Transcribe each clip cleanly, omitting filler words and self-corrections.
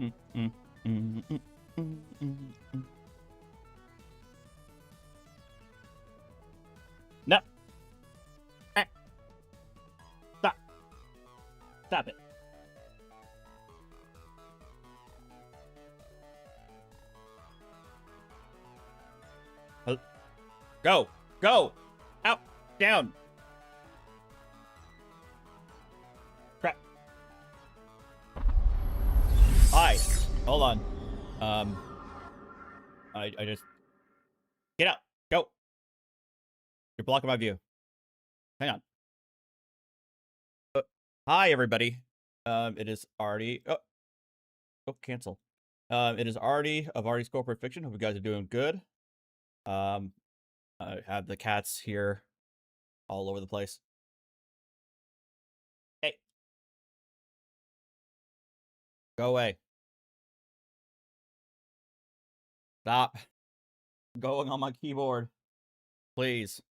No. Stop. Stop it. Go. Go. Out. Down. Crap. Hi. Hold on. I just... Get out. Go. You're blocking my view. Hang on. Hi, everybody. It is Artie. Oh, cancel. It is Artie of Artie's Corporate Fiction. Hope you guys are doing good. I have the cats here all over the place. Hey. Go away. Stop going on my keyboard. Please.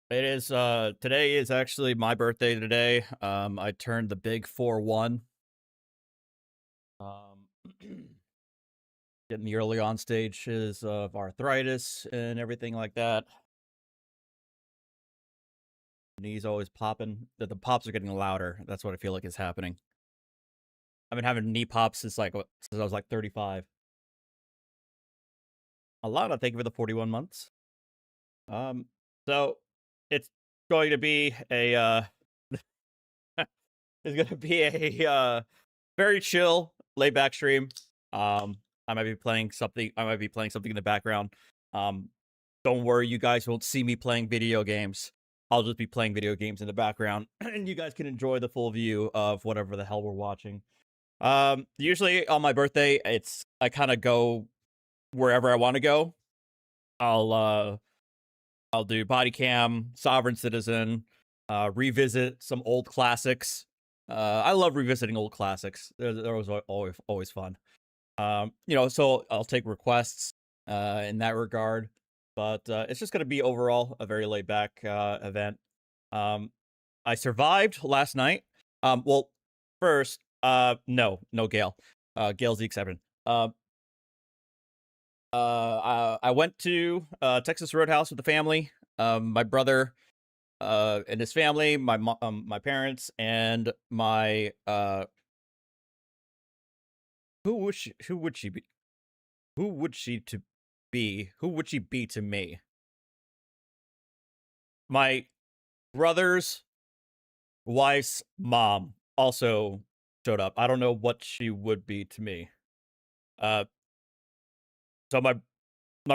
It is, today is actually my birthday today. I turned the big 4-1. Getting the early on stages of arthritis and everything like that. Knees always popping. The pops are getting louder. That's what I feel like is happening. I've been having knee pops since I was like 35. Alana, thank you for the 41 months. So it's going to be a it's going to be a very chill, laid back stream. I might be playing something. I might be playing something in the background. Don't worry, you guys won't see me playing video games. I'll just be playing video games in the background, and you guys can enjoy the full view of whatever the hell we're watching. Usually on my birthday, I kind of go wherever I want to go. I'll do body cam, Sovereign Citizen, revisit some old classics. I love revisiting old classics. They're always fun. So I'll take requests in that regard. But it's just gonna be overall a very laid back event. I survived last night. Well, first, no, Gale. Gale's the exception. I went to Texas Roadhouse with the family. My brother and his family, my parents, and my who would she be? Who would she be to me? My brother's wife's mom also showed up. I don't know what she would be to me. So my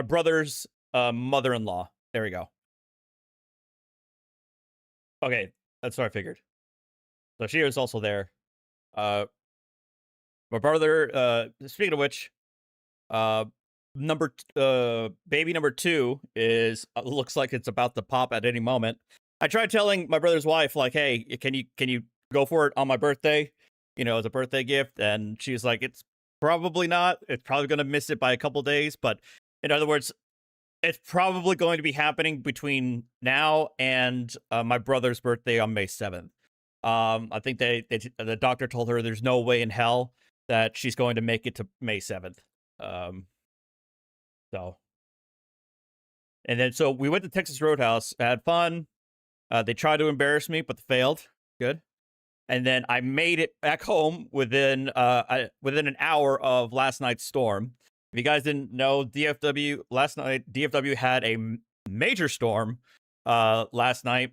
brother's mother-in-law. There we go. Okay, that's what I figured. So she was also there. My brother, speaking of which, baby number 2 is looks like it's about to pop at any moment. I tried telling my brother's wife, like, hey, can you go for it on my birthday, as a birthday gift? And she's like, it's probably not. It's probably going to miss it by a couple days. But in other words, it's probably going to be happening between now and my brother's birthday on May 7th. I think the doctor told her there's no way in hell that she's going to make it to May 7th. So we went to Texas Roadhouse, had fun. They tried to embarrass me, but failed. Good. And then I made it back home within an hour of last night's storm. If you guys didn't know, last night DFW had a major storm last night,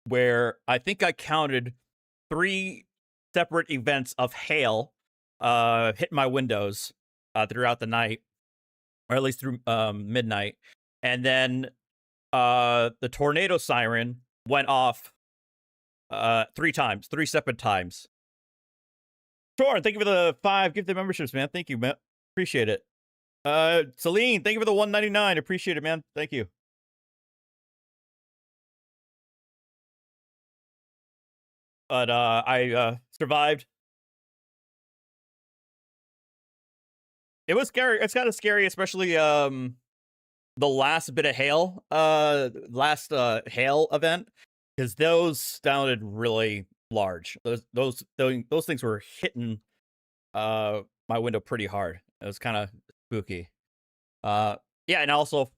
where I think I counted 3 separate events of hail hit my windows throughout the night, or at least through midnight. And then the tornado siren went off 3 separate times. Sure, thank you for the 5 gifted memberships, man. Thank you, man. Appreciate it. Celine, thank you for the 199. Appreciate it, man. Thank you. But I survived. It was scary. It's kind of scary, especially the last bit of hail, hail event, because those sounded really large. Those things were hitting my window pretty hard. It was kind of spooky. Yeah, and I also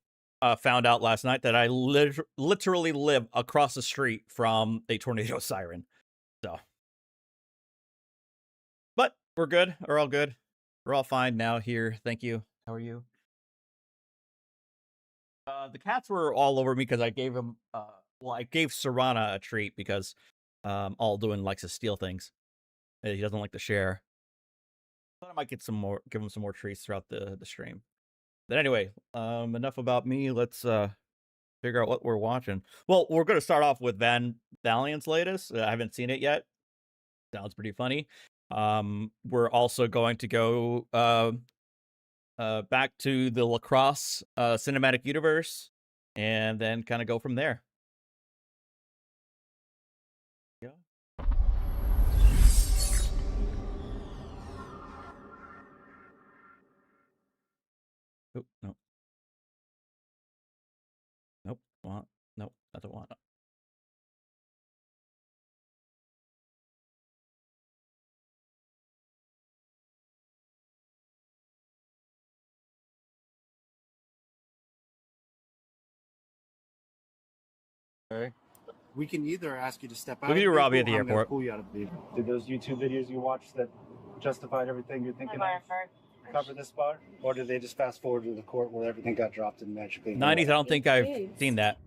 found out last night that I literally live across the street from a tornado siren. So, but we're good. We're all good. We're all fine now here. Thank you. How are you? The cats were all over me because I gave them. Well, I gave Serana a treat because Alduin likes to steal things. He doesn't like to share. But I might get some more, give him some more treats throughout the stream. But anyway, enough about me. Let's figure out what we're watching. Well, we're going to start off with Valiant's latest. I haven't seen it yet. Sounds pretty funny. We're also going to go back to the Lacrosse cinematic universe, and then kind of go from there. Yeah. Oh, no. Nope. Want. Nope. That's what I want. Okay. We can either ask you to step out. Look at you, Robbie, at the I'm gonna airport. pull you out of the vehicle. Did those YouTube videos you watched that justified everything you're thinking of cover this part? Or did they just fast forward to the court where everything got dropped and magically... 90s, I don't think I've seen that.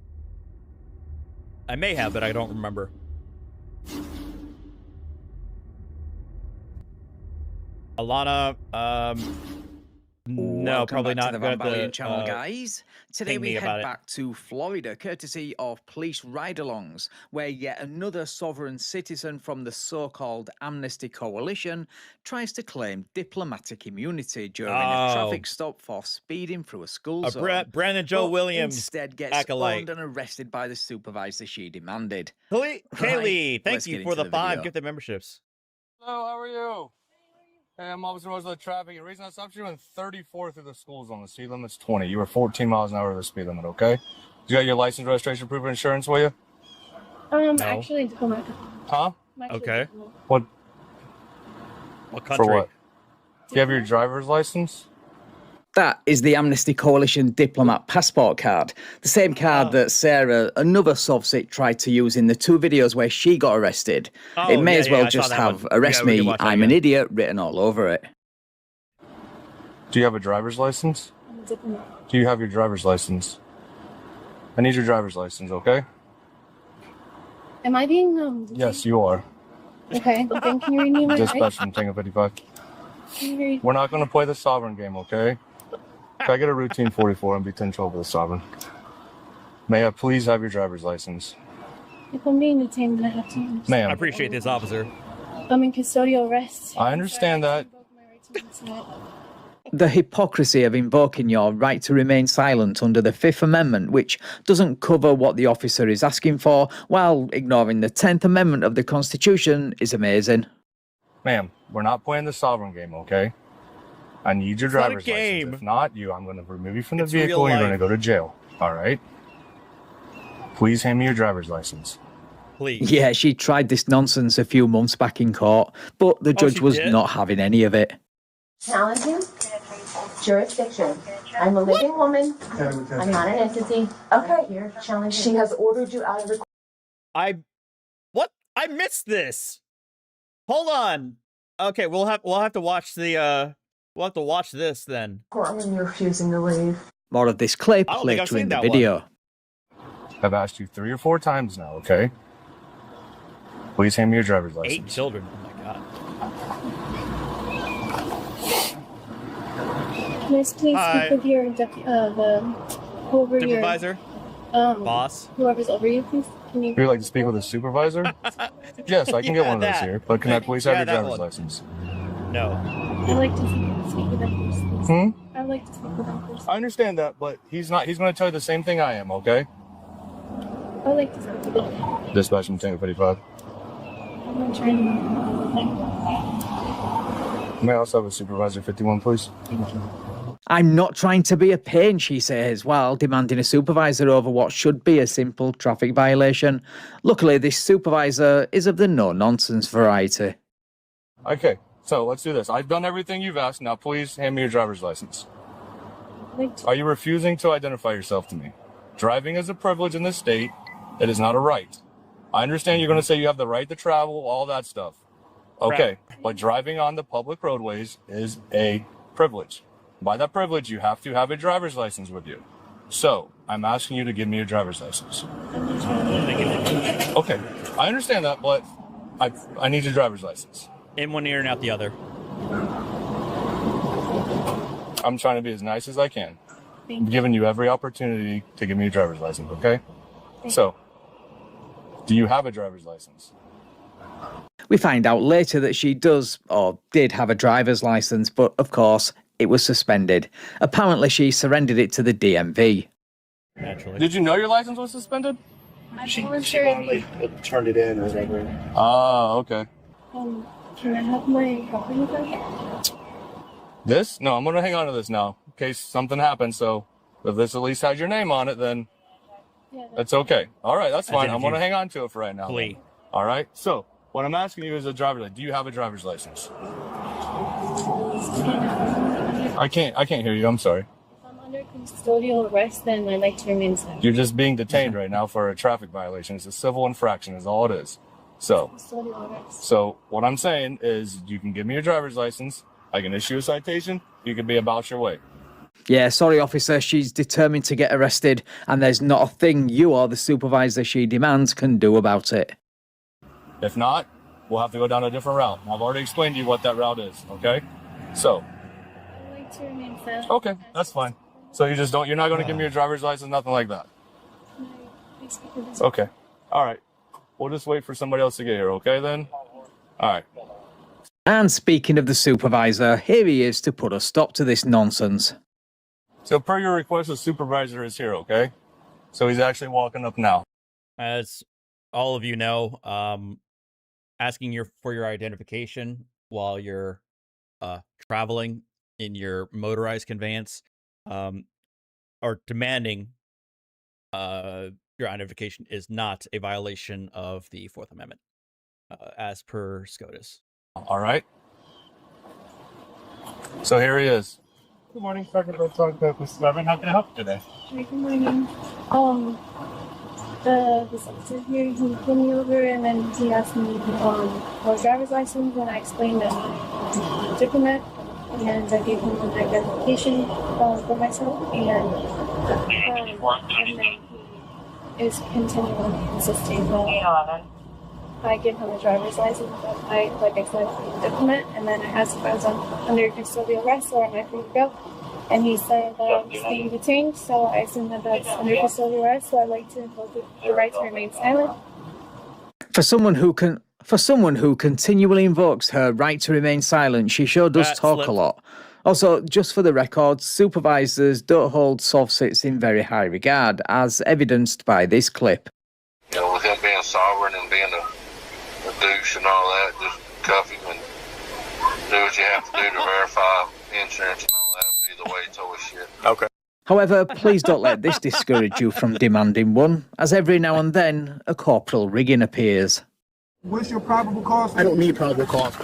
I may have, but I don't remember. Alana, no, Welcome probably back not. to the Good Van at Valiant channel, guys. Today ping we me about head it. back to Florida, courtesy of police ride-alongs, where yet another sovereign citizen from the so-called Amnesty Coalition tries to claim diplomatic immunity during a traffic stop for speeding through a school zone. Brandon Joe but Williams instead gets acolyte. owned and arrested by the supervisor she demanded. Kaylee, thank let's you get for into the the 5 video. gifted memberships. Hello, how are you? Hey, I'm Officer Rosalind Traffic. The reason I stopped you in 34 through the school zone. The speed limit's 20. You were 14 miles an hour over the speed limit, okay? You got your license, registration, proof of insurance with you? No. Actually, diplomat. Huh? Okay. What? What country? For what? Do you have your driver's license? That is the Amnesty Coalition diplomat passport card. The same card that Sarah, another Sovsit, tried to use in the 2 videos where she got arrested. It may as well just have arrest me, I'm an idiot written all over it. Do you have a driver's license? I'm a diplomat. Do you have your driver's license? I need your driver's license, okay? Am I being Yes, you are. Okay, then can you read me my rights? Dispatch from Tango 55. Can you read? We're not going to play the sovereign game, okay? Can I get a routine 44 and be 10-12 with the sovereign? May I please have your driver's license? If I'm being detained, then I have to. Ma'am. I appreciate this, officer. I'm in custodial arrest. I understand that. The hypocrisy of invoking your right to remain silent under the 5th Amendment, which doesn't cover what the officer is asking for, while ignoring the 10th Amendment of the Constitution, is amazing. Ma'am, we're not playing the sovereign game, okay? I need your driver's game. license. If not, I'm going to remove you from the It's vehicle real and you're life. going to go to jail. All right? Please hand me your driver's license. Please. Yeah, she tried this nonsense a few months back in court, but the judge she was did? not having any of it. Challenging jurisdiction. I'm a living woman. I'm not an entity. Okay. Here, challenging. She has ordered you out of the What? I missed this. Hold on. Okay, we'll have to watch the we'll have to watch this then. court and you're refusing to leave. More of this clip I don't think I've later in seen the that video. I've asked you 3 or 4 times now, okay? Please hand me your driver's 8 license. children. Oh my god. Can I please Hi. speak with your whoever Supervisor, your boss. whoever's over you, please? Can you? You'd like to speak with a supervisor? Yes, I can get one of those that. here. But can I please have Yeah, your that driver's one. license? No. I'd like to speak with them first, please. Hmm? I'd like to speak with them first. I understand that, but he's not. He's going to tell you the same thing I am, okay? I'd like to speak with them. Dispatch from Tango 55. I'm not trying to. May I also have a supervisor 51, please? I'm not trying to be a pain, she says, while demanding a supervisor over what should be a simple traffic violation. Luckily, this supervisor is of the no-nonsense variety. Okay, so let's do this. I've done everything you've asked. Now, please hand me your driver's license. Are you refusing to identify yourself to me? Driving is a privilege in this state. It is not a right. I understand you're going to say you have the right to travel, all that stuff. Okay, but driving on the public roadways is a privilege. By that privilege, you have to have a driver's license with you. So, I'm asking you to give me your driver's license. Okay, I understand that, but I need your driver's license. In one ear and out the other. I'm trying to be as nice as I can. I'm giving you every opportunity to give me your driver's license, okay? So, do you have a driver's license? We find out later that she does, or did have a driver's license, but of course, it was suspended. Apparently, she surrendered it to the DMV. Naturally. Did you know your license was suspended? She like, turned it in or whatever. Oh, okay. Can I have my property back? This? No, I'm going to hang on to this now in case something happens. So if this at least has your name on it, then it's okay. All right, that's fine. I'm going to hang on to it for right now. Please. All right. So what I'm asking you is a driver's license. Do you have a driver's license? I can't hear you. I'm sorry. If I'm under custodial arrest, then I'd like to remain silent. You're just being detained right now for a traffic violation. It's a civil infraction is all it is. So what I'm saying is you can give me your driver's license. I can issue a citation. You can be about your way. Yeah, sorry, officer, she's determined to get arrested, and there's not a thing you or the supervisor she demands can do about it. If not, we'll have to go down a different route. I've already explained to you what that route is, okay? So. I'd like to remain silent. Okay, that's fine. So you're not going to give me your driver's license, nothing like that? Okay, all right. We'll just wait for somebody else to get here, okay then? All right. And speaking of the supervisor, here he is to put a stop to this nonsense. So per your request, the supervisor is here, okay? So he's actually walking up now. As all of you know, asking for your identification while you're traveling in your motorized conveyance, or demanding your identification is not a violation of the Fourth Amendment, as per SCOTUS. All right. So here he is. Good morning, Sergeant Birdsong, Police Department. How can I help you today? Good morning. This officer here, he pulled me over and then he asked me for a driver's license, and I explained that I'm a diplomat, and I gave him an identification for myself, and then he is continually insisting that I give him a driver's license. Like I said, I'm a diplomat, and then I asked if I was under custodial arrest or am I free to go. And he said that I was being detained, so I assume that that's under custodial arrest, so I'd like to invoke the right to remain silent. For someone who continually invokes her right to remain silent, she sure does talk a lot. Also, just for the record, supervisors don't hold soft sits in very high regard, as evidenced by this clip. You know, with him being sovereign and being a douche and all that, just cuff him and do what you have to do to verify insurance and all that. But either way, it's always shit. Okay. However, please don't let this discourage you from demanding one, as every now and then a corporal rigging appears. What's your probable cause? I don't need probable cause.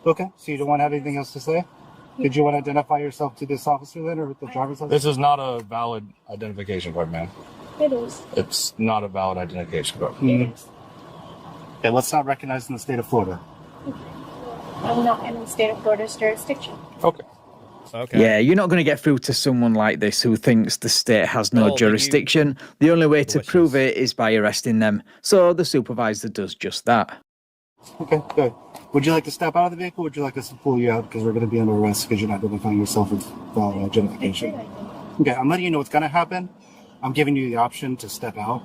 Okay, so you don't want to have anything else to say? Did you want to identify yourself to this officer then, or with the driver's license? This is not a valid identification card, man. It is. It's not a valid identification card. It is. Okay, let's not recognize in the state of Florida. I'm not in the state of Florida's jurisdiction. Okay. Okay. Yeah, you're not going to get through to someone like this who thinks the state has no jurisdiction. The only way to prove it is by arresting them. So the supervisor does just that. Okay, good. Would you like to step out of the vehicle, or would you like us to pull you out because we're going to be under arrest because you're not identifying yourself with valid identification? Okay, I'm letting you know what's going to happen. I'm giving you the option to step out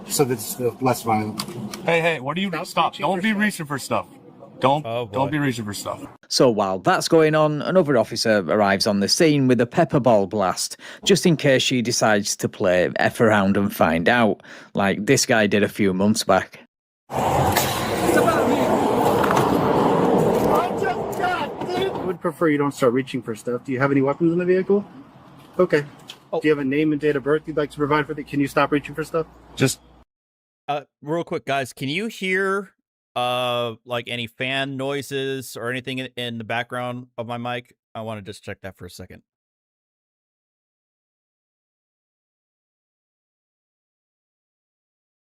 so that it's less violent. Hey, what do you stop? Don't be reaching for stuff. Don't be reaching for stuff. So while that's going on, another officer arrives on the scene with a pepper ball blast, just in case she decides to play F around and find out, like this guy did a few months back. It's about me. would prefer you don't start reaching for stuff. Do you have any weapons in the vehicle? Okay. Oh. Do you have a name and date of birth you'd like to provide for the? Can you stop reaching for stuff? Just Real quick, guys, can you hear like any fan noises or anything in the background of my mic? I want to just check that for a second.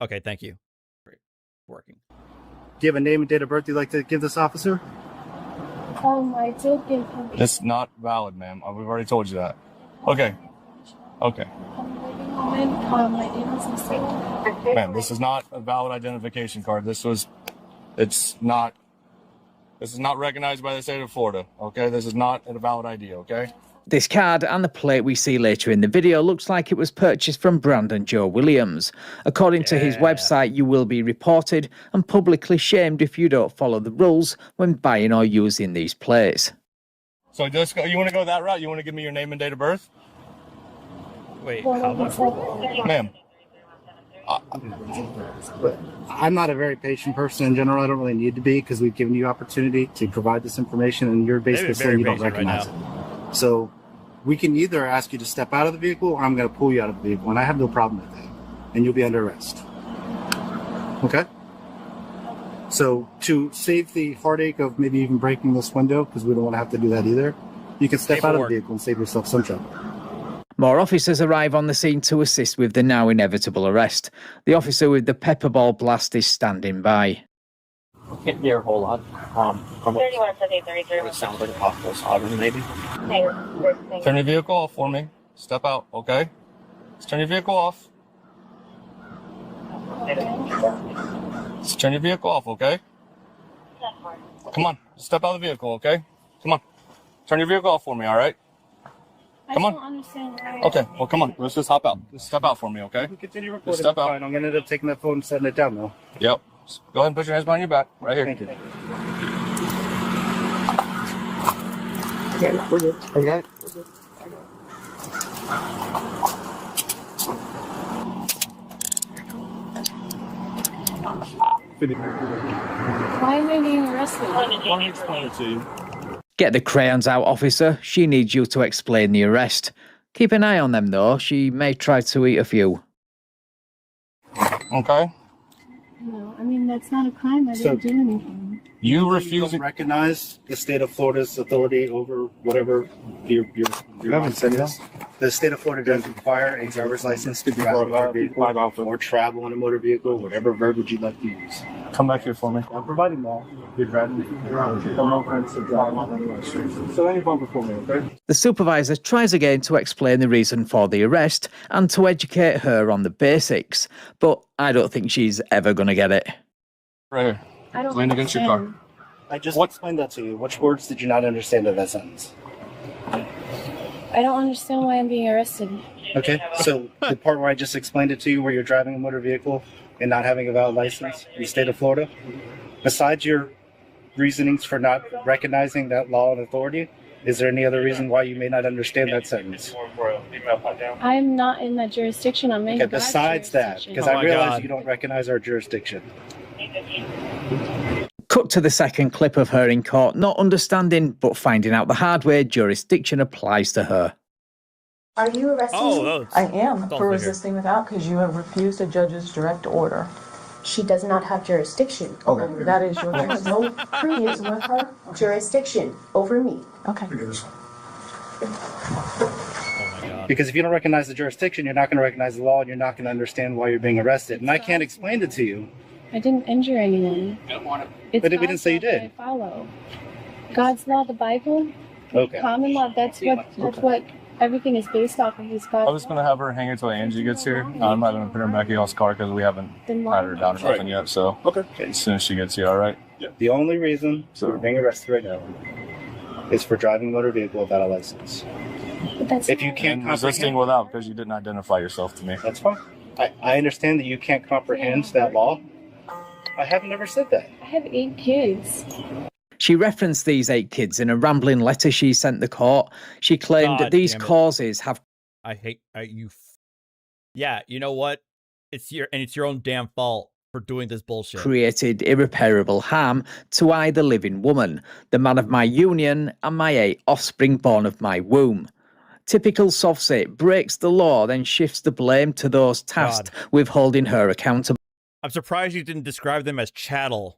Okay, thank you. Great. Working. Do you have a name and date of birth you'd like to give this officer? I did give him. That's not valid, ma'am. We've already told you that. Okay. Okay. My name is Mr. Ma'am, this is not a valid identification card. It's not recognized by the state of Florida. Okay. This is not a valid ID. Okay. This card and the plate we see later in the video looks like it was purchased from Brandon Joe Williams. According to his website, you will be reported and publicly shamed if you don't follow the rules when buying or using these plates. So just you want to go that route? You want to give me your name and date of birth? Wait, how much? Ma'am. But I'm not a very patient person in general. I don't really need to be because we've given you opportunity to provide this information, and you're basically saying you don't recognize it. So we can either ask you to step out of the vehicle, or I'm going to pull you out of the vehicle, and I have no problem with that. And you'll be under arrest. Okay? So to save the heartache of maybe even breaking this window, because we don't want to have to do that either, you can step out of the vehicle and save yourself some trouble. More officers arrive on the scene to assist with the now inevitable arrest. The officer with the pepper ball blast is standing by. Can't hear a whole lot. From 317833. it sounds like a possible sovereign, maybe. Turn your vehicle off for me. Step out, okay? Let's turn your vehicle off. Let's turn your vehicle off, okay? Come on, step out of the vehicle, okay? Come on. Turn your vehicle off for me, all right? Come on. I don't understand why. Okay, well, come on. Let's just hop out. Just step out for me, okay? You can continue recording. Step out. Fine. I'm going to end up taking that phone and setting it down, though. Yep. Go ahead and put your hands behind your back, right here. Thank you. Okay, we're good. Okay. Why am I being arrested? Let me explain it to you. Get the crayons out, officer. She needs you to explain the arrest. Keep an eye on them, though. She may try to eat a few. Okay? No, I mean, that's not a crime. I didn't do anything. You refuse refuse to recognize the state of Florida's authority over whatever your mindset is. The state of Florida does require a driver's license to drive a motor vehicle or travel in a motor vehicle, whatever verbiage you'd like to use. Come back here for me. I'm providing law. You're driving no offense to driving on the street. So anyone before me, okay? The supervisor tries again to explain the reason for the arrest and to educate her on the basics, but I don't think she's ever going to get it. Right here. I don't Lean against your car. I just explained that to you. Which words did you not understand of that sentence? I don't understand why I'm being arrested. Okay, so the part where I just explained it to you, where you're driving a motor vehicle and not having a valid license in the state of Florida, besides your reasonings for not recognizing that law and authority, is there any other reason why you may not understand that sentence? I'm not in that jurisdiction. I'm in Okay, God's besides that, jurisdiction. because Oh I my realize God. you don't recognize our jurisdiction. Cut to the second clip of her in court, not understanding but finding out the hard way jurisdiction applies to her. Are you arresting Oh, me? I am Don't for figure. resisting without because you have refused a judge's direct order. She does not have jurisdiction over me. That is your There is choice. no previous with her jurisdiction over me. Okay. Oh my God. Because if you don't recognize the jurisdiction, you're not going to recognize the law and you're not going to understand why you're being arrested. And I can't explain it to you. I didn't injure anyone. It's But we didn't God's say you law that did. I follow God's law, the Bible, Okay. common law. That's what everything is based off of. Is God's I was going to have her hang until Angie gets here. I'm not going to put her in back of y'all's car because we haven't Then had her down or nothing yet. So Okay. as soon as she gets here, all right? The only reason we're being arrested right now is for driving a motor vehicle without a license. But that's If you not- can't And resisting comprehend, without because you didn't identify yourself to me. that's fine. I understand that you can't comprehend that law. I have never said that. I have 8 kids. She referenced these 8 kids in a rambling letter she sent the court. She claimed God that these damn it. causes have Yeah, you know what? It's your own damn fault. for doing this bullshit. Created irreparable harm to I, the living woman, the man of my union, and my 8 offspring born of my womb. Typical Sovsit breaks the law, then shifts the blame to those tasked with holding her accountable. I'm surprised you didn't describe them as chattel.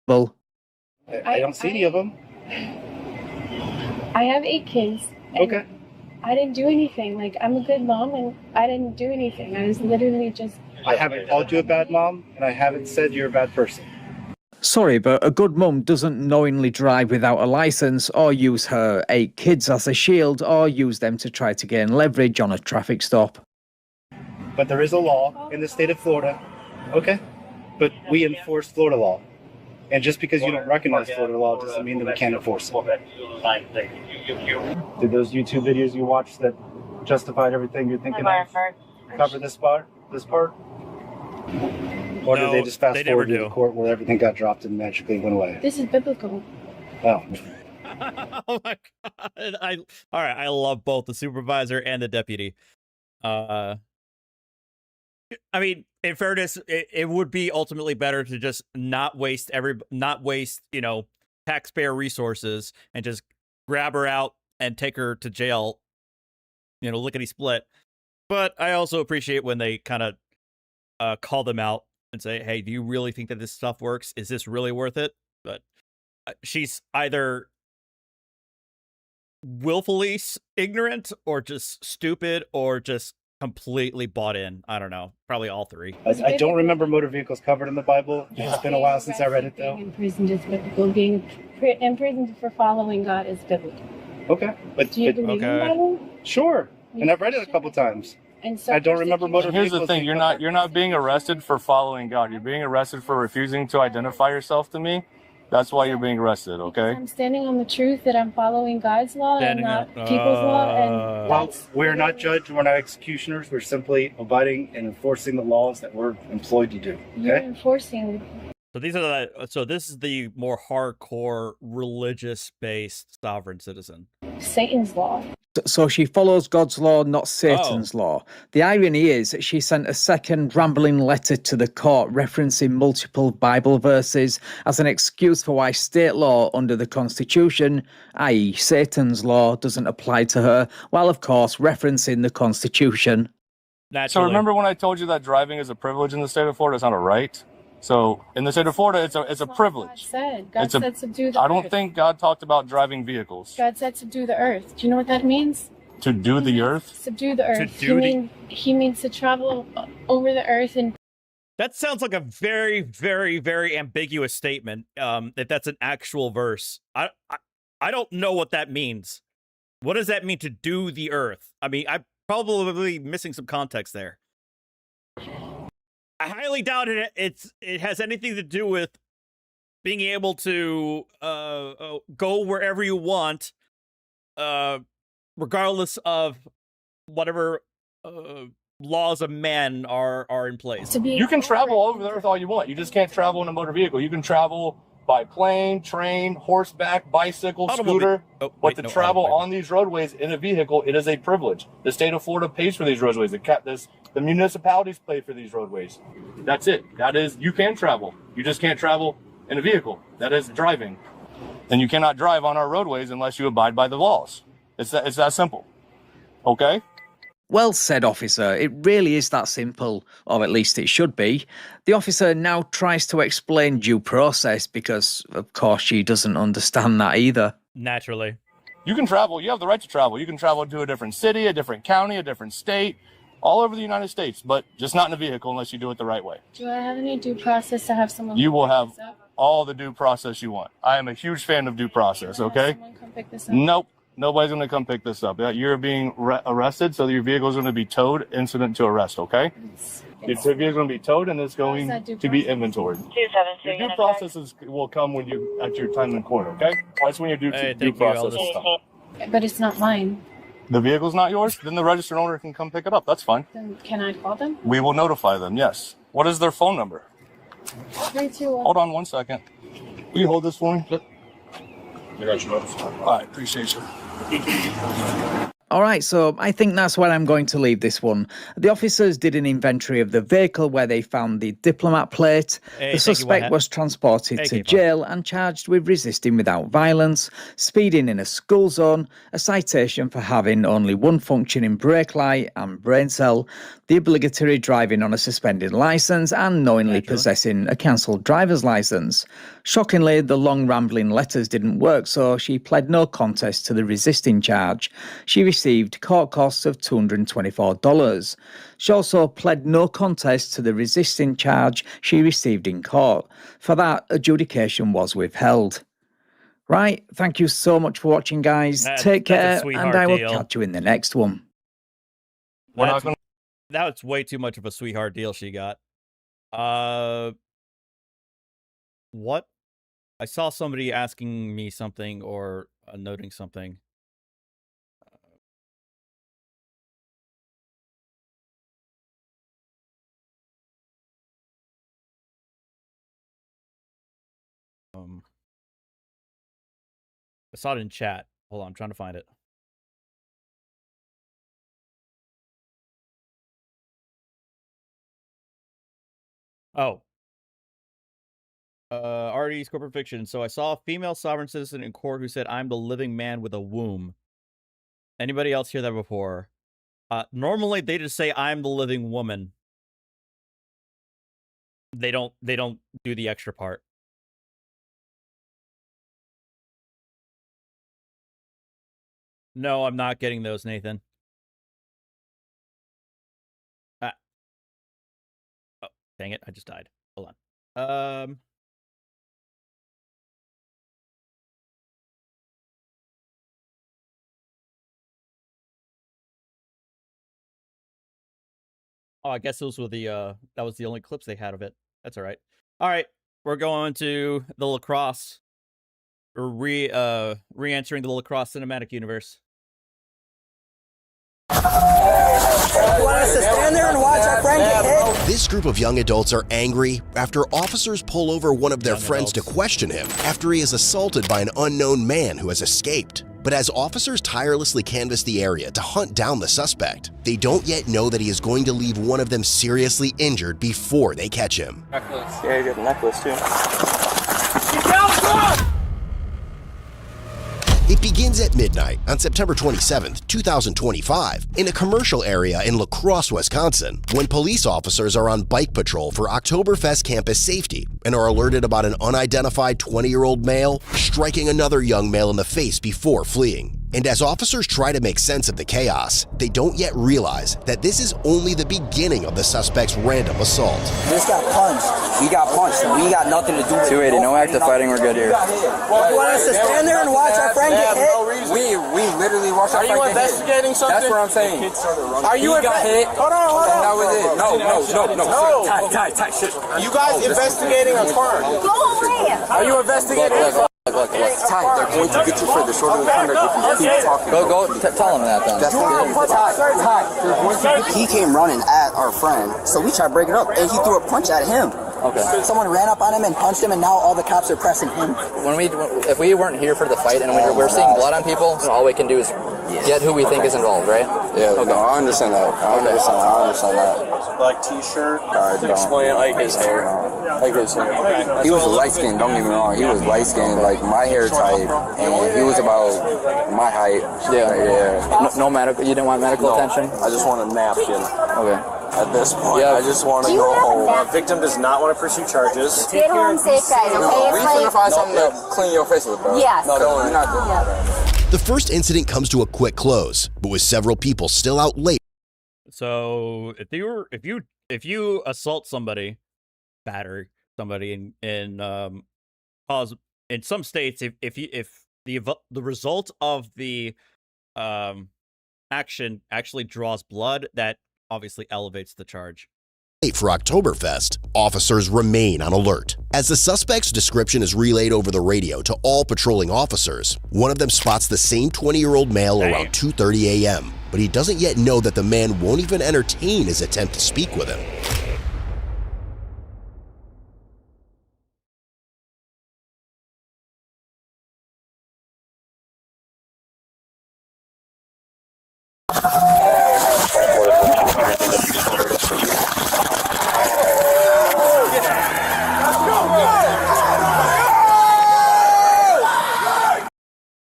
I don't see any of them. I have 8 kids. Okay. I didn't do anything. Like, I'm a good mom, and I didn't do anything. I was literally just... I haven't called you a bad mom, and I haven't said you're a bad person. Sorry, but a good mum doesn't knowingly drive without a license or use her 8 kids as a shield or use them to try to gain leverage on a traffic stop. But there is a law in the state of Florida. Okay. But we enforce Florida law. And just because you don't recognize Florida law doesn't mean that we can't enforce it. Did those YouTube videos you watched that justified everything you're thinking of cover this part? Or did they just fast forward to the court where everything got dropped and magically went away? This is biblical. Oh. Oh my god. All right, I love both the supervisor and the deputy. I mean, in fairness, it would be ultimately better to just not waste, you know, taxpayer resources and just grab her out and take her to jail, you know, lickety split. But I also appreciate when they kind of call them out and say, hey, do you really think that this stuff works? Is this really worth it? But she's either willfully ignorant or just stupid or just completely bought in. I don't know. Probably all 3. I don't remember motor vehicles covered in the Bible. It's been a while since I read it, though. Being in prison is biblical. Being in prison for following God is biblical. Okay. But do you believe in the Bible? Sure. And I've read it a couple times. And so I don't remember motor vehicles. Here's the thing: you're not being arrested for following God. You're being arrested for refusing to identify yourself to me. That's why you're being arrested, okay? I'm standing on the truth that I'm following God's law and not people's law. And well, we're not judges, we're not executioners. We're simply abiding and enforcing the laws that we're employed to do. Okay? You're enforcing. So these are so this is the more hardcore religious-based sovereign citizen. Satan's law. So she follows God's law, not Satan's law. The irony is she sent a second rambling letter to the court referencing multiple Bible verses as an excuse for why state law under the Constitution, i.e. Satan's law, doesn't apply to her, while of course referencing the Constitution. Naturally. So remember when I told you that driving is a privilege in the state of Florida, it's not a right? So in the state of Florida, it's a privilege. God said subdue the earth. I don't think God talked about driving vehicles. God said subdue the earth. Do you know what that means? To do the earth? Subdue the earth. He means to travel over the earth and. That sounds like a very, very, very ambiguous statement. If that's an actual verse, I don't know what that means. What does that mean to do the earth? I mean, I'm probably missing some context there. I highly doubt it has anything to do with being able to go wherever you want, regardless of whatever laws of man are in place. You can travel all over the earth all you want. You just can't travel in a motor vehicle. You can travel by plane, train, horseback, bicycle, scooter. But to travel on these roadways in a vehicle, it is a privilege. The state of Florida pays for these roadways. The municipalities pay for these roadways. That's it. That is, you can travel. You just can't travel in a vehicle. That is driving. And you cannot drive on our roadways unless you abide by the laws. It's that simple. Okay? Well said, officer. It really is that simple, or at least it should be. The officer now tries to explain due process because, of course, she doesn't understand that either. Naturally. You can travel. You have the right to travel. You can travel to a different city, a different county, a different state, all over the United States, but just not in a vehicle unless you do it the right way. Do I have any due process to have someone? You will have all the due process you want. I am a huge fan of due process, okay? Someone come pick this up? Nope. Nobody's going to come pick this up. You're being arrested, so your vehicle is going to be towed incident to arrest, okay? Your vehicle is going to be towed, and it's going to be inventoried. Your due process will come when you at your time in court, okay? That's when your due process will come. But it's not mine. The vehicle's not yours? Then the registered owner can come pick it up. That's fine. Then can I call them? We will notify them, yes. What is their phone number? 321. Hold on 1 second. Will you hold this for me? I got you notified. All right, appreciate you. All right, so I think that's where I'm going to leave this one. The officers did an inventory of the vehicle where they found the diplomat plate. Hey, The thank you, suspect Whitehead. was transported Hey, to K-Pop. jail and charged with resisting without violence, speeding in a school zone, a citation for having only one functioning brake light and brain cell, the obligatory driving on a suspended licence, and knowingly possessing a cancelled driver's licence. Shockingly, the long rambling letters didn't work, so she pled no contest to the resisting charge. She received court costs of $224. She also pled no contest to the resisting charge she received in court. For that, adjudication was withheld. Right, thank you so much for watching, guys. Take care, and I will catch you in the next one. That's way too much of a sweetheart deal she got. What? I saw somebody asking me something or noting something. I saw it in chat. Hold on, I'm trying to find it. Oh. RD's corporate fiction. So I saw a female sovereign citizen in court who said, "I'm the living man with a womb." Anybody else hear that before? Normally they just say, "I'm the living woman." They don't do the extra part. No, I'm not getting those, Nathan. Oh, dang it, I just died. Hold on. Oh, I guess those were the that was the only clips they had of it. That's all right. All right, we're going to the lacrosse. We're re-entering the lacrosse cinematic universe. This group of young adults are angry after officers pull over one of their friends to question him after he is assaulted by an unknown man who has escaped. But as officers tirelessly canvass the area to hunt down the suspect, they don't yet know that he is going to leave one of them seriously injured before they catch him. Necklace. Yeah, you got the necklace too. It begins at midnight on September 27th, 2025, in a commercial area in La Crosse, Wisconsin, when police officers are on bike patrol for Oktoberfest campus safety and are alerted about an unidentified 20-year-old male striking another young male in the face before fleeing. And as officers try to make sense of the chaos, they don't yet realize that this is only the beginning of the suspect's random assault. We just got punched. We got punched. We got nothing to do with it. 280, no active fighting, we're good here. You want us to stand there and watch our friend get hit? We literally watched our friend get hit. Are you investigating something? That's what I'm saying. Are you got hit? Hold on. That was it. No. Tight, shit. You guys investigating a crime? Go away. Are you investigating? Look. Ty, they're going to get you for the shorter the conduct if you keep talking. Go, tell him that then. Ty, he came running at our friend, so we tried to break it up, and he threw a punch at him. Okay. Someone ran up on him and punched him, and now all the cops are pressing him. If we weren't here for the fight and we're seeing blood on people, all we can do is get who we think is involved, right? Yeah, okay. No, I understand that. I understand that. Black t-shirt. Explain like his hair. He was light-skinned, don't get me wrong. He was light-skinned, like my hair type, and he was about my height. Yeah. No medical, you didn't want medical attention? I just want a napkin. Okay. At this point, I just want to go home. Victim does not want to pursue charges. Stay home safe, guys, okay? We finna find something to clean your face with, bro. Yes. No, you're not doing that. The first incident comes to a quick close, but with several people still out late. So if you assault somebody, batter somebody, in cause in some states, if the result of the action actually draws blood, that obviously elevates the charge. For Oktoberfest, officers remain on alert. As the suspect's description is relayed over the radio to all patrolling officers, one of them spots the same 20-year-old male around 2:30 a.m., but he doesn't yet know that the man won't even entertain his attempt to speak with him.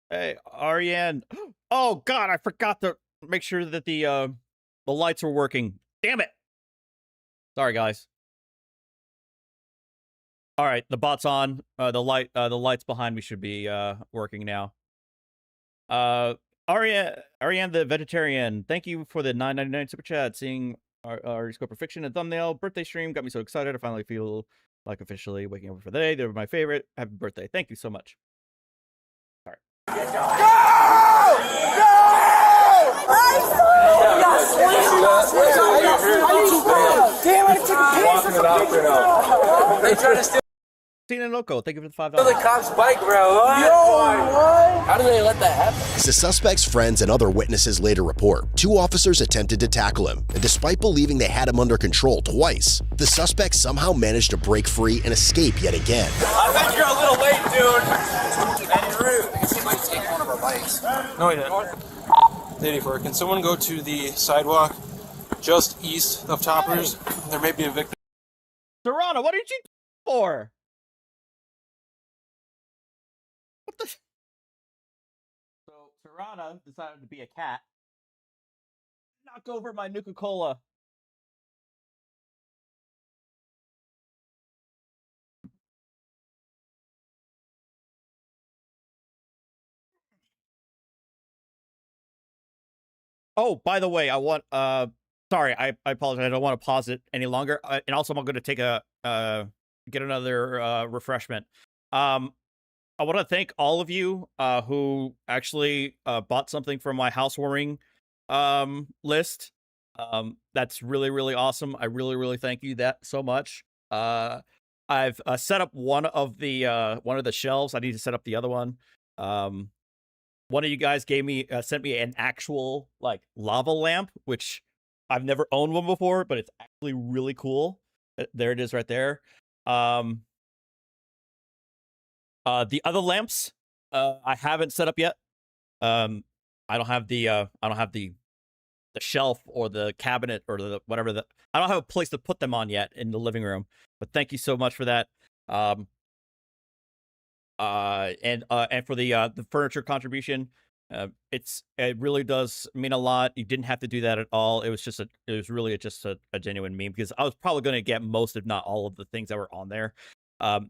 Hey, Ariane. Oh God, I forgot to make sure that the lights were working. Damn it. Sorry, guys. All right, the bot's on. The lights behind me should be working now. Ariane the vegetarian, thank you for the $9.99 super chat. Seeing our score perfection and thumbnail birthday stream got me so excited. I finally feel like officially waking up for the day. They were my favorite. Happy birthday! Thank you so much. All right. They try to steal Tina Loco, thank you for the $5. the cop's bike, bro. What? How do they let that happen? As the suspect's friends and other witnesses later report, two officers attempted to tackle him, and despite believing they had him under control twice, the suspect somehow managed to break free and escape yet again. I think you're a little late, dude. And you're rude. Because he might take one of our bikes. No, he didn't. Lady, can someone go to the sidewalk just east of Toppers? There may be a victim. Serrano, what did you do for? What the? So Serrano decided to be a cat. Knock over my Nuka-Cola. Oh, by the way, I want sorry, I apologize. I don't want to pause it any longer. And also I'm going to take a get another refreshment. I want to thank all of you who actually bought something from my housewarming list. That's really, really awesome. I really, really thank you that so much. I've set up one of the shelves. I need to set up the other one. One of you guys sent me an actual like lava lamp, which I've never owned one before, but it's actually really cool. There it is right there. The other lamps, I haven't set up yet. I don't have the shelf or the cabinet or the whatever I don't have a place to put them on yet in the living room. But thank you so much for that. And for the furniture contribution, it really does mean a lot. You didn't have to do that at all. It was really just a genuine meme, because I was probably going to get most, if not all, of the things that were on there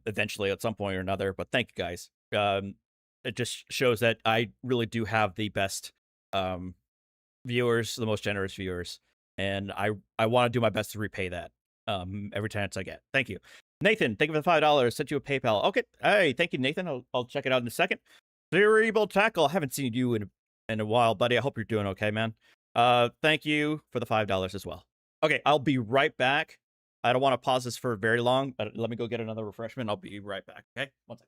eventually at some point or another. But thank you guys. It just shows that I really do have the best viewers, the most generous viewers, and I want to do my best to repay that every chance I get. Thank you. Nathan, thank you for the $5. Sent you a PayPal. Okay. Hey, thank you, Nathan. I'll check it out in a second. Cerebral Tackle. I haven't seen you in a while, buddy. I hope you're doing okay, man. Thank you for the $5 as well. Okay, I'll be right back. I don't want to pause this for very long, but let me go get another refreshment. I'll be right back. Okay, 1 second.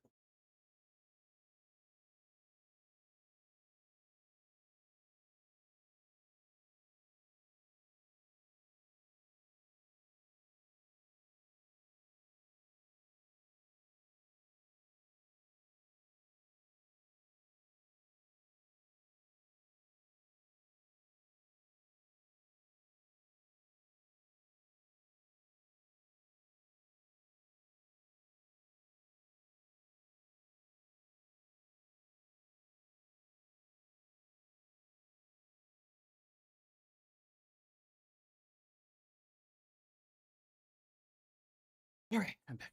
All right, I'm back.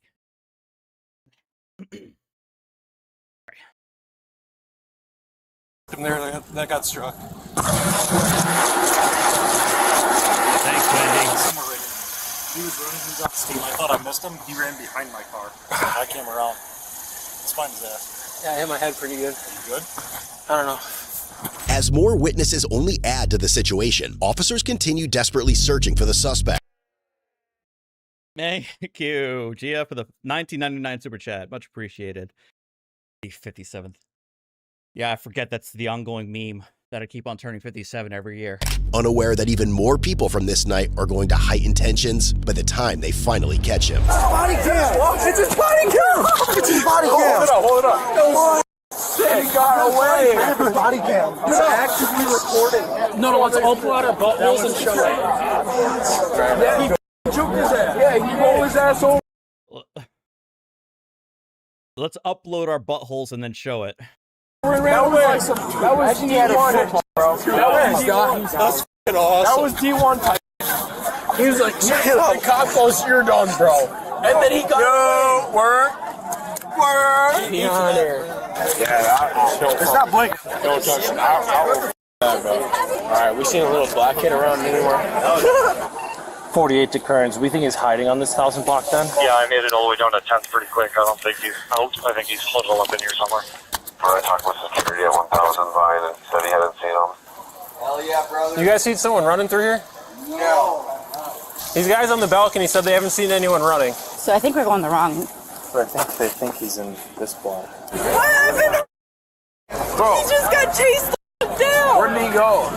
There that got struck. Thanks, Wendy. He was running, he was off steam. I thought I missed him. He ran behind my car. I came around. It's fine his ass. Yeah, I hit my head pretty good. You good? I don't know. As more witnesses only add to the situation, officers continue desperately searching for the suspect. Thank you, Gia, for the $19.99 super chat. Much appreciated. The 57th. Yeah, I forget that's the ongoing meme that I keep on turning 57 every year. Unaware that even more people from this night are going to heighten tensions by the time they finally catch him. Body cam! It's his body cam! It's his body cam! Hold it up, hold it up. He got away. Body cam. It's actively recording. No, let's all pull out our buttholes and show it. Yeah, he juked his ass. Yeah, he rolled his ass over. Let's upload our buttholes and then show it. That was D1, bro. That was D1 type. He was like, the cop goes, you're done, bro. And then he got work. Get on there. Yeah, it's not blinking. Don't touch it. Alright, we seen a little black kid around anywhere? 48 to Kearns. We think he's hiding on this 1,000 block then? Yeah, I made it all the way down to 10th pretty quick. I think he's huddled up in here somewhere. I talked with security at 1,000 Vine and said he hadn't seen him. Hell yeah, brother. You guys see someone running through here? No. These guys on the balcony said they haven't seen anyone running. So I think we're going the wrong. I think they think he's in this block. What happened? Bro. He just got chased down. Where did he go?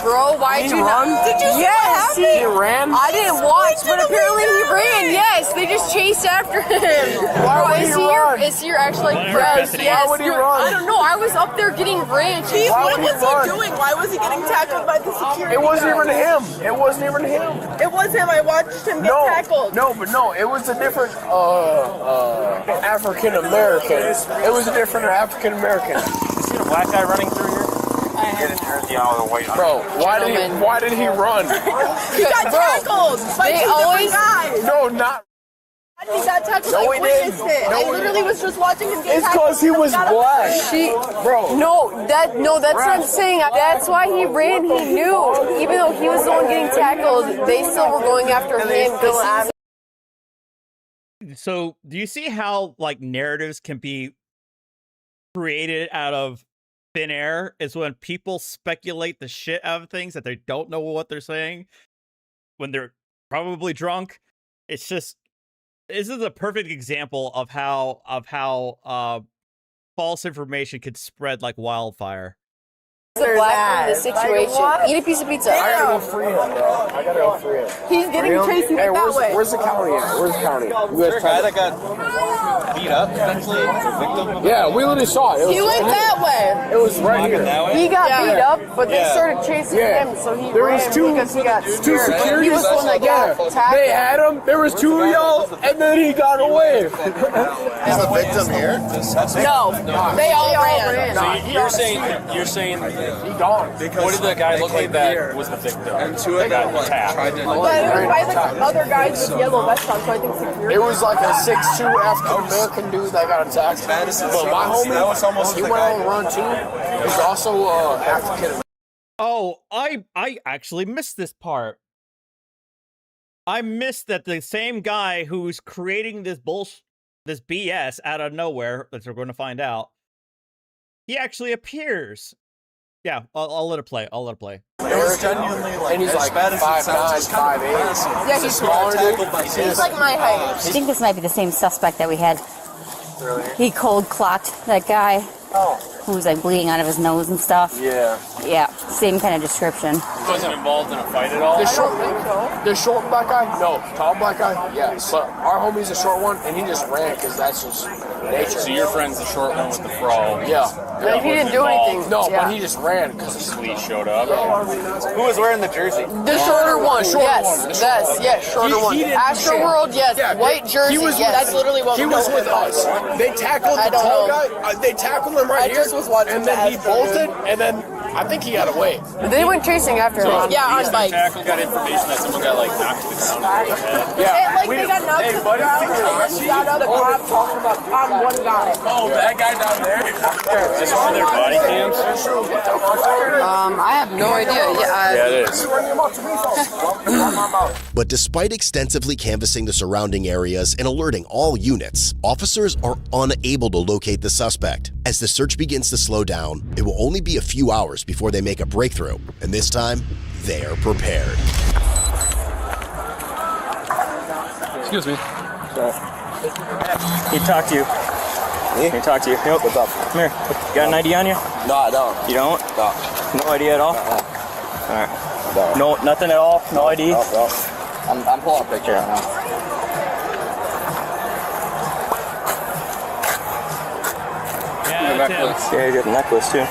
Bro, why'd you run? Did you see what happened? He ran? I didn't watch, but apparently he ran. Yes, they just chased after him. Why would he run? Is he actually like yes? Why would he run? I don't know. I was up there getting ran. What was he doing? Why was he getting tackled by the security? It wasn't even him. It wasn't even him. It was him. I watched him get tackled. No, it was a different African American. It was a different African American. You seen a black guy running through here? Get his jersey out of the way. Bro, why did he run? He got tackled by two different guys. No, not. He got tackled. No, I he witnessed didn't. it. No, I he literally was just watching him get It's tackled. because he was black. Bro. No, that's what I'm saying. That's why he ran. He knew. Even though he was the one getting tackled, they still were going after him. So, do you see how like narratives can be created out of thin air? Is when people speculate the shit out of things that they don't know what they're saying when they're probably drunk. It's just, this is a perfect example of how false information could spread like wildfire. Black in the situation. Eat a piece of pizza. I gotta go free him, bro. I gotta go free him. He's getting chased that way. Where's the county at? Where's the county? You guys guy that got beat up eventually? Victim? Yeah, we literally saw it. He went that way. It was right here. He got beat up, but they started chasing him, so he ran because he got two scared. security. He was the one that got tackled. They had him. There was two of y'all, and then he got away. Is the victim here? No, they all ran. So you're saying he gone. What did the guy look like that was the victim? And two of them attacked. But it was by the other guys with yellow vests on, so I think security. It was like a 6'2" African American dude that got attacked. But my homie, he went on a run too. He's also African. Oh, I actually missed this part. I missed that the same guy who's creating this this BS out of nowhere, as we're going to find out, he actually appears. Yeah, I'll let it play. I'll let it play. It was genuinely like, and he's like 5'9", 5'8". Yeah, he's smaller dude. He's like my height. I think this might be the same suspect that we had. Really? He cold clocked that guy. Oh. Who was like bleeding out of his nose and stuff. Yeah. Yeah, same kind of description. He wasn't involved in a fight at all? The short black guy? No. Tall black guy? Yes. But our homie's a short one, and he just ran because that's just nature. So your friend's the short one with the fro? Yeah. But he didn't do anything. No, but he just ran because the police showed up. Who was wearing the jersey? The shorter one. Shorter one. Astro World, yes. White jersey, yes. That's literally what he was with us. They tackled the tall guy. They tackled him right here. And then he bolted, and then I think he got away. They went chasing after him. Yeah, on bike. Tackle got information that someone got like knocked to the ground over the head. Yeah. They got knocked to the ground, and then he got up. I'm talking about one guy. Oh, that guy down there? Is this one of their body cams? I have no idea. Yeah, it is. But despite extensively canvassing the surrounding areas and alerting all units, officers are unable to locate the suspect. As the search begins to slow down, it will only be a few hours before they make a breakthrough, and this time, they are prepared. Excuse me. Can he talk to you? Me? Can he talk to you? Yep. What's up? Come here. You got an ID on you? No, I don't. You don't? No. No ID at all? Alright. No, nothing at all? No ID? No. I'm pulling a picture right now. necklace. Yeah, you got a necklace too.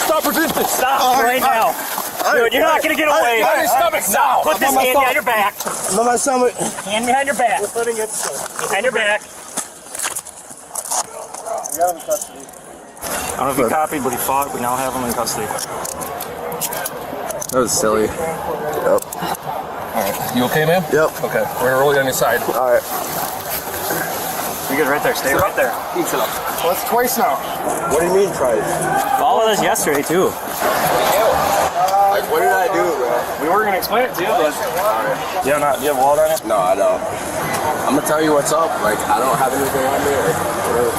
Stop resisting! Stop right now! Dude, you're not gonna get away! On your stomach, Stop! Put this hand behind your back! On my stomach. Hand behind your back! Behind your back! We have him in custody. I don't know if he copied, but he fought. We now have him in custody. That was silly. Yep. Alright, you okay, man? Yep. Okay, we're gonna roll you on your side. Alright. You're good right there. Stay right there. Eats it up. Well, that's twice now. What do you mean twice? Followed us yesterday, too. Like, what did I do, bro? We were gonna explain it to you, but... Do you have a wallet on you? No, I don't. I'm gonna tell you what's up. Like, I don't have anything on me. Like, whatever.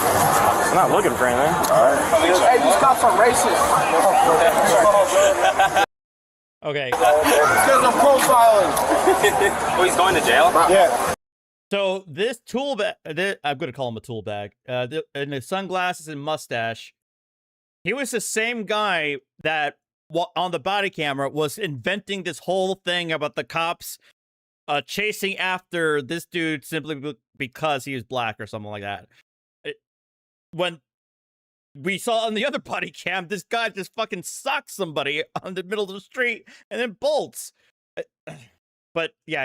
I'm not looking for anything. Alright. Hey, these cops are racist. Okay. These guys are profiling. Oh, he's going to jail? Yeah. So this tool bag, I'm going to call him a tool bag, and the sunglasses and mustache, he was the same guy that on the body camera was inventing this whole thing about the cops chasing after this dude simply because he was black or something like that. When we saw on the other body cam, this guy just fucking socks somebody on the middle of the street and then bolts. But yeah,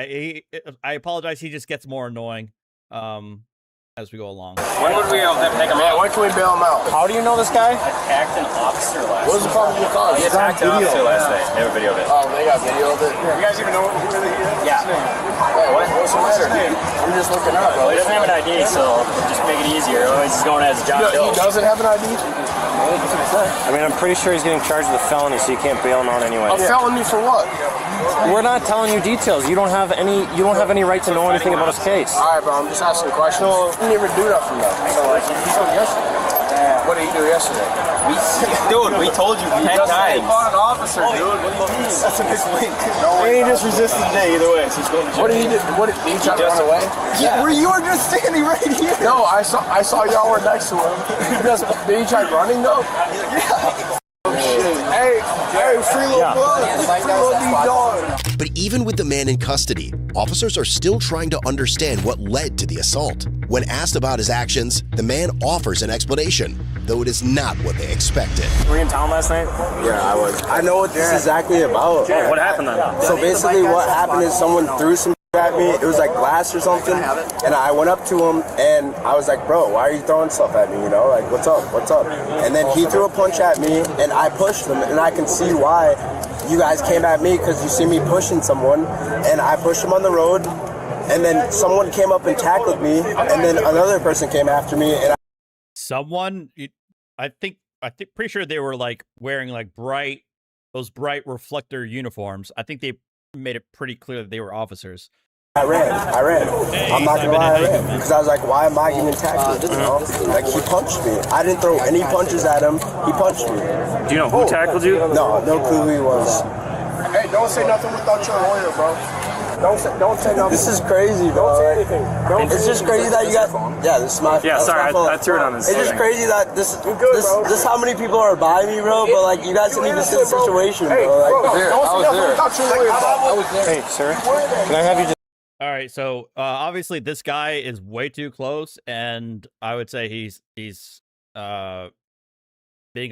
I apologize. He just gets more annoying as we go along. When would we take him out? When can we bail him out? How do you know this guy? Attacked an officer last What was the problem with your car? He attacked an officer last night. They have a video of it. Oh, they got video of it? You guys even know who he is? Yeah. Hey, what's the matter? I'm just looking up, bro. Well, he doesn't have an ID, so just make it easier. Otherwise, he's going as John Doe. He doesn't have an ID? I mean, I'm pretty sure he's getting charged with a felony, so you can't bail him out anyway. A felony for what? We're not telling you details. You don't have any right to know anything about his case. All right, bro. I'm just asking questions. He didn't even do that for me. He did yesterday. What did he do yesterday? Dude, we told you 10 times. He fought an officer, dude. That's a mislead. And he just resisted today either way. So he's going to jail. What did he do? Did he try to run away? Yeah. You were just standing right here. No, I saw y'all were next to him. Did he try running though? Yeah. Oh, shit. Hey, free little blood. Free little dog. But even with the man in custody, officers are still trying to understand what led to the assault. When asked about his actions, the man offers an explanation, though it is not what they expected. Were you in town last night? Yeah, I was. I know what this is exactly about. Oh, what happened then? So basically what happened is someone threw some at me. It was like glass or something. And I went up to him and I was like, bro, why are you throwing stuff at me? You know, like, what's up? What's up? And then he threw a punch at me and I pushed him. And I can see why you guys came at me, because you see me pushing someone. And I pushed him on the road. And then someone came up and tackled me. And then another person came after me. And I think pretty sure they were like wearing like those bright reflector uniforms. I think they made it pretty clear that they were officers. I ran. I'm not gonna lie, I ran. Because I was like, why am I getting tackled? You know? Like, he punched me. I didn't throw any punches at him. He punched me. Do you know who tackled you? No clue who he was. Hey, don't say nothing without your lawyer, bro. Don't say nothing. This is crazy, bro. Don't say anything. It's just crazy that you got. Yeah, this is my. Yeah, sorry, I threw it on his. It's just crazy that this how many people are by me, bro. But like, you guys didn't even see the situation, bro. Like, I was there. Hey, sir, can I have you just... All right, so obviously this guy is way too close, and I would say he's being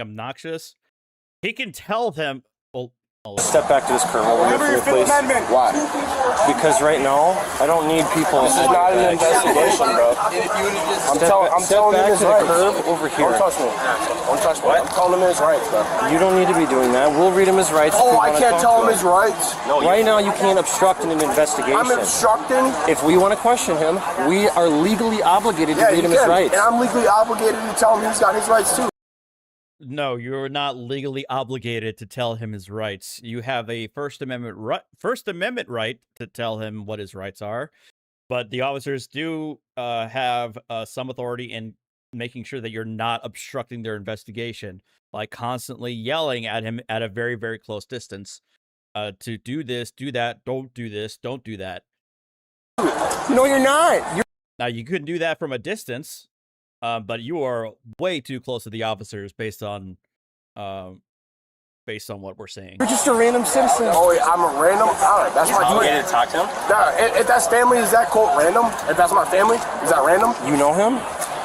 obnoxious. He can tell them. Well, Step back to this curb over here for me, please. Why? Because right now, I don't need people... This is not an investigation, bro. I'm telling him his rights. Curb over here. Don't touch me. Don't touch me. I'm telling him his rights, bro. You don't need to be doing that. We'll read him his rights. Oh, I can't tell him his rights? No, right now, you can't obstruct an investigation. I'm obstructing? If we want to question him, we are legally obligated to read him his rights. And I'm legally obligated to tell him he's got his rights, too. No, you're not legally obligated to tell him his rights. You have a First Amendment right to tell him what his rights are, but the officers do have some authority in making sure that you're not obstructing their investigation by constantly yelling at him at a very, very close distance to do this, do that, don't do this, don't do that. No, you're not. Now, you couldn't do that from a distance. But you are way too close to the officers based on based on what we're seeing. You're just a random citizen. Oh, wait, I'm a random? All right, that's my You twin. didn't talk to him? Nah, if that's family, is that quote random? If that's my family, is that random? You know him?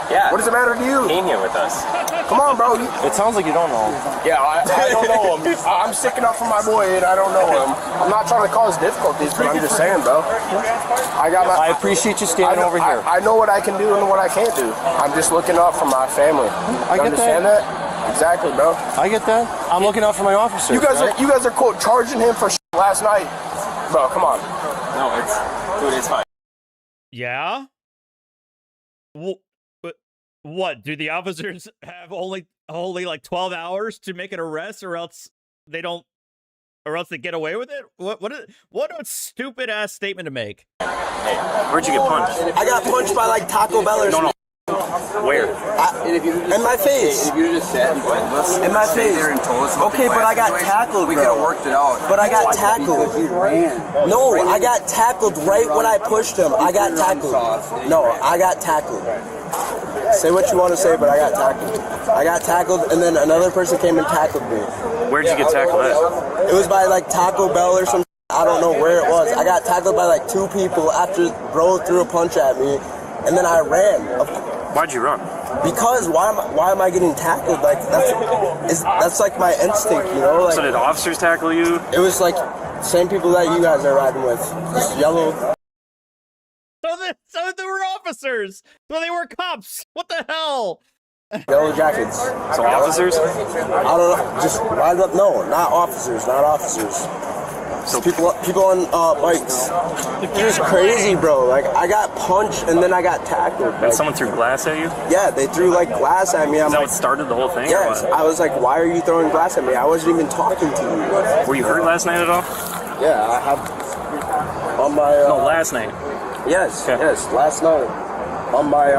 Yeah. What does it matter to you? He came here with us. Come on, bro. It sounds like you don't know him. Yeah, I don't know him. I'm sticking up for my boy, and I don't know him. I'm not trying to cause difficulties, but I'm just saying, bro. I appreciate you standing over here. I know what I can do and what I can't do. I'm just looking up for my family. I You get understand that? Exactly, bro. I get that. I'm looking out for my officers. You guys are quote charging him for last night, bro. Come on. No, it's fine. Yeah. Well, but what do the officers have only like 12 hours to make an arrest, or else they don't, or else they get away with it? What a stupid ass statement to make. Hey, where'd you get punched? I got punched by like Taco Bell or something. Where? In my face. If you just sat and let's in my face. there and told us Okay, but I got tackled. we could have worked it out. But I got tackled. No, I got tackled right when I pushed him. I got tackled. No, I got tackled. Say what you want to say, but I got tackled. I got tackled, and then another person came and tackled me. Where'd you get tackled at? It was by like Taco Bell or some. I don't know where it was. I got tackled by like two people after bro threw a punch at me, and then I ran. Why'd you run? Because why am I getting tackled? Like that's like my instinct, you know. Like, So did officers tackle you? it was like same people that you guys are riding with, just yellow. So they were officers. So they were cops. What the hell? Yellow jackets. So officers? I don't know. Just ride up. No, not officers. Not officers. So people on bikes. It's crazy, bro. Like I got punched and then I got tackled. And someone threw glass at you? Yeah, they threw like glass at me. Is that what started the whole thing? Yes. I was like, why are you throwing glass at me? I wasn't even talking to you. Were you hurt last night at all? Yeah, I have on my. No, last night. Yes, yes, last night. On my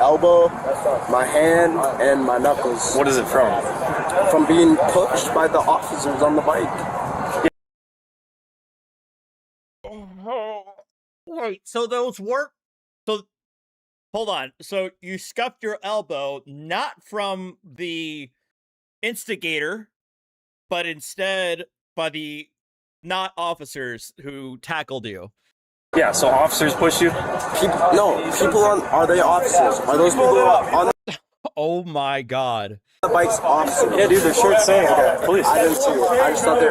elbow, my hand, and my knuckles. What is it from? From being pushed by the officers on the bike. Wait, so those weren't. So, hold on. So you scuffed your elbow not from the instigator, but instead by the not officers who tackled you. Yeah, so officers push you? People on. Are they officers? Are those people on Oh my god. the bike's officers? Yeah, dude, their shirt's saying police. I didn't see it. I just thought they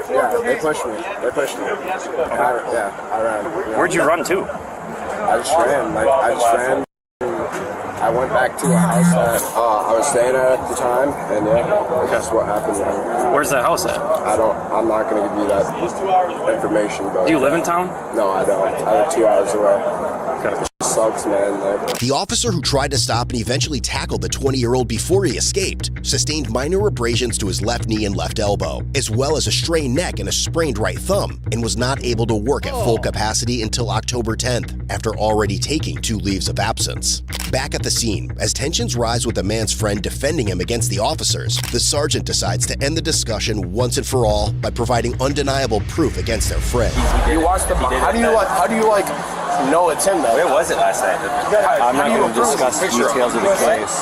pushed me. They pushed me. I ran. Yeah. Where'd you run to? I just ran. I went back to a house that I was staying at the time, and that's what happened. Where's that house at? I'm not going to give you that information. But Do you live in town? No, I don't. I live 2 hours away. Okay. It sucks, man. The officer who tried to stop and eventually tackled the 20-year-old before he escaped sustained minor abrasions to his left knee and left elbow, as well as a strained neck and a sprained right thumb, and was not able to work at full capacity until October 10th, after already taking 2 leaves of absence. Back at the scene, as tensions rise with the man's friend defending him against the officers, the sergeant decides to end the discussion once and for all by providing undeniable proof against their friend. You watched the. How do you like know it's him though? Where was it last night? I'm not going to discuss details of the case.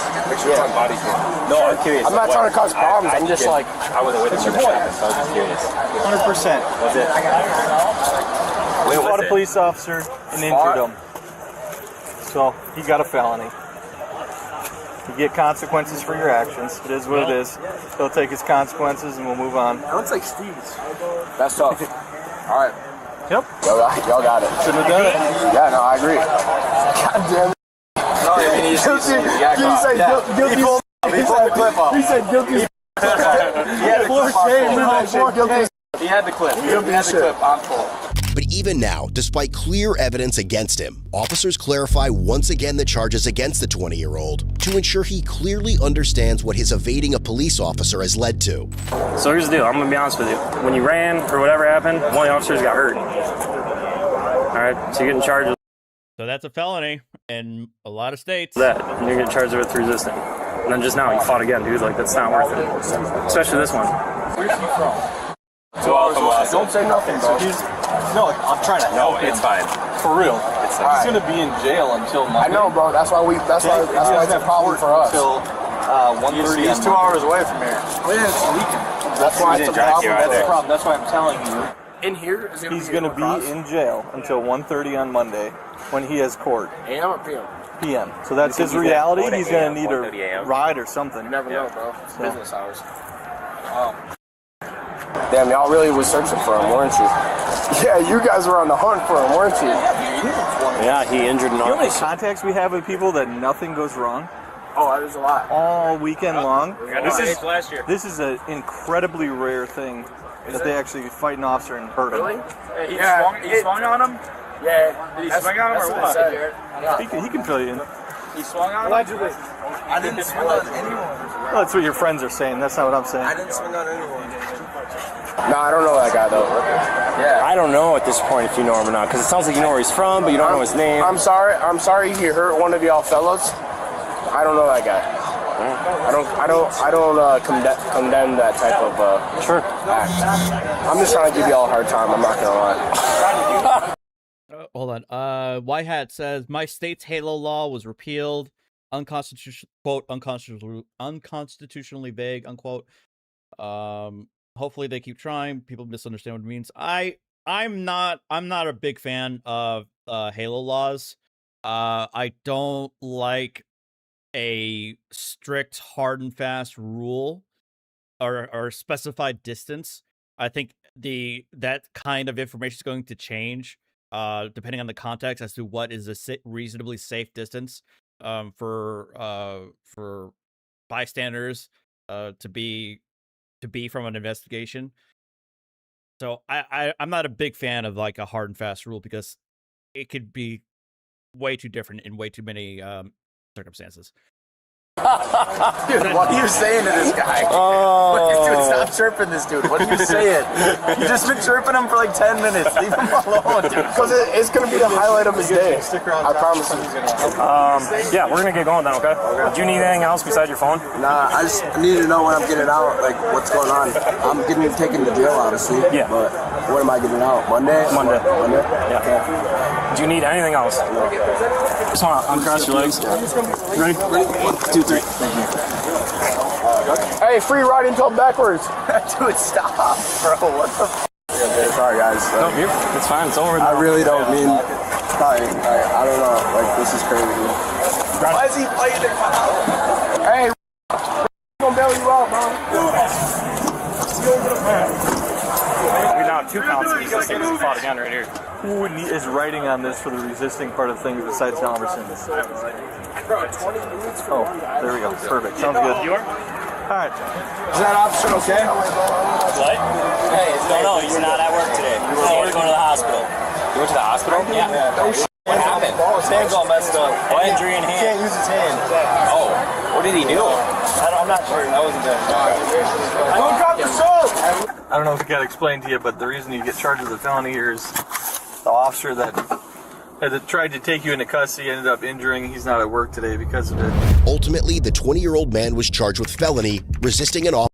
No, I'm curious. I'm not trying to cause problems. I'm just like. I wasn't with him, so I was just curious. 100%. Was it? We fought a police officer and injured him. So he got a felony. You get consequences for your actions. It is what it is. He'll take his consequences and we'll move on. That looks like Steve's. That's tough. All right. Yep. Y'all got it. Shouldn't have done it. Yeah, no, I agree. God damn it. No, I mean, he pulled the clip off. He said guilty. He had the clip. He had the clip on full. But even now, despite clear evidence against him, officers clarify once again the charges against the 20-year-old to ensure he clearly understands what his evading a police officer has led to. So here's the deal. I'm going to be honest with you. When you ran or whatever happened, one of the officers got hurt. All right, so you're getting charged with So that's a felony in a lot of states. that, and you're getting charged with resisting. And then just now, you fought again, dude. Like, that's not worth it. Especially this one. Where's he from? Don't say nothing, bro. No, I'm trying to help him. It's fine. For real. He's going to be in jail until Monday. I know, bro. That's why it's a problem for us. Until 1:30. He's 2 hours away from here. Oh, yeah, it's leaking. That's why it's a problem. That's the problem. That's why I'm telling you. In here, is He's going to be in jail until 1:30 on Monday when he has court. AM or PM? PM. So that's his reality. He's going to need a ride or something. You never know, bro. It's business hours. Damn, y'all really was searching for him, weren't you? Yeah, you guys were on the hunt for him, weren't you? Yeah, he injured an officer. You know how many contacts we have with people that nothing goes wrong? Oh, there's a lot. All weekend long. This is an incredibly rare thing that they actually fight an officer and hurt him. Really? He swung on him? Yeah. Did he swing on him or what? He can fill you in. He swung on him? Allegedly. I didn't swing on anyone. Well, that's what your friends are saying. That's not what I'm saying. I didn't swing on anyone. No, I don't know that guy though. Yeah. I don't know at this point if you know him or not, because it sounds like you know where he's from, but you don't know his name. I'm sorry he hurt one of y'all fellows. I don't know that guy. I don't condemn that type of act. I'm just trying to give y'all a hard time. I'm not gonna lie. Hold on. White Hat says my state's Halo law was repealed. Unconstitutionally vague. Unquote. Hopefully they keep trying. People misunderstand what it means. I'm not a big fan of Halo laws. I don't like a strict, hard and fast rule or specified distance. I think that kind of information is going to change depending on the context as to what is a reasonably safe distance for bystanders to be from an investigation. So I'm not a big fan of like a hard and fast rule because it could be way too different in way too many circumstances. Dude, what are you saying to this guy? Dude, stop chirping this dude. What are you saying? You just been chirping him for like 10 minutes. Leave him alone, dude. Because it's going to be the highlight of his day. I promise you. Yeah, we're going to get going then, okay? Do you need anything else besides your phone? Nah, I just need to know when I'm getting out, like what's going on. I'm getting taken to jail, obviously. Yeah. But when am I getting out? Monday? Monday. Yeah. Okay. Do you need anything else? Just want to uncross your legs. Ready? 1, 2, 3. Thank you. Hey, free riding till backwards. Dude, stop, bro. What the f? Sorry, guys. No, it's fine. It's over now. I really don't mean. I don't know. Like, this is crazy. Why is he fighting the cop? Hey, gonna bail you out, bro. We now have 2 counts of resisting because we fought again right here. Who is writing on this for the resisting part of things besides Halverson's? Oh, there we go. Perfect. Sounds good. All right. Is that officer okay? What? Hey, no, he's not at work today. He's going to the hospital. You went to the hospital? Yeah. What happened? His hand's all messed up. Injury in hand. He can't use his hand. Oh, what did he do? I'm not sure. That wasn't there. Don't drop the soap! I don't know if it got explained to you, but the reason you get charged with a felony here is the officer that tried to take you into custody ended up injuring. He's not at work today because of it. Ultimately, the 20-year-old man was charged with felony, resisting an officer.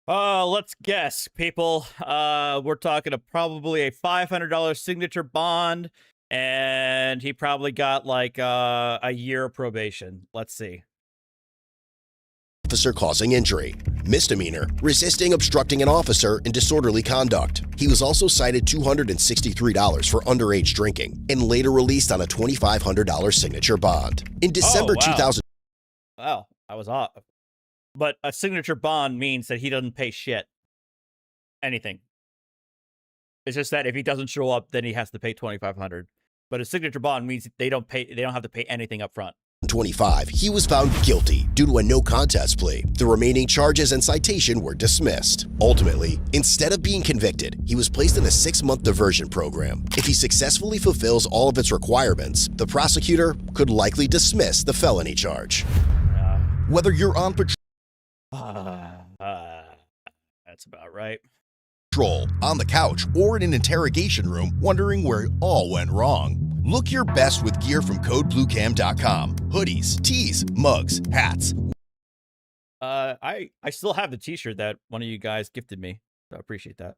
Let's guess, people. We're talking probably a $500 signature bond, and he probably got like a year of probation. Let's see. Officer causing injury. Misdemeanor, resisting obstructing an officer and disorderly conduct. He was also cited $263 for underage drinking and later released on a $2,500 signature bond. In December 2000. Wow, I was off. But a signature bond means that he doesn't pay shit. Anything. It's just that if he doesn't show up, then he has to pay $2,500. But a signature bond means they don't have to pay anything up front. 25, he was found guilty due to a no contest plea. The remaining charges and citation were dismissed. Ultimately, instead of being convicted, he was placed in a 6-month diversion program. If he successfully fulfills all of its requirements, the prosecutor could likely dismiss the felony charge. Whether you're on patrol, that's about right. On the couch, or in an interrogation room, wondering where it all went wrong. Look your best with gear from CodeBlueCam.com. Hoodies, tees, mugs, hats. I still have the t-shirt that one of you guys gifted me, so I appreciate that.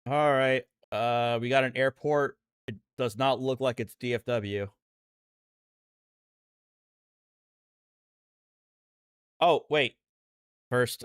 All right, we got an airport. It does not look like it's DFW. Oh, wait. First,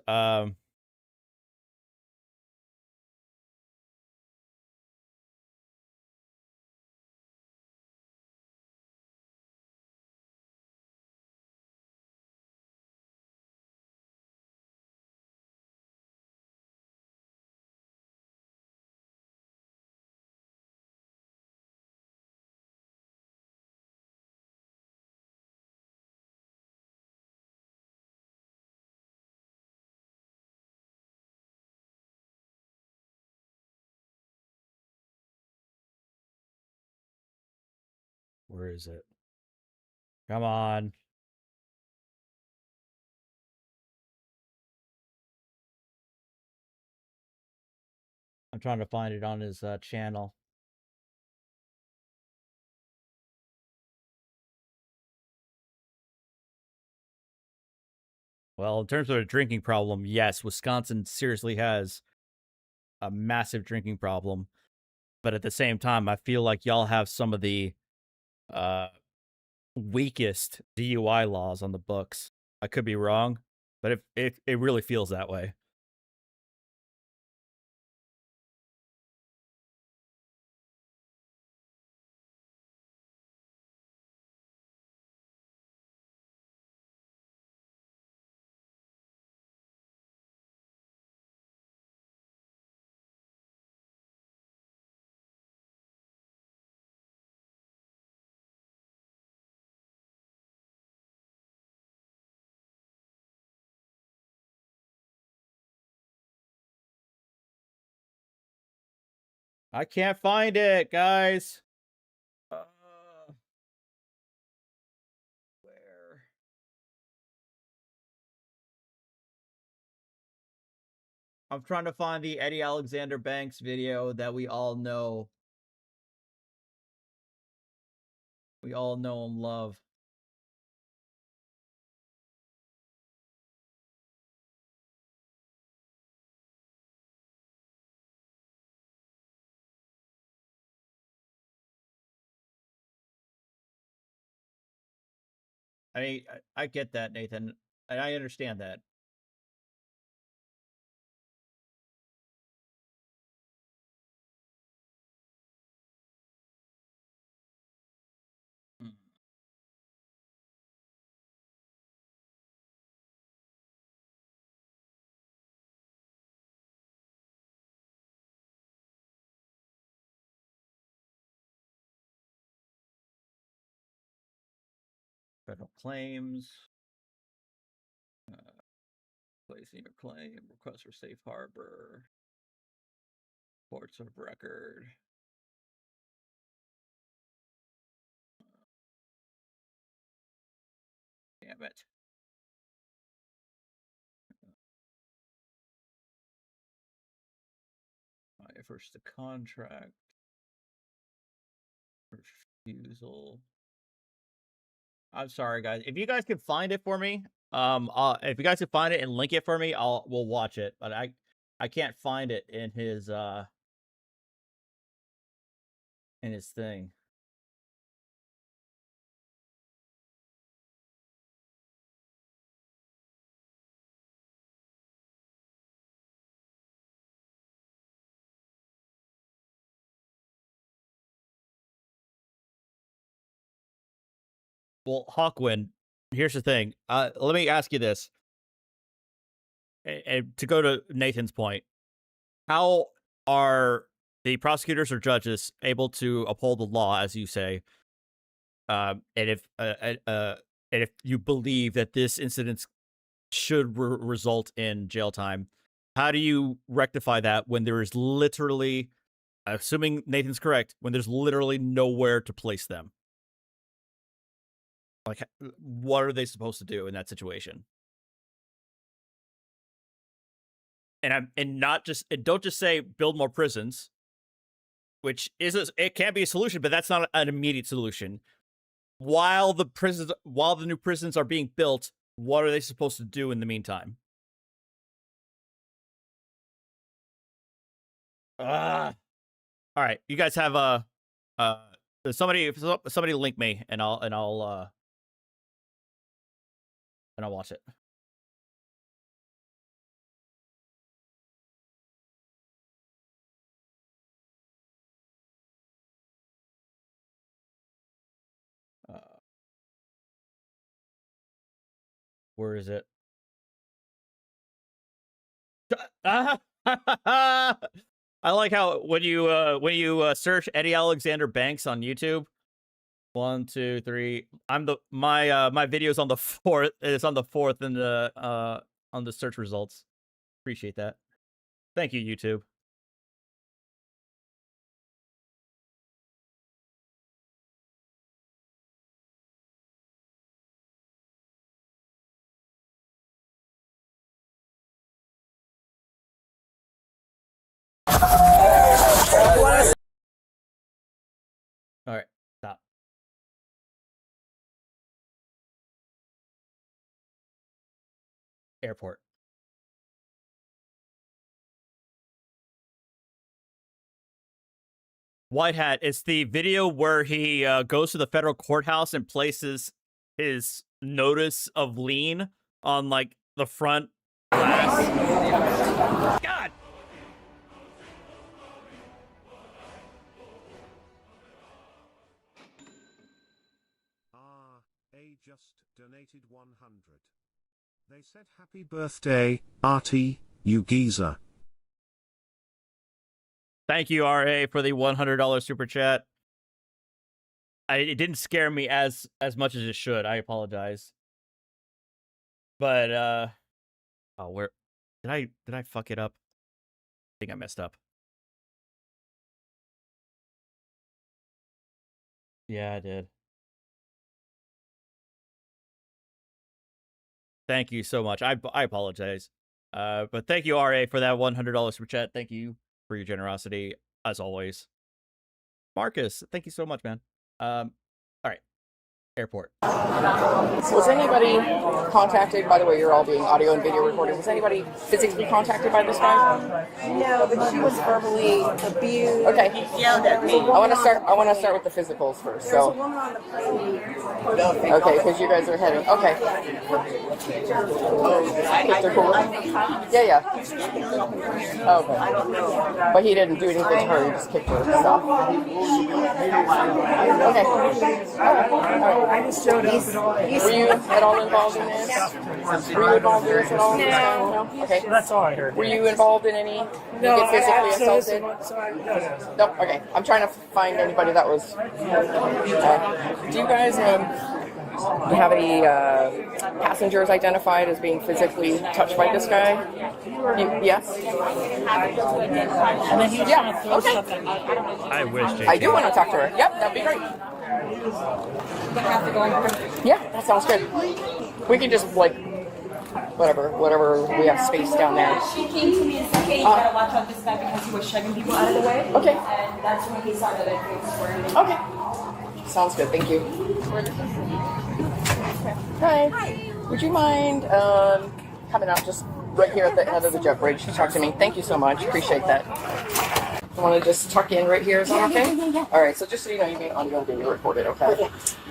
where is it? Come on. I'm trying to find it on his channel. Well, in terms of a drinking problem, yes, Wisconsin seriously has a massive drinking problem. But at the same time, I feel like y'all have some of the weakest DUI laws on the books. I could be wrong, but it really feels that way. I can't find it, guys. Where? I'm trying to find the Eddie Alexander Banks video that we all know. We all know and love. I mean, I get that, Nathan, and I understand that. Federal claims. Placing a claim, request for safe harbor. Courts of record. Damn it. First the contract. Refusal. I'm sorry, guys. If you guys can find it for me, if you guys can find it and link it for me, we'll watch it. But I can't find it in his thing. Well, Hawkwind, here's the thing. Let me ask you this. And to go to Nathan's point, how are the prosecutors or judges able to uphold the law, as you say? And if you believe that this incident should result in jail time, how do you rectify that when there is literally, assuming Nathan's correct, when there's literally nowhere to place them? Like, what are they supposed to do in that situation? And don't just say build more prisons, which it can be a solution, but that's not an immediate solution. While the new prisons are being built, what are they supposed to do in the meantime? All right, you guys have somebody link me and I'll watch it. Where is it? I like how when you search Eddie Alexander Banks on YouTube, 1, 2, 3. My video's on the 4th. It's on the 4th in the on the search results. Appreciate that. Thank you, YouTube. All right, stop. Airport. White Hat. It's the video where he goes to the federal courthouse and places his notice of lien on like the front glass. God. A just donated 100. They said happy birthday, RT, you geezer. Thank you, RA, for the $100 super chat. It didn't scare me as much as it should. I apologize. But oh, where did I fuck it up? I think I messed up. Yeah, I did. Thank you so much. I apologize. But thank you, RA, for that $100 super chat. Thank you for your generosity, as always. Marcus, thank you so much, man. All right. Airport. Was anybody contacted, by the way, you're all being audio and video recorded, was anybody physically contacted by this guy? No, but she was verbally abused. Okay. He yelled at me. I want to start with the physicals first. So. There's a woman on the plane. Okay, because you guys are heading. Okay. They're cool. Yeah. Okay. But he didn't do anything to her. He just kicked her. So. Okay. All right. I just showed up. Were you at all involved in this? Were you involved in this at all? No. Okay. That's all I heard. Were you involved in any? No, you get physically assaulted? No. Nope. Okay. I'm trying to find anybody that was. Do you guys have any passengers identified as being physically touched by this guy? Yes. Yeah. Okay. I wish. JK. I do want to talk to her. Yep, that'd be great. Yeah, that sounds good. We can just like whatever we have space down there. She came to me and said, hey, you gotta watch out this guy because he was shoving people out of the way. Okay. And that's when he saw that I was swearing. Okay. Sounds good, thank you. Hi. Would you mind coming out just right here at the head of the jet bridge to talk to me? Thank you so much. Appreciate that. I want to just tuck in right here. Is that okay? Yeah. All right. So just so you know, you're being audio and video recorded. Okay.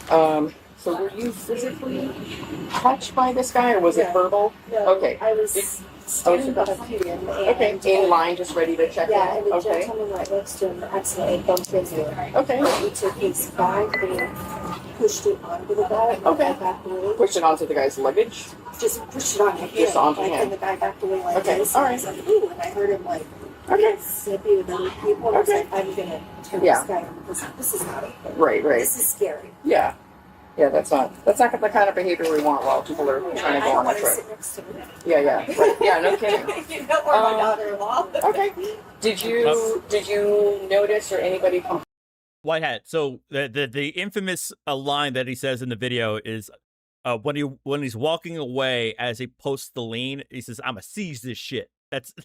So were you physically touched by this guy, or was it verbal? No, okay. I was standing by the podium. Okay. In line, just ready to check in. Yeah, and the okay. gentleman right next to him accidentally bumped into him. Okay. He took his bag and pushed it onto the guy. Okay. Back away. Pushed it onto the guy's luggage? Just pushed it on him. Just onto like, him. And the guy backed away like okay. this. All right. And I was like, ooh, and I heard him like, snippy with other people. And I was like, I'm gonna turn this guy on because this is not okay. Right. This is scary. Yeah. Yeah, that's not the kind of behavior we want while people are trying to go on a trip. Sit next to him. Yeah. Right. Yeah, no kidding. You know where my daughter-in-law. Okay. Did you notice or anybody come? White Hat. So the infamous line that he says in the video is when he's walking away as he posts the lien, he says, "I'ma seize this shit." That's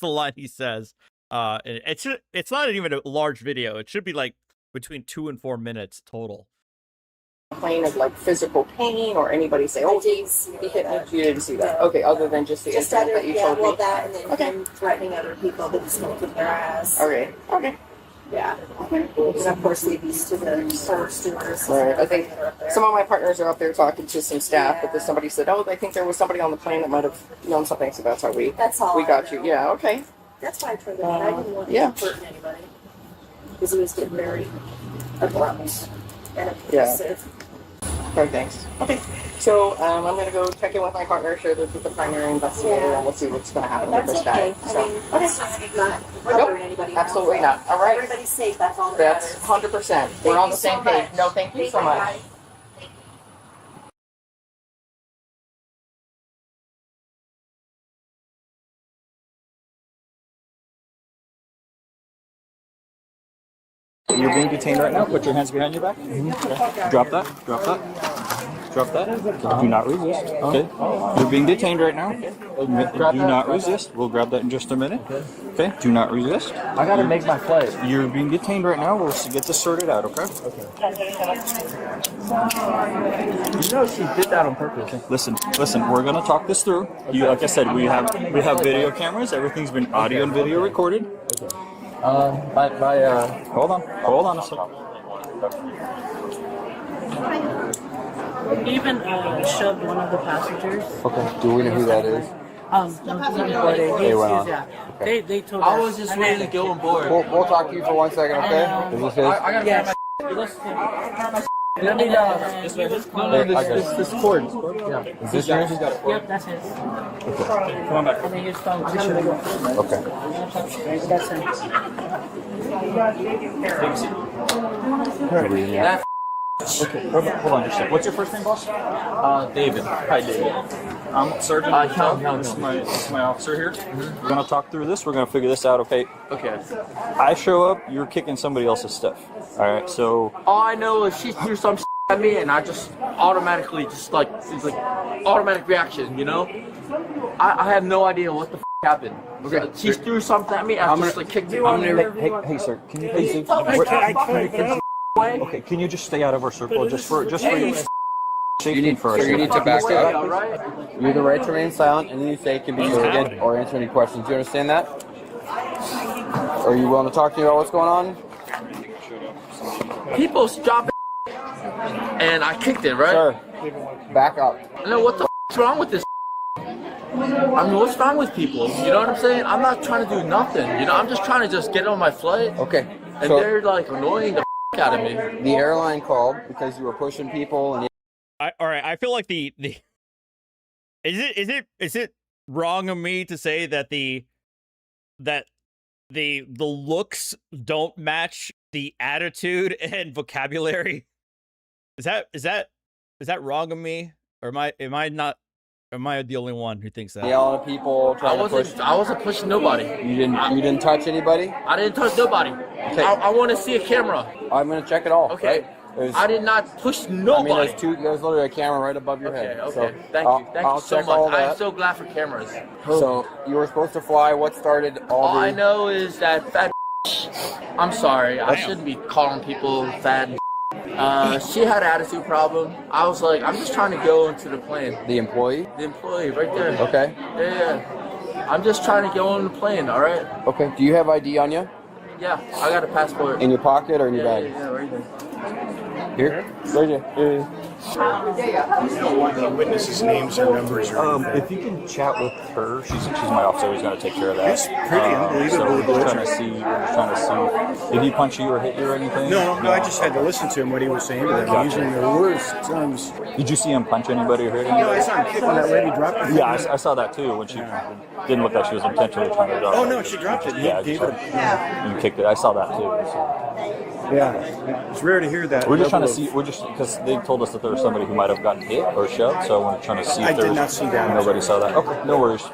the line he says. And it's not even a large video. It should be like between 2 and 4 minutes total. Complain of like physical pain or anybody say, "Oh, he hit me." You didn't see that. Okay, other than just the incident that you told me. That and then him threatening other people that he's going to kick their ass. Okay. Yeah. And of course, they used to the store stewardess. Right. I think some of my partners are up there talking to some staff, but then somebody said, "Oh, I think there was somebody on the plane that might have known something." So that's how we got you. Yeah. Okay. That's why I tried to. I didn't want to hurt anybody because he was getting very abrupt and aggressive. Okay, thanks. Okay. So I'm going to go check in with my partner, share this with the primary investigator, and we'll see what's going to happen with this guy. So, nope, absolutely not. All right. Everybody's safe. That's all. That's 100%. We're on the same page. No, thank you so much. You're being detained right now. Put your hands behind your back. Okay. Drop that. Drop that. Drop that. Okay. Do not resist. Okay. You're being detained right now. Do not resist. We'll grab that in just a minute. Okay. Do not resist. I gotta make my flight. You're being detained right now. We'll get this sorted out. Okay. You know she did that on purpose. Listen. We're gonna talk this through. Like I said, we have video cameras. Everything's been audio and video recorded. Hold on a second. He even shoved one of the passengers. Okay. Do we know who that is? They went on. Okay. They told I was just waiting to go on board. We'll talk to you for 1 second, okay? Is this his? Yes. Let me this cord. Yeah. Is this yours? Yep, that's his. Okay. Come on back. And then your phone. Okay. That's him. Okay, hold on just a second. What's your first name, boss? David. Hi, David. I'm Sergeant. This is my officer here. We're gonna talk through this. We're gonna figure this out, okay? Okay. I show up, you're kicking somebody else's stuff. All right, so All I know is she threw some at me, and I just automatically it's like automatic reaction, you know. I have no idea what the happened. Okay. She threw something at me. I just kicked it. Hey, sir, can you please? Okay, can you just stay out of our circle just for your safety first? You need to back up. All right. You have the right to remain silent, and then you say can be used or answer any questions. Do you understand that? Are you willing to talk to me about what's going on? People dropping, and I kicked it, right? Sir, back up. I know what the is wrong with this. I mean, what's wrong with people? You know what I'm saying? I'm not trying to do nothing. You know, I'm just trying to just get on my flight. Okay. And they're like annoying the out of me. The airline called because you were pushing people and. All right. I feel like the is it wrong of me to say that the looks don't match the attitude and vocabulary? Is that wrong of me, or am I the only one who thinks that? Yelling at people, trying to push. I wasn't pushing nobody. You didn't touch anybody? I didn't touch nobody. Okay. I want to see a camera. I'm gonna check it all. Okay. Right? I did not push nobody. I mean, there's literally a camera right above your head. Okay. So Thank you so much. I'm so glad for cameras. So you were supposed to fly. What started all I know is that fat. I'm sorry. I shouldn't be calling people fat. She had an attitude problem. I was like, I'm just trying to go into the plane. The employee? The employee, right there. Okay. Yeah. I'm just trying to go on the plane, all right? Okay. Do you have ID on you? Yeah, I got a passport. In your pocket or in your bag? Yeah, right there. Here? Right here. The witnesses' names or numbers. If you can chat with her, she's my officer who's going to take care of that. It's pretty unbelievable. So we're just trying to see. Did he punch you or hit you or anything? No, I just had to listen to him what he was saying to them. Gotcha. Using the worst terms. Did you see him punch anybody or hit anybody? No, I saw him kick when that lady dropped it. Yeah, I saw that too. When she didn't look like she was intentionally trying to drop it. Oh no, she dropped it. Yeah, You kicked it. I saw that too. So. Yeah, it's rare to hear that. We're just trying to see. Because they told us that there was somebody who might have gotten hit or shoved. So we're trying to see. I did not see that. Nobody saw that. Okay, no worries.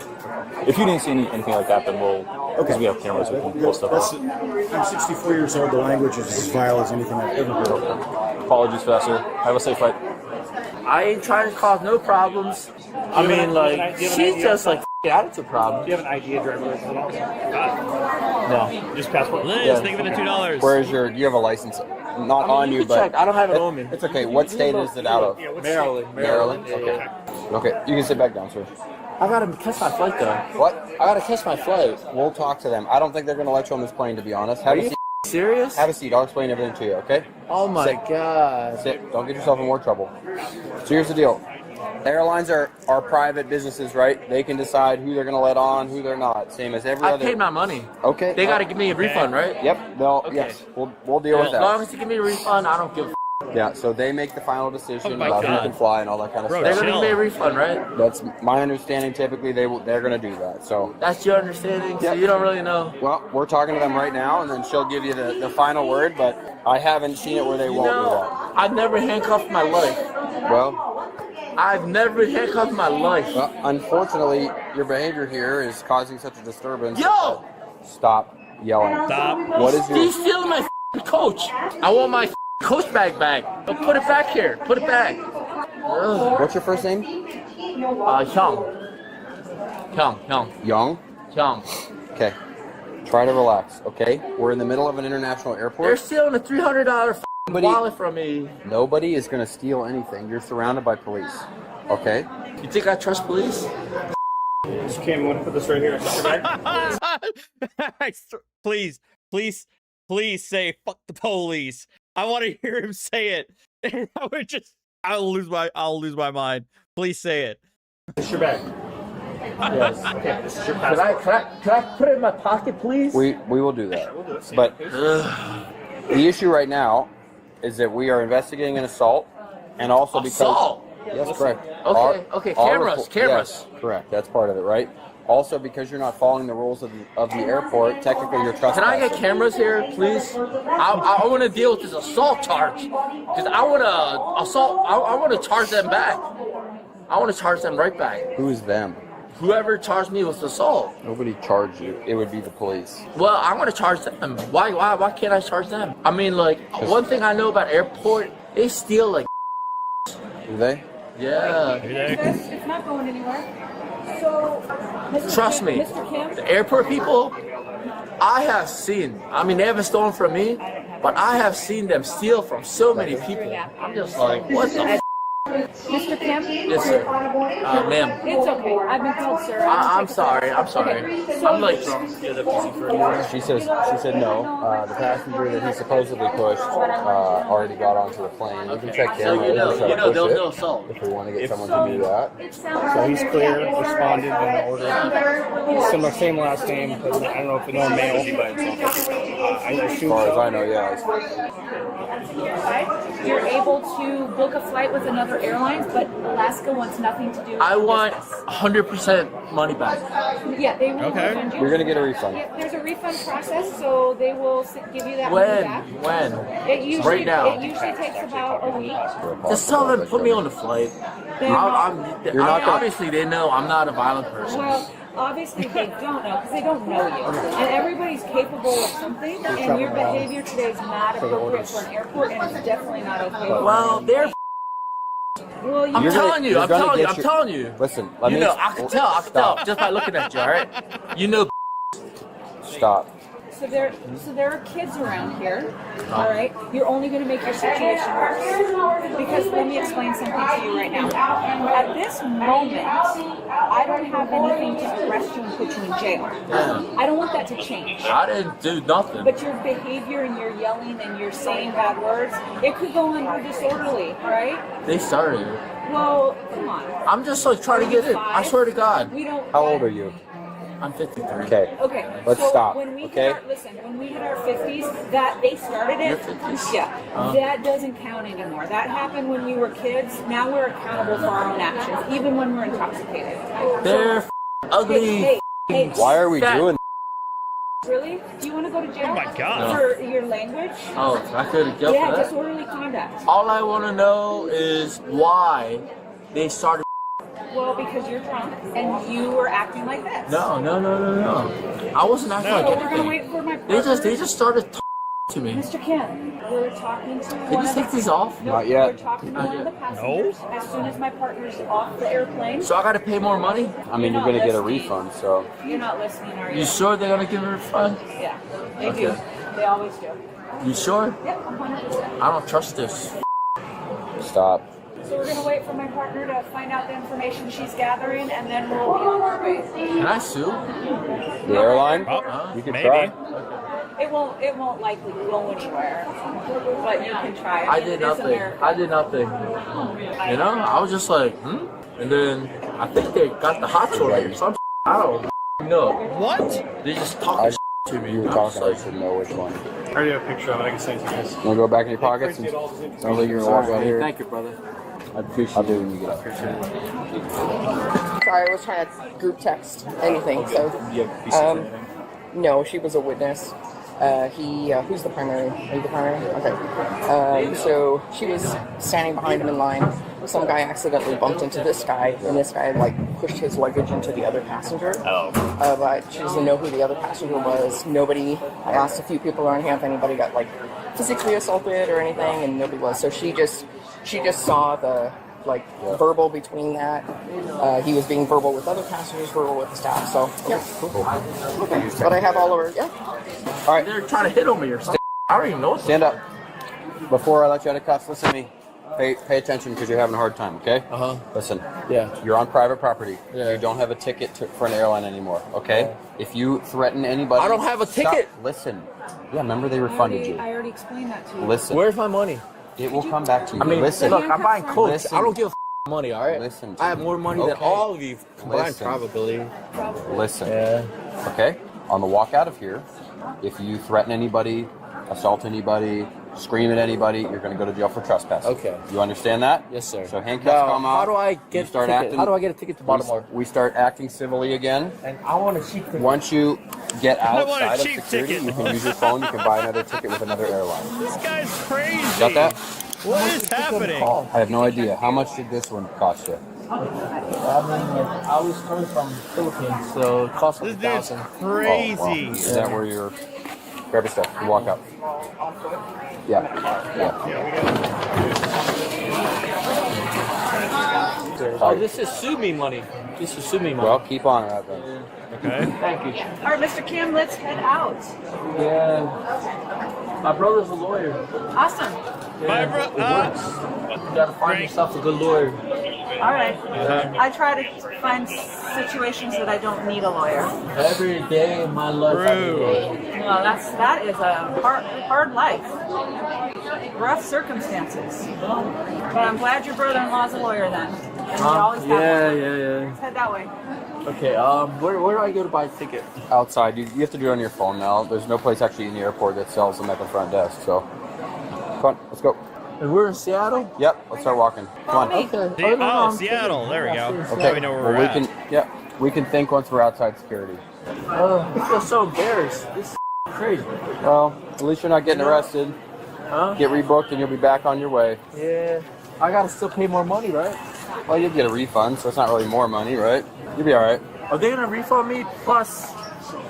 If you didn't see anything like that, then we'll. Because we have cameras, we can pull stuff up. I'm 64 years old. The language is as vile as anything I've ever heard. Apologies for that, sir. Have a safe flight. I ain't trying to cause no problems. I mean, like, she's just like attitude problem. Do you have an ID driver license? No, just passport. Liz, thank you for the $2. Where's your? Do you have a license? Not on you, but check. I don't have it on me. It's okay. What state is it out of? Maryland. Maryland. Okay. Okay. You can sit back down, sir. I gotta catch my flight though. What? I gotta catch my flight. We'll talk to them. I don't think they're gonna let you on this plane, to be honest. Have a seat. Serious? Have a seat. I'll explain everything to you. Okay? Oh my God. Sit. Don't get yourself in more trouble. So here's the deal. Airlines are private businesses, right? They can decide who they're going to let on, who they're not. Same as every other. I paid my money. Okay. They got to give me a refund, right? Yep. They'll. Okay. Yes. We'll deal with that. As long as you give me a refund, I don't give a Yeah, so they make the final decision Oh my about who God. can fly and all that kind of Bro, stuff. They're gonna give me a refund, right? That's my understanding. Typically, they're gonna do that. So That's your understanding. So Yeah. you don't really know. well, we're talking to them right now, and then she'll give you the final word. But I haven't seen it where they You won't do know, that. I've never handcuffed my life. Well, I've never handcuffed my life. unfortunately, your behavior here is causing such a disturbance. Yo! Stop yelling. Stop. What is your? He's stealing my coach. I want my coach bag back. Oh, put it back here. Put it back. Ugh. What's your first name? Hyung. Young. Hyung. Okay. Try to relax. Okay. We're in the middle of an international They're airport. stealing a $300 wallet from me. Nobody is going to steal anything. You're surrounded by police. Okay. You think I trust police? Just came and put this right here. Please, please, please say "fuck the police." I want to hear him say it. I'll lose my mind. Please say it. It's your bag. Yes. Okay. This is your passport. Can I put it in my pocket, please? We will do that. We'll do it. But the issue right now is that we are investigating an assault, and also because Assault? yes, correct. Okay, cameras. Yes, correct. That's part of it, right? Also, because you're not following the rules of the airport, technically you're trespassing. Can I get cameras here, please? I want to deal with this assault charge. Because I want to charge them back. I want to charge them right back. Who is them? Whoever charged me with assault. Nobody charged you. It would be the police. Well, I want to charge them. Why can't I charge them? I mean, like, one thing I know about airport, they steal, like, Do they? yeah. It's not going anywhere. So, Trust me, Mr. Kim? the airport people, I have seen, I mean, they haven't stolen from me, but I have seen them steal from so many people. I'm just like, what the f? Mr. Kim? Yes, sir. Ma'am. It's okay. I've been told, sir. I'm sorry. I'm sorry. I'm like, She said no. The passenger that he supposedly pushed already got onto the plane. You can check so cameras. you know, and try to there's push no it assault. if we want to get someone to do that. So he's clear, responded in order. Similar, same last name, but I don't know if no male. I As assume far as so. I know, yeah. You're able to book a flight with another airline, but Alaska wants nothing to do with I want business. 100% money back. Yeah, they will Okay. refund you. You're gonna get a refund. Yeah, there's a refund process, so they will give you that money When? back. When? It usually, Right now. It usually takes about a week. Just tell them, put me on the flight. Obviously, they know I'm not a violent person. Well, obviously they don't know because they don't know you. And everybody's capable of something, and your behavior today is not appropriate for an airport, and it's definitely not okay. Well, they're. Well, I'm You're telling you. you're I'm gonna telling you. get I'm your- telling you. Listen, let You me. know, I can tell just by looking at you. All right. You know. Stop. So there are kids around here. All right, you're only going to make your situation worse. Because let me explain something to you right now. At this moment, I don't have anything to arrest you and put you in jail. I don't want that to change. I didn't do nothing. But your behavior and your yelling and your saying bad words, it could go on disorderly, right? They started. Well, come on. I'm just like trying to get in. I swear to God. We don't. How old are you? I'm 53. Okay. Okay. Let's so stop. When we Okay. when we hit our 50s, that they started it. Your 50s? Yeah. That doesn't count anymore. That happened when we were kids. Now we're accountable for our own actions, even when we're intoxicated. They're ugly. Hey, Why are we Fat. doing? really? Do you want to go to jail? Oh my God. For your language? Oh, I could have guessed Yeah, that. disorderly conduct. All I want to know is why they started. Well, because you're drunk and you were acting like this. No. I wasn't acting So like we're gonna anything. wait for my They partner. just started to me. Mr. Kim, we're talking to Can one you of take the... these off? No, Not yet. We're talking to one of the passengers. As soon as my partner's off the airplane. So I got to pay more money? I mean, you're not gonna get a listening. refund. So You're not listening, are you? You sure they're gonna give me a refund? Yeah, they Okay. do. They always do. You sure? Yep, 100%. I don't trust this. stop. So we're gonna wait for my partner to find out the information she's gathering, and then we'll be on our way. Can I sue? The airline? You can try. It won't likely go anywhere, but you can try. I mean, did it is nothing. America. I did nothing. You know, I was just like, and then I think they got the hot shot or something. I don't know. What? They just talking. to me. You were talking, I should know which one. I already have a picture of it. I can send it to you guys. You want to go back in your pockets? And sounds like you're going to walk out here. Thank you, brother. I'll do it when you get up. Sorry, I was trying to group text anything. So, no, she was a witness. Who's the primary? Are you the primary? Okay. So she was standing behind him in line. Some guy accidentally bumped into this guy, and this guy like pushed his luggage into the other passenger. But she doesn't know who the other passenger was. Nobody. I asked a few people around here if anybody got like physically assaulted or anything, and nobody was. So she just saw the verbal between that. He was being verbal with other passengers, verbal with the staff. So yeah. But I have all over. Yeah. All right. They're trying to hit on me or something. I don't even know. Stand up. Before I let you out of cuffs, listen to me. Pay attention because you're having a hard time, okay? Listen. Yeah. You're on private property. Yeah. You don't have a ticket for an airline anymore, okay? If you threaten anybody... I don't have a ticket. Listen. Yeah, remember they refunded you. I already explained that to you. Listen. Where's my money? It will come back to you. I mean, listen. look, I'm buying Coke. Listen. I don't give a money, all right? Listen. I have more money than all of you combined, probably. Listen. Yeah. Okay? On the walk out of here, if you threaten anybody, assault anybody, scream at anybody, you're going to go to jail for trespassing. Okay. You understand that? Yes, sir. So handcuffs come out. How do I get a ticket? How do I get a ticket to Baltimore? We start acting civilly again. And I want a cheap ticket. Once you get I want a outside of cheap security, ticket. you can use your phone. You can buy another ticket with another airline. This guy's crazy. Got that? What is happening? I have no idea. How much did this one cost you? I was coming from Philippines, so it cost This $1,000. dude's crazy. Oh, wow. Is that where you're... Grab your stuff. You walk up. Yeah. Oh, this is sue me money. This is sue me money. Well, keep on that then. Okay. Thank you. All right, Mr. Kim, let's head out. Yeah. My brother's a lawyer. Awesome. My You gotta find yourself a good lawyer. All right. I try to find situations that I don't need a lawyer. Every day of my life. Well, that is a hard life. Rough circumstances. But I'm glad your brother-in-law's a lawyer then. And you always have one. Yeah. Let's head that way. Okay, where do I go to buy a ticket? Outside. You have to do it on your phone now. There's no place actually in the airport that sells them at the front desk. So, come on, let's go. And we're in Seattle? Yep, let's start walking. Come on. Okay. Seattle. There we go. Okay. Now we know where we're at. We can think once we're outside security. I feel so embarrassed. This is crazy. Well, at least you're not getting arrested. Huh? Get rebooked and you'll be back on your way. Yeah. I gotta still pay more money, right? Well, you'll get a refund, so it's not really more money, right? You'll be all right. Are they gonna refund me plus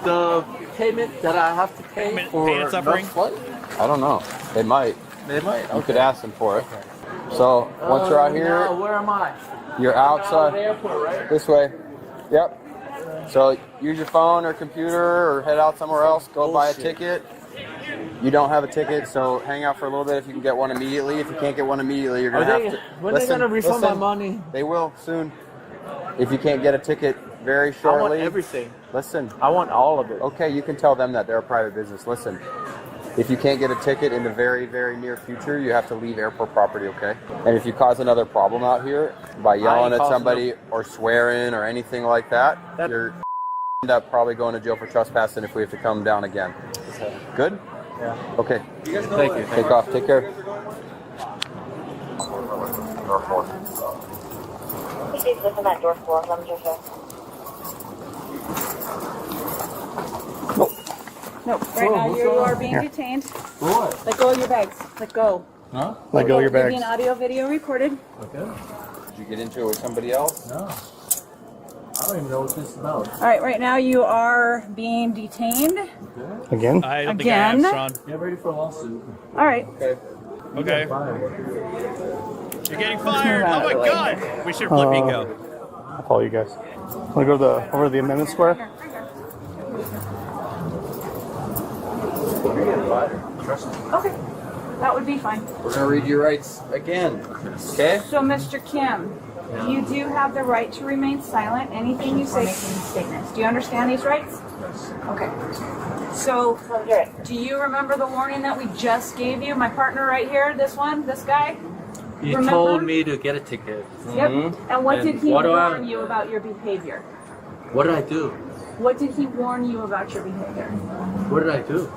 the payment that I have to pay for pain and suffering? flight? I don't know. They might. They might. You could ask them for it. So once you're out here, Now, where am I? you're Out of outside. the airport, right? This way. Yep. So use your phone or computer or head out somewhere else. Go buy a ticket. You don't have a ticket, so hang out for a little bit if you can get one immediately. If you can't get one immediately, you're going to have to... When are they gonna refund my money? They will soon. If you can't get a ticket very I shortly... want everything. Listen. I want all of it. Okay, you can tell them that they're a private business. Listen. If you can't get a ticket in the very, very near future, you have to leave airport property, okay? And if you cause another problem out here by yelling at somebody or swearing or anything like that, you're end up probably going to jail for trespassing if we have to come down again. Good? Yeah. Okay. Thank you. Take off. Take care. Door 4. Please listen at door 4. Let me just No, right now you are being detained. What? Let go of your bags. Let go. Huh? Let go of your You're bags. being audio video recorded. Okay. Did you get into it with somebody else? No. I don't even know what this is about. All right, right now you are being detained. Again? I don't Again? think I am, Sean. Get ready for a lawsuit. All right. Okay. Okay. You're getting fired. Oh my god. We should let me go. I'll follow you guys. Want to go to over to the amendment square? Okay. That would be fine. We're going to read your rights again. Okay? So, Mr. Kim, you do have the right to remain silent. Anything you say, making statements. Do you understand these rights? Yes. Okay. So, do you remember the warning that we just gave you? My partner right here, this guy? You Remember? told me to get a ticket. Yep. And what And did he what do I- warn you about your behavior? What did I do? What did he warn you about your behavior? What did I do?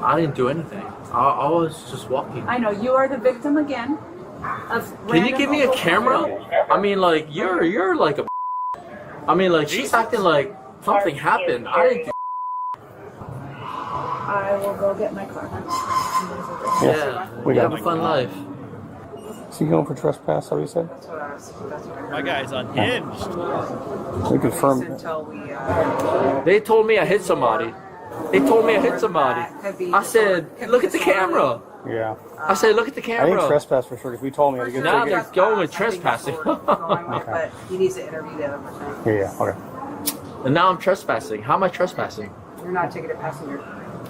I didn't do anything. I was just walking. I know you are the victim again. Can you give me a camera? I mean, like you're like a. I mean, like she's acting like something happened. I didn't do. I will go get my car. Yeah, we have a fun life. Is he going for trespass? How you said? My guy's unhinged. We confirmed. They told me I hit somebody. They told me I hit somebody. I said, look at the camera. Yeah. I said, look at the I camera. think trespass for sure because we told me I had to get Now ticket. they're going with trespassing. Okay. He needs to interview the other person. Yeah. Okay. And now I'm trespassing. How am I trespassing? You're not a ticketed passenger.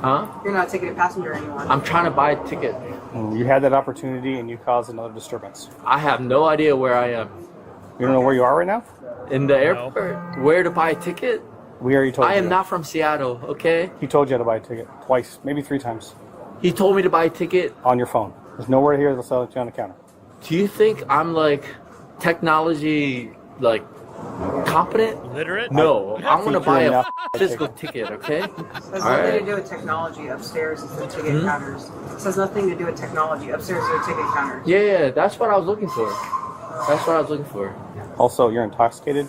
Huh? You're not a ticketed passenger anymore. I'm trying to buy a ticket. You had that opportunity and you caused another disturbance. I have no idea where I am. You don't know where you are right now? In the airport. Where to buy a ticket? We already told you. I am not from Seattle, okay? He told you how to buy a ticket twice, maybe 3 times. He told me to buy a ticket on your phone. There's nowhere here that'll sell it to you on the counter. Do you think I'm like technology like competent? Literate? No, I want to buy a physical ticket, okay? It has nothing to do with technology. Upstairs is the ticket counters. This has nothing to do with technology. Upstairs are the ticket counters. Yeah, that's what I was looking for. That's what I was looking for. Also, you're intoxicated.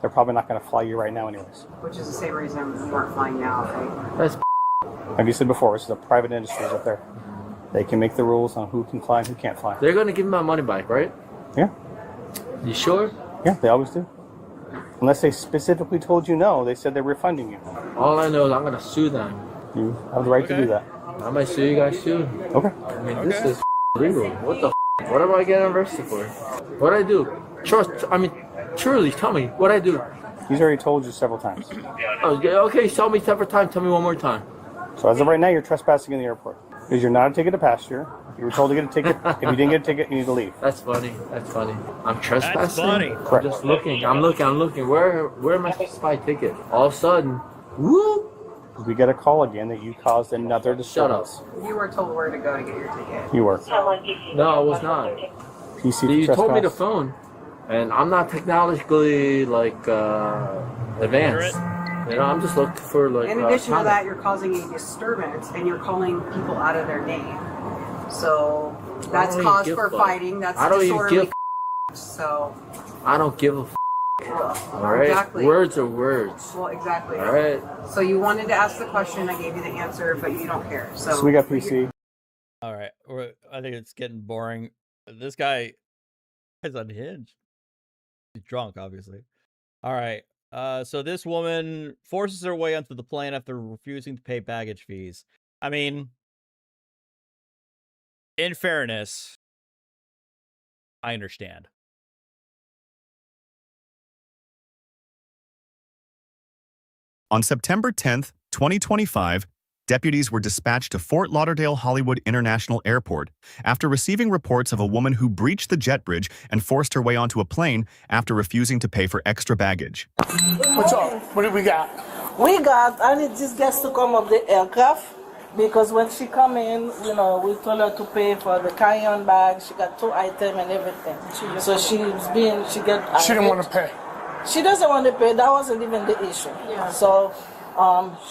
They're probably not going to fly you right now anyways. Which is the same reason we weren't flying now, right? That's like you said before, this is a private industry up there. They can make the rules on who can fly and who can't fly. They're going to give me my money back, right? Yeah. You sure? Yeah, they always do. Unless they specifically told you no, they said they're refunding you. All I know is I'm going to sue them. You have the right to do that. I might sue you guys too. Okay. I mean, this is legal. What the What am I getting arrested for? What I do? Truly, tell me what I do. He's already told you several times. Oh, okay, tell me several times. Tell me one more time. So as of right now, you're trespassing in the airport. Because you're not a ticketed passenger. You were told to get a ticket. If you didn't get a ticket, you need to leave. That's funny. That's funny. I'm trespassing. That's funny. Correct. I'm just looking. I'm looking. Where am I supposed to buy a ticket? All of a sudden, whoop! We get a call again that you caused another disturbance. You were told where to go to get your ticket. You were. No, I was not. PC You told me the trespass. phone, and I'm not technologically like advanced. You know, I'm just looking for like. In addition to that, you're causing a disturbance and you're calling people out of their name. So that's cause for fighting. That's disorderly. So I don't give a. All right. Exactly. Words are words. Well, exactly. All right. So you wanted to ask the question, I gave you the answer, but you don't care. So we got PC. All right. I think it's getting boring. This guy is unhinged. He's drunk, obviously. All right. So this woman forces her way onto the plane after refusing to pay baggage fees. I mean, in fairness, I understand. On September 10th, 2025, deputies were dispatched to Fort Lauderdale Hollywood International Airport after receiving reports of a woman who breached the jet bridge and forced her way onto a plane after refusing to pay for extra baggage. What's up? What do we got? I need this guest to come up the aircraft because when she come in, we told her to pay for the carry-on bag. She got 2 items and everything. She didn't want to pay. She doesn't want to pay. That wasn't even the issue. Yeah. So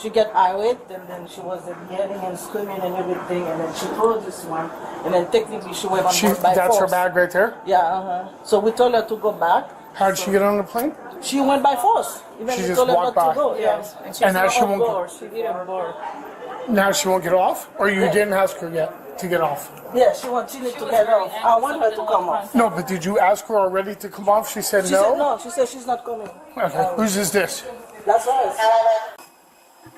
she got irate and then she was yelling and screaming and everything and then she told this one and then technically she went on board by That's force. her bag right there? Yeah, So we told her to go back. How did she get on the plane? She went by force. Even She we just told her walked not by. to go. Yes. Yeah. And now she won't go. She didn't board. Now she won't get off? Or you didn't ask her yet to get off? Yeah, she needed to get off. I want her to come off. No, but did you ask her already to come off? She said She no? said no. She said she's not coming. Okay. Whose is this? That's us.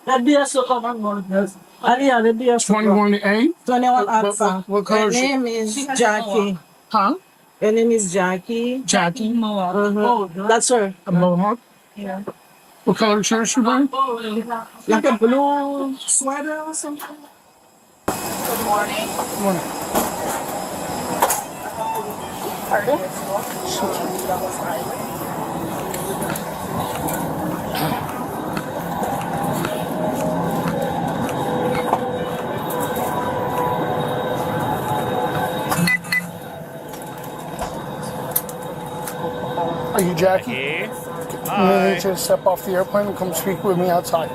That BSO come on board. Alia, the BSO. 21A? 21 Alpha. What color Her is she? name is Jackie. Huh? Her name is Jackie. Jackie? Oh, that's her. A mohawk? Yeah. What color shirt is she wearing? Like a blue sweater or something. Good morning. Good morning. Pardon? Are you Jackie? You need to step off the airplane and come speak with me outside.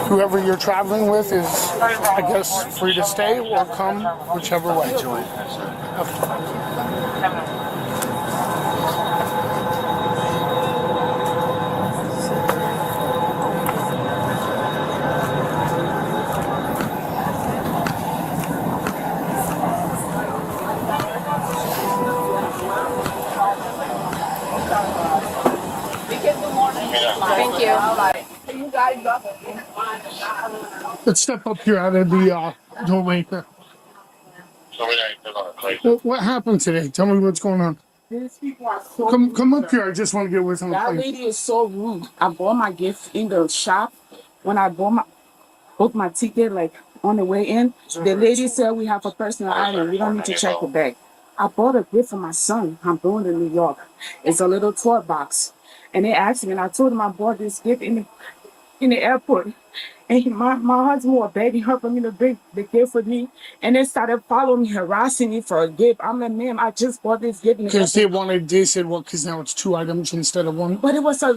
Whoever you're traveling with is, I guess, free to stay or come, whichever way. Thank you. Let's step up here out of the doorway here. What happened today? Tell me what's going on. These people are so Come up here. I just want to get with him. That lady is so rude. I bought my gift in the shop. When I booked my ticket, like on the way in, the lady said we have a personal item. We don't need to check the bag. I bought a gift for my son. I'm going to New York. It's a little toy box. And they asked me, and I told them I bought this gift in the airport. And my husband was begging her for me to bring the gift with me. And they started following me, harassing me for a gift. I'm like, ma'am, I just bought this gift. Because they said, well, because now it's 2 items instead of 1. But it was a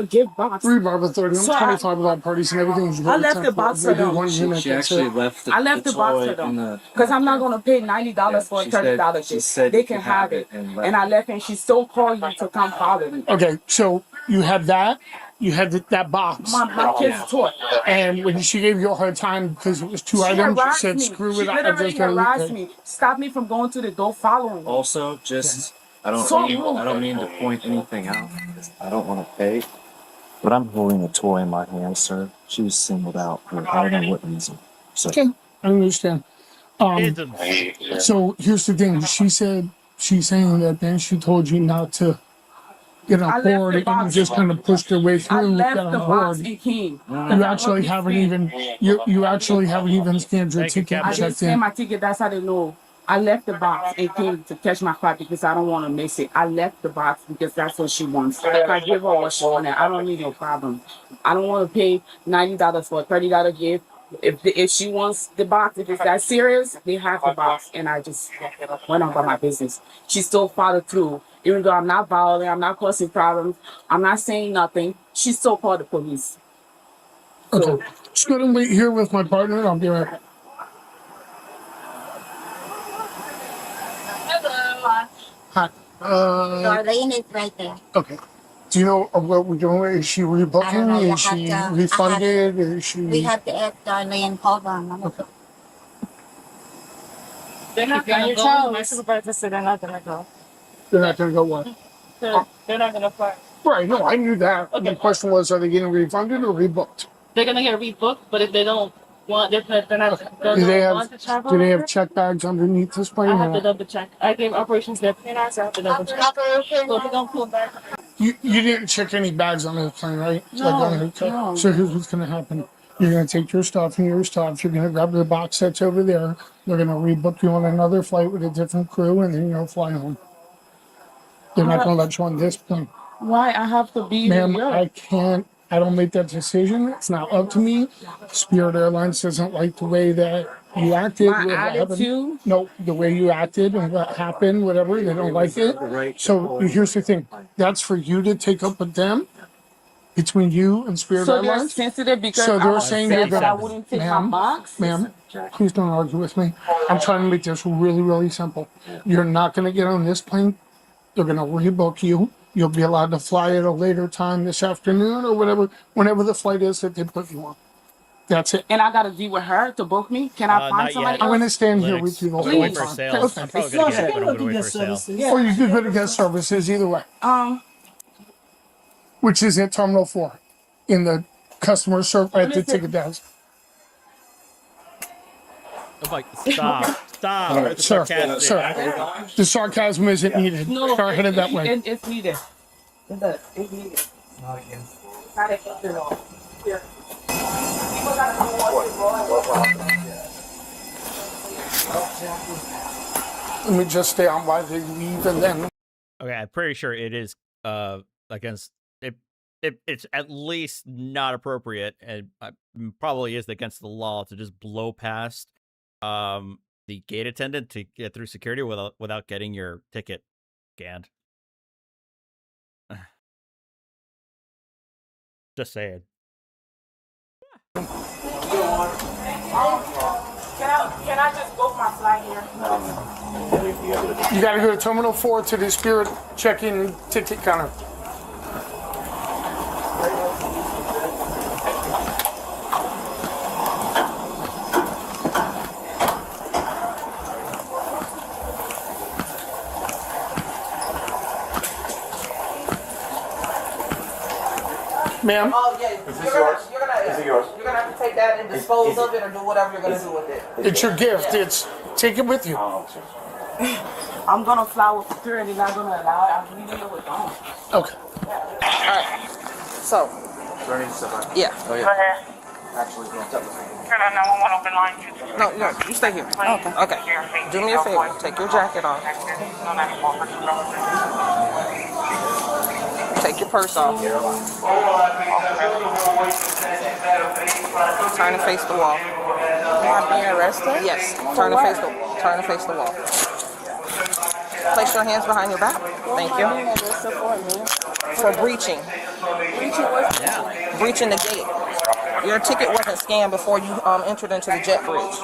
gift box. 3 barber 30, So 25 without parties and everything. I left the box for them. She actually left the box for them. Because I'm not going to pay $90 for a $30 gift. They can have it. And I left, and she still called me to come follow me. Okay, so you had that. You had that box. My kid's toy. And when she gave you a hard time because it was 2 items, you said, screw it. She literally harassed me. Stopped me from going to the door following me. Also, I don't mean to point anything out because I don't want to pay. But I'm holding a toy in my hand, sir. She was singled out for I don't know what reason. So. Okay, I understand. So here's the thing. She's saying that then she told you not to get on board and just kind of pushed her way through. I left got the on box board. and came. You actually haven't even scanned your ticket I and didn't checked scan in. my ticket. That's how they know. I left the box and came to catch my flight because I don't want to miss it. I left the box because that's what she wants. If I give her what she wanted, I don't need no problem. I don't want to pay $90 for a $30 gift. If she wants the box, if it's that serious, they have the box. And I just went on by my business. She still followed through. Even though I'm not violent, I'm not causing problems, I'm not saying nothing, she still called the police. Okay. Just go and wait here with my partner and I'll be right back. Hello. Hi. Darlene is right there. Okay. Do you know what we're doing? Is she rebooking? Is she refunded? Is she... We have to ask Darlene. Hold on. They're not going to go. My supervisor said they're not going to go. They're not going to go what? They're not going to fly. Right, no, I knew that. Okay. The question was, are they getting refunded or rebooked? They're going to get rebooked, but if they don't want, they're not do they want to travel. Do they have check bags underneath this plane? I have to double check. I gave operations their PNR, so I have to double check. So if they don't pull back. You didn't check any bags on this plane, right? No, no. So here's what's going to happen. You're going to take your stuff and your stuff. You're going to grab the box that's over there. They're going to rebook you on another flight with a different crew, and then you'll fly home. They're not going to let you on this plane. Why? I have to be here. Ma'am, I can't. I don't make that decision. It's not up to me. Spirit Airlines doesn't like the way that you acted. My attitude? No, the way you acted and what happened, whatever. They don't like it. So here's the thing. That's for you to take up with them. Between you and Spirit So Airlines. they're sensitive because So I they're was saying sick you're that I gonna, wouldn't take my box? Ma'am, please don't argue with me. I'm trying to make this really, really simple. You're not going to get on this plane. They're going to rebook you. You'll be allowed to fly at a later time this afternoon or whatever, whenever the flight is that they put you on. That's it. And I got to be with her to book me? Can I find somebody else? I'm going to stand here with you the whole Wait for time. sales. I'm probably going to get it, but I'm going to wait for sales. Or you could go to guest services, either way. Which is at Terminal 4 in the customer service at the ticket desk. I'm like, stop. All right, sir, the sarcasm isn't needed. No, Start headed that way. It's needed. It's needed. Not again. Let me just stay on while they leave and then. Okay, I'm pretty sure it is against it. It's at least not appropriate, and probably is against the law to just blow past the gate attendant to get through security without getting your ticket scanned. Just saying. Can I just book my flight here? You gotta go to Terminal 4 to the Spirit check-in ticket counter. Ma'am? Oh, yeah. Is this yours? Is it yours? You're going to have to take that and dispose of it or do whatever you're going to do with it. It's your gift. It's take it with you. I'm going to fly with security, not going to allow it. I'm leaving it with them. Okay. Alright. So. Yeah. Oh, yeah. Actually, No, you stay here. Okay. Okay. Do me a favor. Take your jacket off. Take your purse off. Turn and face the wall. Am I being arrested? Yes. Turn and face the wall. Place your hands behind your back. Thank you. For breaching. Breaching the gate. Your ticket wasn't scanned before you entered into the jet bridge.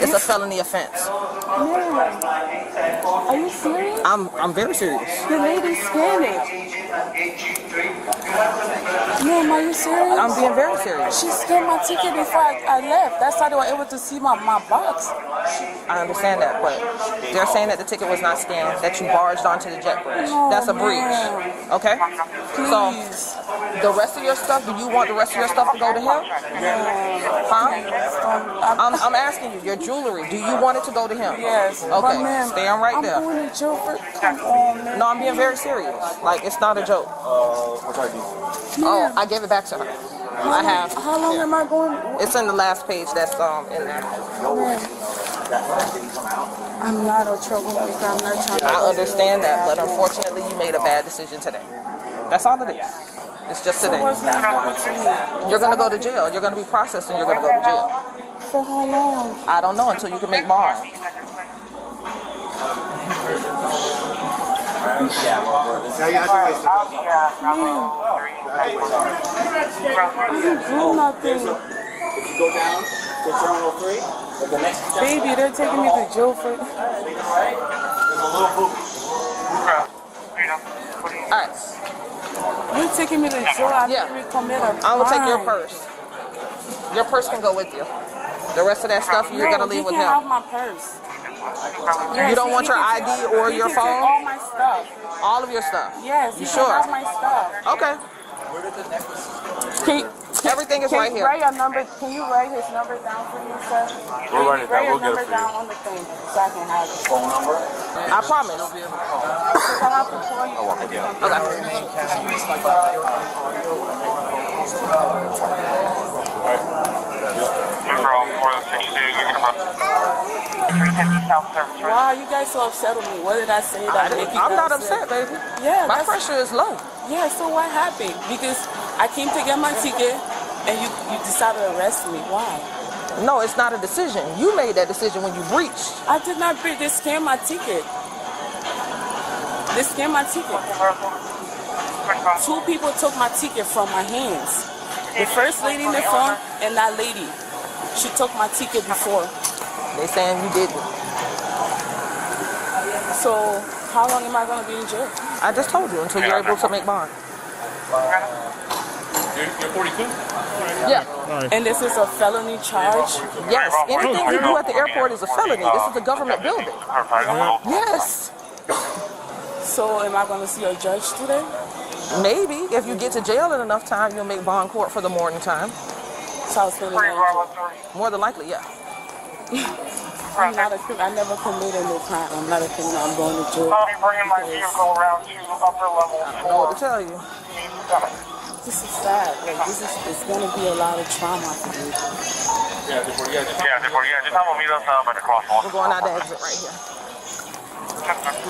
It's a felony offense. Are you serious? I'm very serious. The lady scanned it. Ma'am, are you serious? I'm being very serious. She scanned my ticket before I left. That's how they were able to see my box. I understand that, but they're saying that the ticket was not scanned, that you barged onto the jet bridge. That's a breach. Okay? Please. So, the rest of your stuff, do you want the rest of your stuff to go to him? Huh? I'm asking you, your jewelry, do you want it to go to him? Yes. Okay, stand right there. I'm going to jail for... Come on, man. No, I'm being very serious. Like, it's not a joke. Oh, I gave it back to her. I have. How long am I going? It's in the last page that's in there. I'm not a troublemaker. I'm not trying to... I understand that, but unfortunately you made a bad decision today. That's all it is. It's just today. You're going to go to jail. You're going to be processed and you're going to go to jail. For how long? I don't know until you can make bond. I didn't do nothing. If you go down to Terminal 3, the next baby, they're taking me to jail for... There's a little book. Alright. You're taking me to jail. I didn't commit a crime. I'm going to take your purse. Your purse can go with you. The rest of that stuff you're going to leave with him. You can have my purse. Yes, you don't want your ID or your phone? All my stuff. All of your stuff? Yes, you can sure? have my stuff. Okay. Where did the necklace? Everything is right here. Write your number. Can you write his number down for me, sir? We'll write it down. We'll get it for you. Down on the thing so I can have it. Phone number? I promise. I'll have to call you. Wow, you guys so upset with me. What did I say that make you I'm not upset, baby. Yeah, my pressure is low. Yeah, so what happened? Because I came to get my ticket and you decided to arrest me. Why? No, it's not a decision. You made that decision when you breached. I did not breach. They scanned my ticket. They scanned my ticket. 2 people took my ticket from my hands. The first lady in the front and that lady. She took my ticket before. They saying you didn't. So how long am I going to be in jail? I just told you, until you're able to make bond. You're 42? Yeah. And this is a felony charge? Yes. Anything you do at the airport is a felony. This is a government building. Yes. So am I going to see a judge today? Maybe. If you get to jail in enough time, you'll make bond court for the morning time. So I was feeling more than likely, yeah. I'm not a criminal. I never committed no crime. I'm not a criminal. I'm going to jail. I'll be bringing my vehicle around to upper level 4. I don't know what to tell you. This is sad. Like, it's going to be a lot of trauma for me. Yeah, just have them meet us at the crosswalk. We're going out the exit right here.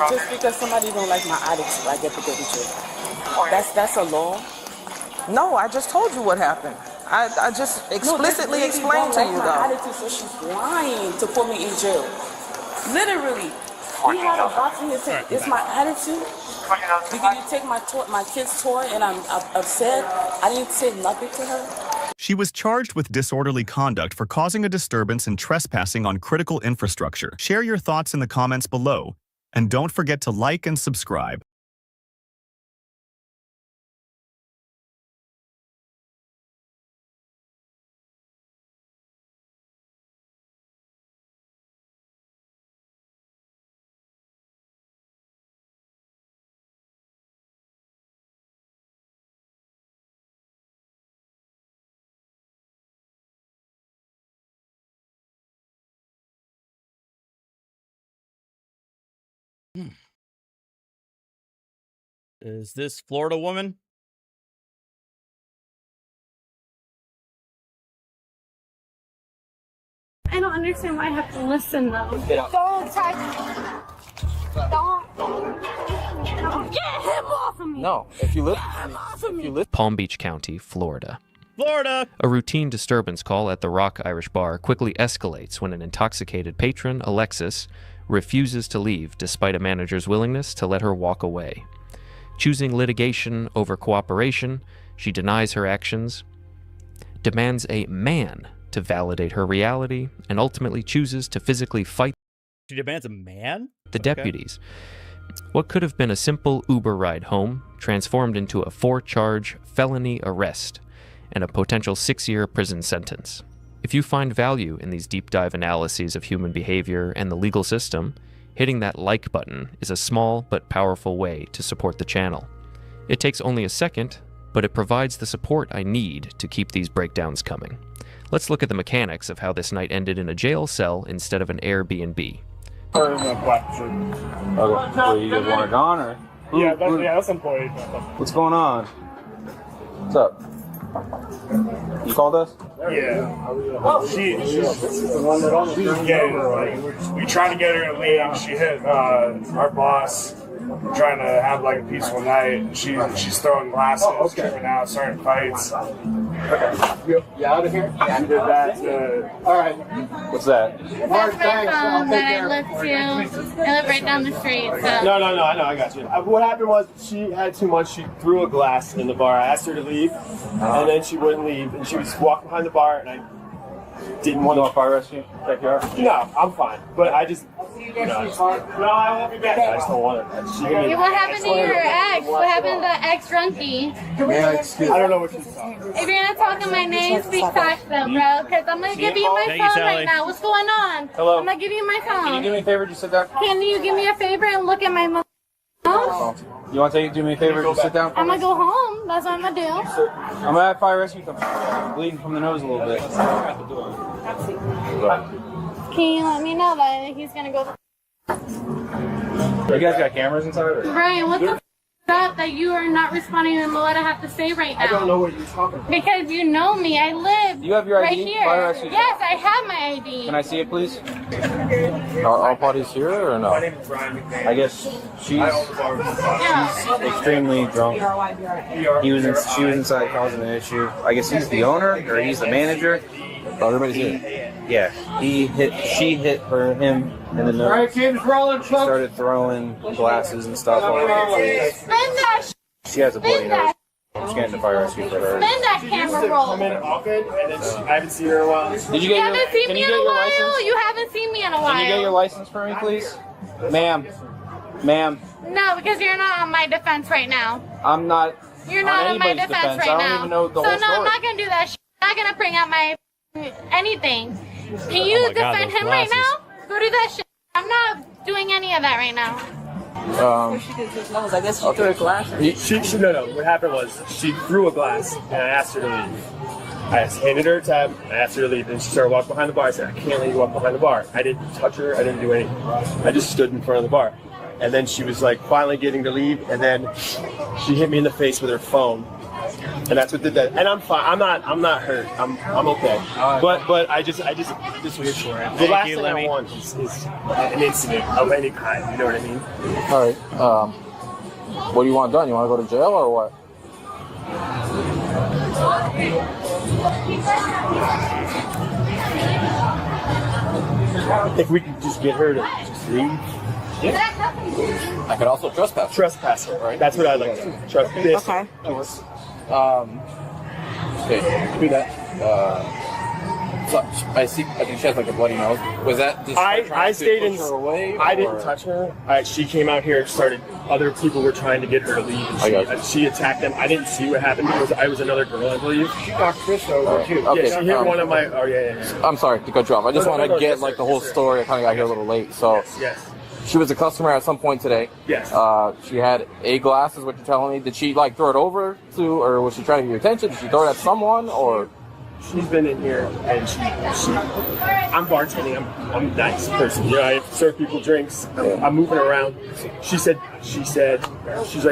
Just because somebody don't like my attitude, I get to go to jail. That's a law? No, I just told you what happened. I just explicitly explained to you, though. My attitude, so she's lying to put me in jail. Literally. He had a box in his head. It's my attitude. Because you take my kid's toy and I'm upset. I didn't say nothing to her. She was charged with disorderly conduct for causing a disturbance and trespassing on critical infrastructure. Share your thoughts in the comments below, and don't forget to like and subscribe. Is this Florida woman? I don't understand why I have to listen though. Don't touch. Don't. Get him off of me. No, if you live, Palm Beach County, Florida. Florida! A routine disturbance call at the Rock Irish Bar quickly escalates when an intoxicated patron, Alexis, refuses to leave despite a manager's willingness to let her walk away. Choosing litigation over cooperation, she denies her actions, demands a man to validate her reality, and ultimately chooses to physically fight She demands a man? the deputies. What could have been a simple Uber ride home transformed into a 4-charge felony arrest and a potential 6-year prison sentence. If you find value in these deep dive analyses of human behavior and the legal system, hitting that like button is a small but powerful way to support the channel. It takes only a second, but it provides the support I need to keep these breakdowns coming. Let's look at the mechanics of how this night ended in a jail cell instead of an Airbnb. Okay, well, you guys want her gone, or? Yeah, that's employee. What's going on? What's up? You called us? Yeah. She's getting, like, we trying to get her to leave. She hit our boss. We're trying to have like a peaceful night. She's throwing glasses, tripping out, starting fights. Okay. You out of here? Yeah, we did that. All right. What's that? That's my phone that I live to. I live right down the street. So. No, I know, I got you. What happened was she had too much. She threw a glass in the bar. I asked her to leave, and then she wouldn't leave, and she was walking behind the bar, and I didn't want to fire rescue. Check you out? No, I'm fine. But I just. No, I won't be back. I just don't want it. Hey, what happened to your ex? What happened to the ex-drunkie? I don't know what she's talking about. If you're not talking my name, speak fast though, bro. Because I'm going to give you my phone right now. What's going on? Hello? I'm going to give you my phone. Can you do me a favor? Just sit down. Can you give me a favor and look at my phone? You want to do me a favor? Just sit down. I'm going to go home. That's what I'm going to do. I'm going to have fire rescue come. I'm bleeding from the nose a little bit. Can you let me know that he's going to go? You guys got cameras inside? Or? Brian, what the f up that you are not responding to what I have to say right now? I don't know what you're talking about. Because you know me. I live You have your right ID? here. Yes, I have my ID. Can I see it, please? Are all parties here or no? I guess she's extremely drunk. She was inside causing an issue. I guess he's the owner or he's the manager. Oh, everybody's here. Yeah, she hit him in the nose. She started throwing glasses and stuff on her. She has a bloody nose. I'm just getting the fire rescue for her. Spin that camera roll. I haven't seen her in a while. You haven't seen me in a while? You haven't seen me in a while. Can you get your license for me, please? Ma'am. No, because you're not on my defense right now. I'm not. You're not on my defense right now. I don't even know the whole story. I'm not going to do that shit. I'm not going to bring out my anything. Can you defend him right now? Go do that shit. I'm not doing any of that right now. She did his nose. I guess she threw a glass. No. What happened was she threw a glass and I asked her to leave. I handed her a tab. I asked her to leave, and she started walking behind the bar. I said, "I can't let you walk behind the bar." I didn't touch her. I didn't do anything. I just stood in front of the bar, and then she was like finally getting to leave, and then she hit me in the face with her phone. And that's what did that. And I'm fine. I'm not hurt. I'm okay. But I just this was the last thing I want is an incident of any kind. You know what I mean? All right. What do you want done? You want to go to jail or what? If we could just get her to just leave. I could also trespass. Trespass her, right? That's what I'd like to do. Trespass. Okay. Okay, do that. So I think she has like a bloody nose. Was that just I stayed in. her away? I didn't touch her. She came out here and started. Other people were trying to get her to leave, and she attacked them. I didn't see what happened because I was another girl, I believe. She knocked Chris over too. Okay. Yeah, she hit one of my. Oh yeah. I'm sorry to cut you off. I just want to get like the whole story. I kind of got here a little late, so. Yes. She was a customer at some point today. Yes. She had a glass, is what you're telling me. Did she like throw it over to, or was she trying to get your attention? Did she throw it at someone, or? She's been in here, and I'm bartending. I'm a nice person. You know, I serve people drinks. I'm moving around. She said, she's like,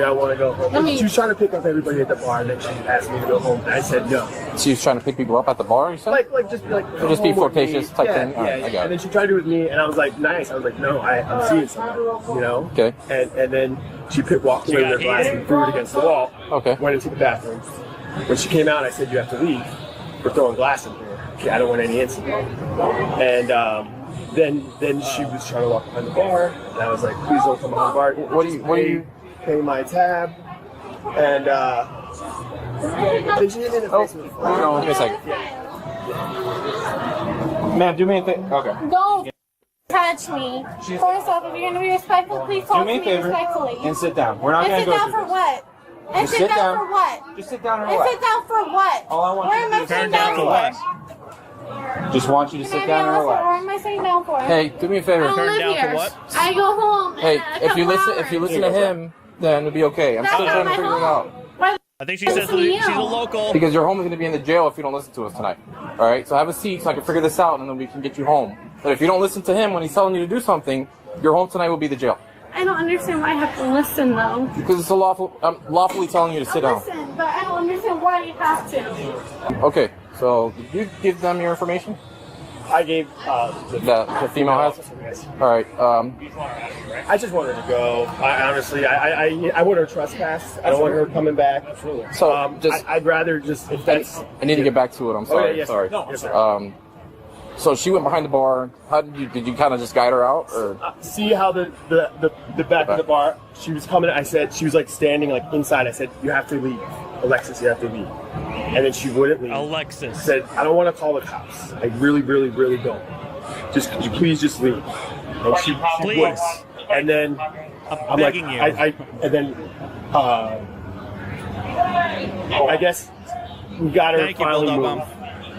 I want to go home. She was trying to pick up everybody at the bar, and then she asked me to go home, and I said no. She was trying to pick people up at the bar, you said? Just be flirtatious type thing? Yeah, Right, I got it. and then she tried to do it with me, and I was like, nice. I was like, no, I'm seeing somebody, you know? Okay. And then she walked away with her glass and threw it against the wall. Okay. Went into the bathroom. When she came out, I said, you have to leave. We're throwing glass in here. Okay, I don't want any incident. And then she was trying to walk behind the bar, and I was like, please don't come behind the bar. What do you pay my tab? And then she hit me in the face with the phone. Hold on, give me a second. Ma'am, do me a thing. Okay. Don't touch me. First off, if you're going to be respectful, please talk to me respectfully. And sit down. We're not going to go sit down for what? And Just sit sit down down. for what? Just sit down and And relax. sit down for what? All I want Where you am to I do is sitting turn down down and for? relax. Just want you to sit down and Where relax. am I sitting down for? Hey, do me a favor. I don't live here. I go home. Hey, and I if you come listen home. to him, then it'll be okay. I'm still trying to figure it out. I think she says she's a local. Because your home is going to be in the jail if you don't listen to us tonight. All right, so have a seat so I can figure this out, and then we can get you home. But if you don't listen to him when he's telling you to do something, your home tonight will be the jail. I don't understand why I have to listen though. Because it's a lawfully telling you to sit down. Listen, but I don't understand why you have to. Okay, so did you give them your information? I gave the female has. All right. I just want her to go. I honestly, I want her to trespass. I don't want her coming back. So I'd rather just if that's. I need to get back to it. I'm sorry. yes, sorry. no, yes, sir. So she went behind the bar. How did you kind of just guide her out, or? See how the back of the bar. She was coming. I said she was like standing like inside. I said you have to leave, Alexis. You have to leave. And then she wouldn't leave. Alexis said, I don't want to call the cops. I really, really, really don't. Just could you please just leave? And she would. And then I'm begging like, you. And then I guess we got her finally moved.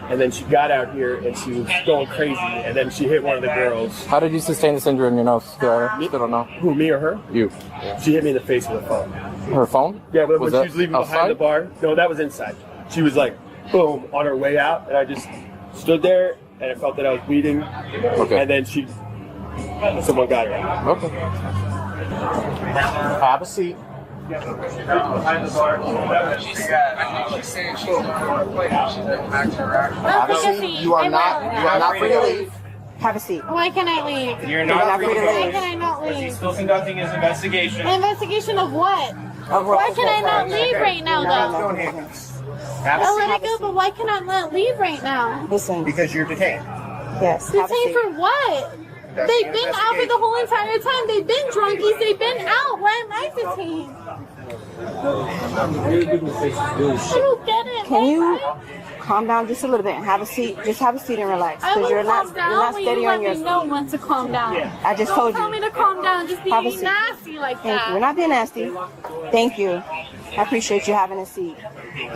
And then she got out here and she was going crazy. And then she hit one of the girls. How did you sustain this injury in your nose? Still don't know. Who, me or her? You. She hit me in the face with a phone. Her phone? Yeah, but when Was she was leaving that behind the outside? bar. No, that was inside. She was like, boom, on her way out. And I just stood there and I felt that I was bleeding. Okay. And then someone got her out. Okay. Have a seat. Behind the bar. She's saying she's have a seat. You are not free to leave. Have a seat. Why can I leave? You're not free to leave. Why can I not leave? He's still conducting his investigation. An investigation of what? Why can I not leave right now, though? I'll let it go, but why can I not leave right now? Listen. Because you're detained. Yes. Detained for what? They've been out for the whole entire time. They've been drunkies. They've been out. Why am I detained? I don't get it. Can you calm down just a little bit and have a seat? Just have a seat and relax. I will you're calm not down when steady you on let your me know when to calm down. I just told Don't tell you. me to calm down. Just Have a being seat. nasty like Thank that. you. We're not being nasty. Thank you. I appreciate you having a seat.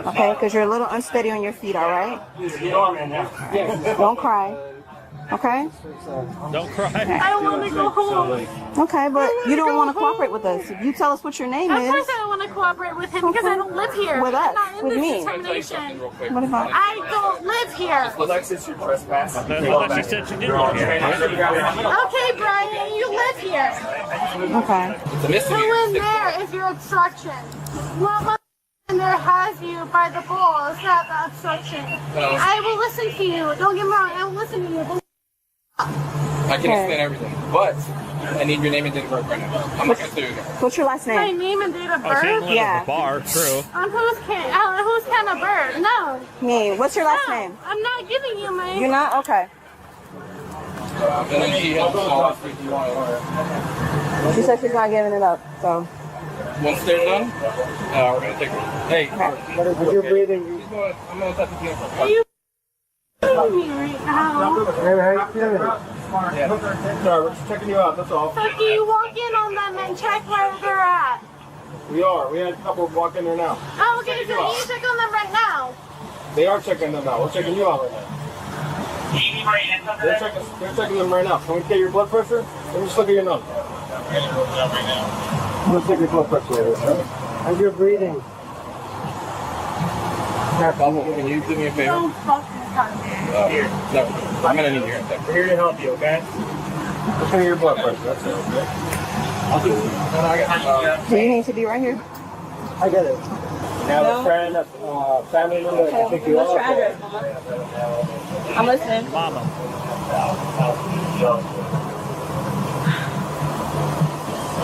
Okay? Because you're a little unsteady on your feet, all right? Don't cry. Okay? Don't cry. I don't want to go home. Okay, but you don't want to cooperate with us. If you tell us what your name Of is. course I don't want to cooperate with him because I don't live here. With us, I'm not in with this me. determination. What about? I don't live here. Alexis, you trespass. I thought she said she did live here. Okay, Brian, you live here. Okay. Who in there is your obstruction? What in there has you by the balls? Not the obstruction. I will listen to you. Don't get me wrong. I will listen to you. But I can explain everything, but I need your name and date of birth right now. I'm not going to sue you again. What's your last my name? name and date of Oh, she didn't birth? let Yeah. at the bar. True. On whose kind of bird? No. Me. What's your last No, name? I'm not giving you my. You're not? Okay. And then she has to call us if you want to order. She said she's not giving it up, so. Once they're done, we're gonna take her. Hey, If you're breathing, I'm gonna touch the vehicle. Are you kidding me right now? yeah. Sorry, we're just checking you out, that's all. So can you walk in on them and check where they're at? We are. We had a couple walk in there now. Oh, okay, so you check on them right now. They are checking them out. We're checking you out right now. They're checking them right now. Can we get your blood pressure? Let me just look at your nose. Let's take your blood pressure. How's your breathing? Can you do me a favor? Don't fucking touch me. Here. No, I'm gonna need your We're here to help you, okay? Look at your blood pressure. That's it, okay? I'll do it. Do you need to be right here? I get it. You have a friend, a family member that can pick you up. What's your address, Mama? I'm listening. Mama.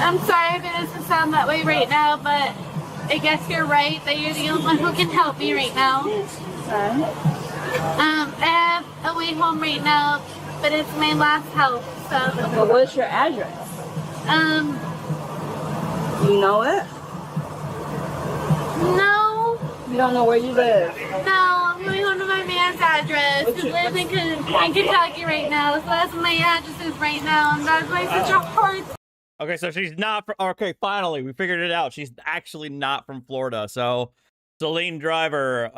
I'm sorry if it doesn't sound that way right now, but I guess you're right that you're the only one who can help me right now. I have a way home right now, but it's my last help, so. But what's your address? You know it? No. You don't know where you live? No, I'm going home to my man's address. He lives in Kentucky right now, so that's my address is right now, and that's why such a hard. Okay, so she's not from... Okay, finally, we figured it out. She's actually not from Florida. So, Celine Driver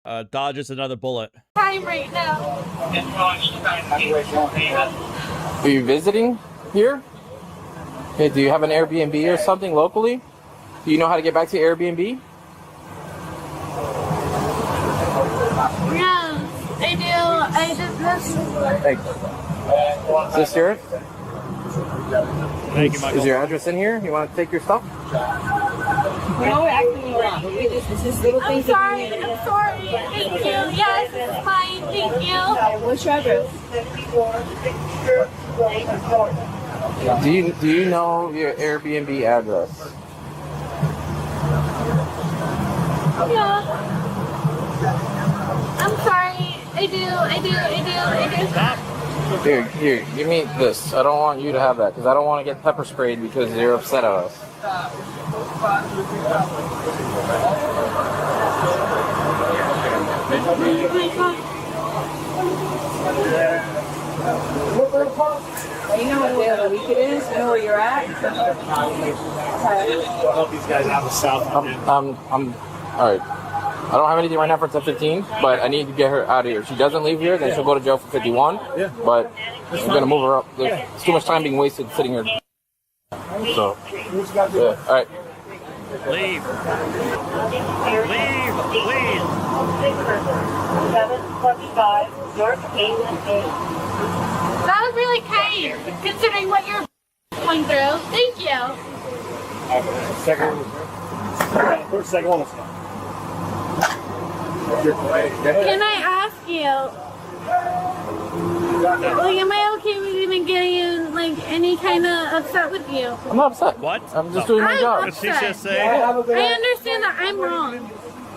dodges another bullet. Time right now. Are you visiting here? Okay, do you have an Airbnb or something locally? Do you know how to get back to your Airbnb? Yes, I do. I just Thanks. Is this yours? Thank you, Michael. Is your address in here? You want to take your stuff? No, we're acting wrong. It's just little I'm things. sorry. I'm sorry. Thank you. Yes, it's fine. Thank you. What's your address? Do you know your Airbnb address? Yeah. I'm sorry. I do. Stop. Here, give me this. I don't want you to have that because I don't want to get pepper sprayed because you're upset at us. You know what day of the week it is? You know where you're at? I'll help these guys out with South. I'm all right. I don't have anything right now for 10:15, but I need to get her out of here. If she doesn't leave here, then she'll go to jail for 51. Yeah. But I'm gonna move her up. There's too much time being wasted sitting here. So, yeah. All right. Leave. Leave, please. 725 North 8th. That was really kind, considering what you're going through. Thank you. Second one. Can I ask you? Like, am I okay with even getting like any kind of upset with you? I'm not upset. What? I'm just doing my job. What did she just say? I understand that I'm wrong,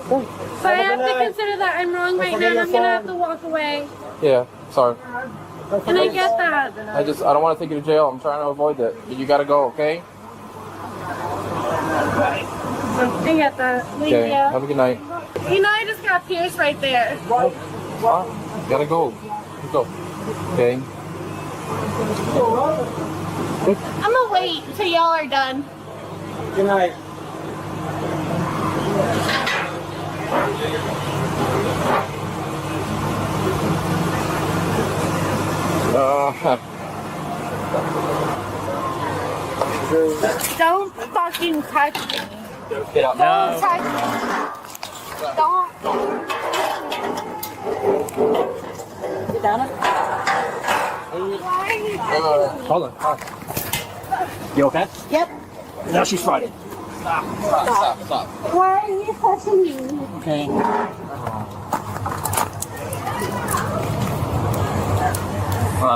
but I have to consider that I'm wrong right now, and I'm gonna have to walk away. Yeah. Sorry. And I get that. I don't want to take you to jail. I'm trying to avoid that. But you gotta go, okay? I get that. Thank Okay. you. Have a good night. You know, I just got pierced right there. You gotta go. Let's go. Okay. I'm gonna wait until y'all are done. Good night. Don't fucking touch me. Get out. Don't touch me. Don't. Sit down. Hold on. You okay? Yep. Now she's fighting. Stop. Why are you touching me? Okay.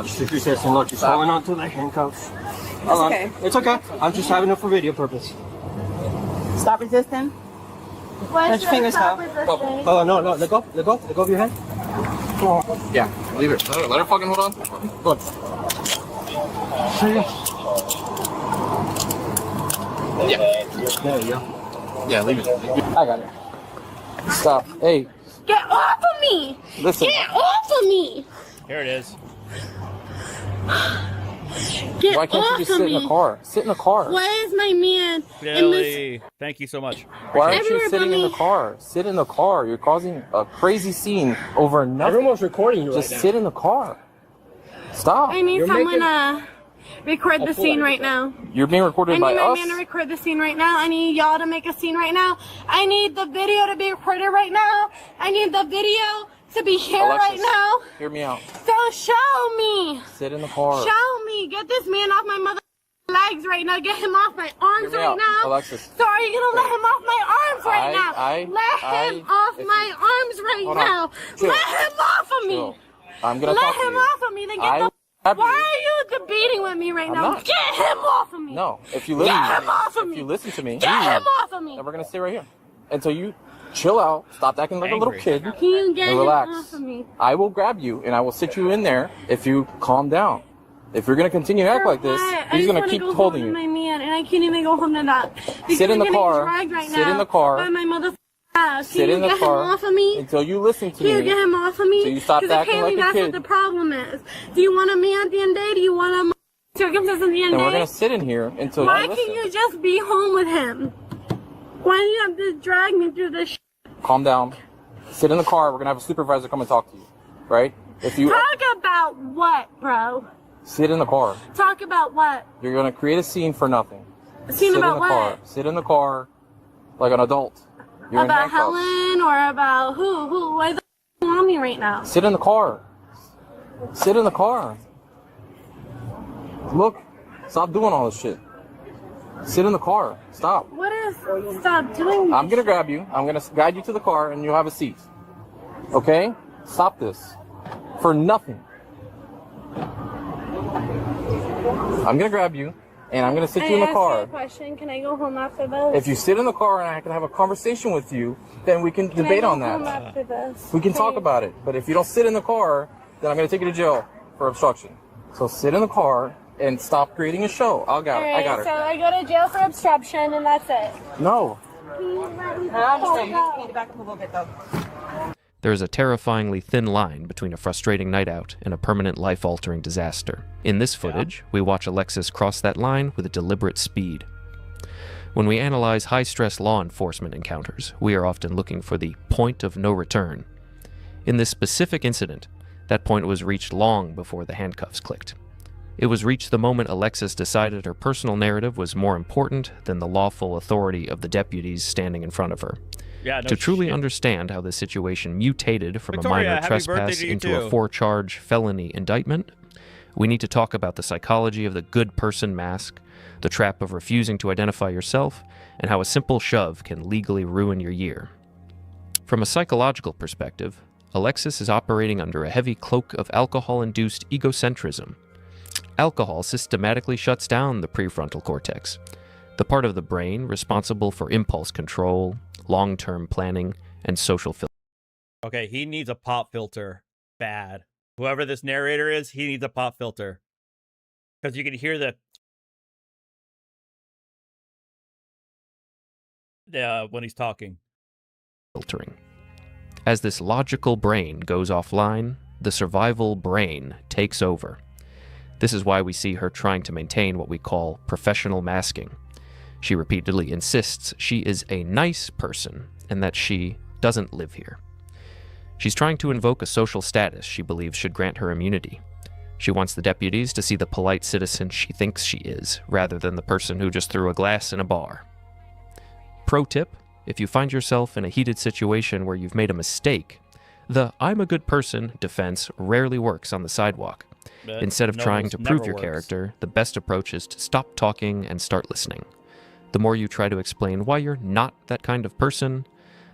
She's saying, look, she's holding on to the handcuffs. Hold on. Okay. It's okay. I'm just having it for video purpose. Stop resisting. What's Let your fingers stop go. resisting? Oh, no, let go of your hand. Yeah. Leave it. Let her fucking hold on. Good. Yeah, leave it. I got it. Stop. Hey. Get off of me! Listen. Get off of me! Here it is. Get Why can't you just sit in the car? Sit in the car. Why is my man in this? Billy, thank you so much. Why aren't you sitting in the car? Sit in the car. You're causing a crazy scene over nothing. Everyone's recording you Just right now. sit in the car. Stop. I need You're someone making- record the scene right now. You're being I recorded need by my us. man to record the scene right now. I need y'all to make a scene right now. I need the video to be recorded right now. I need the video to be here right Alexis, now. Hear me out. So show me. Sit in the car. Show me. Get this man off my mother legs right now. Get him off my arms Hear me right out, now. Alexis. So are you gonna let him off my arms right now? Let him off my arms right Hold on. now. Chill. Let him off of me. Chill. I'm gonna Let talk to him you. off of me. Then I get the. grab Why you. are you debating with me right I'm now? not. Get him off of me. No, if you Get listen, him off of if me. you listen to me, Get him off of me. then we're gonna stay right here until you chill out, stop acting like a little kid, Can you get and him relax. off of me? I will grab you and I will sit you in there if you calm down. If you're gonna continue to act like this, Why? I he's just gonna wanna keep go holding home to you. my man, and I can't even go home to that. Because Sit in the I'm getting car. dragged right Sit now in the car. by my mother ass. Can Sit you in the get car him off of me? until you listen to Can you me. get him off of me? So you stop Because acting apparently like a that's kid. what the problem is. Do you want a man at the end of the day? Do you want a circumstance at the end Then of we're the gonna day? sit in here until Why you listen. can't you just be home with him? Why do you have to drag me through this shit? Calm down. Sit in the car. We're gonna have a supervisor come and talk to you, right? If you Talk about what, bro? sit in the car, Talk about what? you're gonna create a scene for nothing. A scene Sit about in the what? car. Sit in the car like an adult. You're in About handcuffs. Helen or about who? Who? Why the f- on me right now? Sit in the car. Sit in the car. Look, stop doing all this shit. Sit in the car. Stop. What is? Stop doing. I'm gonna grab you. I'm gonna guide you to the car, and you'll have a seat. Okay? Stop this. For nothing. I'm gonna grab you, and I'm gonna sit you in the I asked you car. a question. Can I go home after this? If you sit in the car and I can have a conversation with you, then we can Can debate I go on home that. after this? We can talk Please? about it. But if you don't sit in the car, then I'm gonna take you to jail for obstruction. So sit in the car and stop creating a show. I got it. I got So it. I go to jail for obstruction, and that's it. No. Can you let me I talk understand. out? You need to back up a little bit, though. There is a terrifyingly thin line between a frustrating night out and a permanent life-altering disaster. In this footage, we watch Alexis cross that line with a deliberate speed. When we analyze high-stress law enforcement encounters, we are often looking for the point of no return. In this specific incident, that point was reached long before the handcuffs clicked. It was reached the moment Alexis decided her personal narrative was more important than the lawful authority of the deputies standing in front of her. Yeah, no To truly shit. understand how the situation mutated from Victoria, a minor happy birthday trespass to you into too. a 4-charge felony indictment, we need to talk about the psychology of the good person mask, the trap of refusing to identify yourself, and how a simple shove can legally ruin your year. From a psychological perspective, Alexis is operating under a heavy cloak of alcohol-induced egocentrism. Alcohol systematically shuts down the prefrontal cortex, the part of the brain responsible for impulse control, long-term planning, and social filtering. Okay, he needs a pop filter. Bad. Whoever this narrator is, he needs a pop filter. Because you can hear the when he's talking. As this logical brain goes offline, the survival brain takes over. This is why we see her trying to maintain what we call professional masking. She repeatedly insists she is a nice person and that she doesn't live here. She's trying to invoke a social status she believes should grant her immunity. She wants the deputies to see the polite citizen she thinks she is, rather than the person who just threw a glass in a bar. Pro tip: if you find yourself in a heated situation where you've made a mistake, the "I'm a good person" defense rarely works on the sidewalk. That Instead of trying to never prove your works. character, the best approach is to stop talking and start listening. The more you try to explain why you're not that kind of person,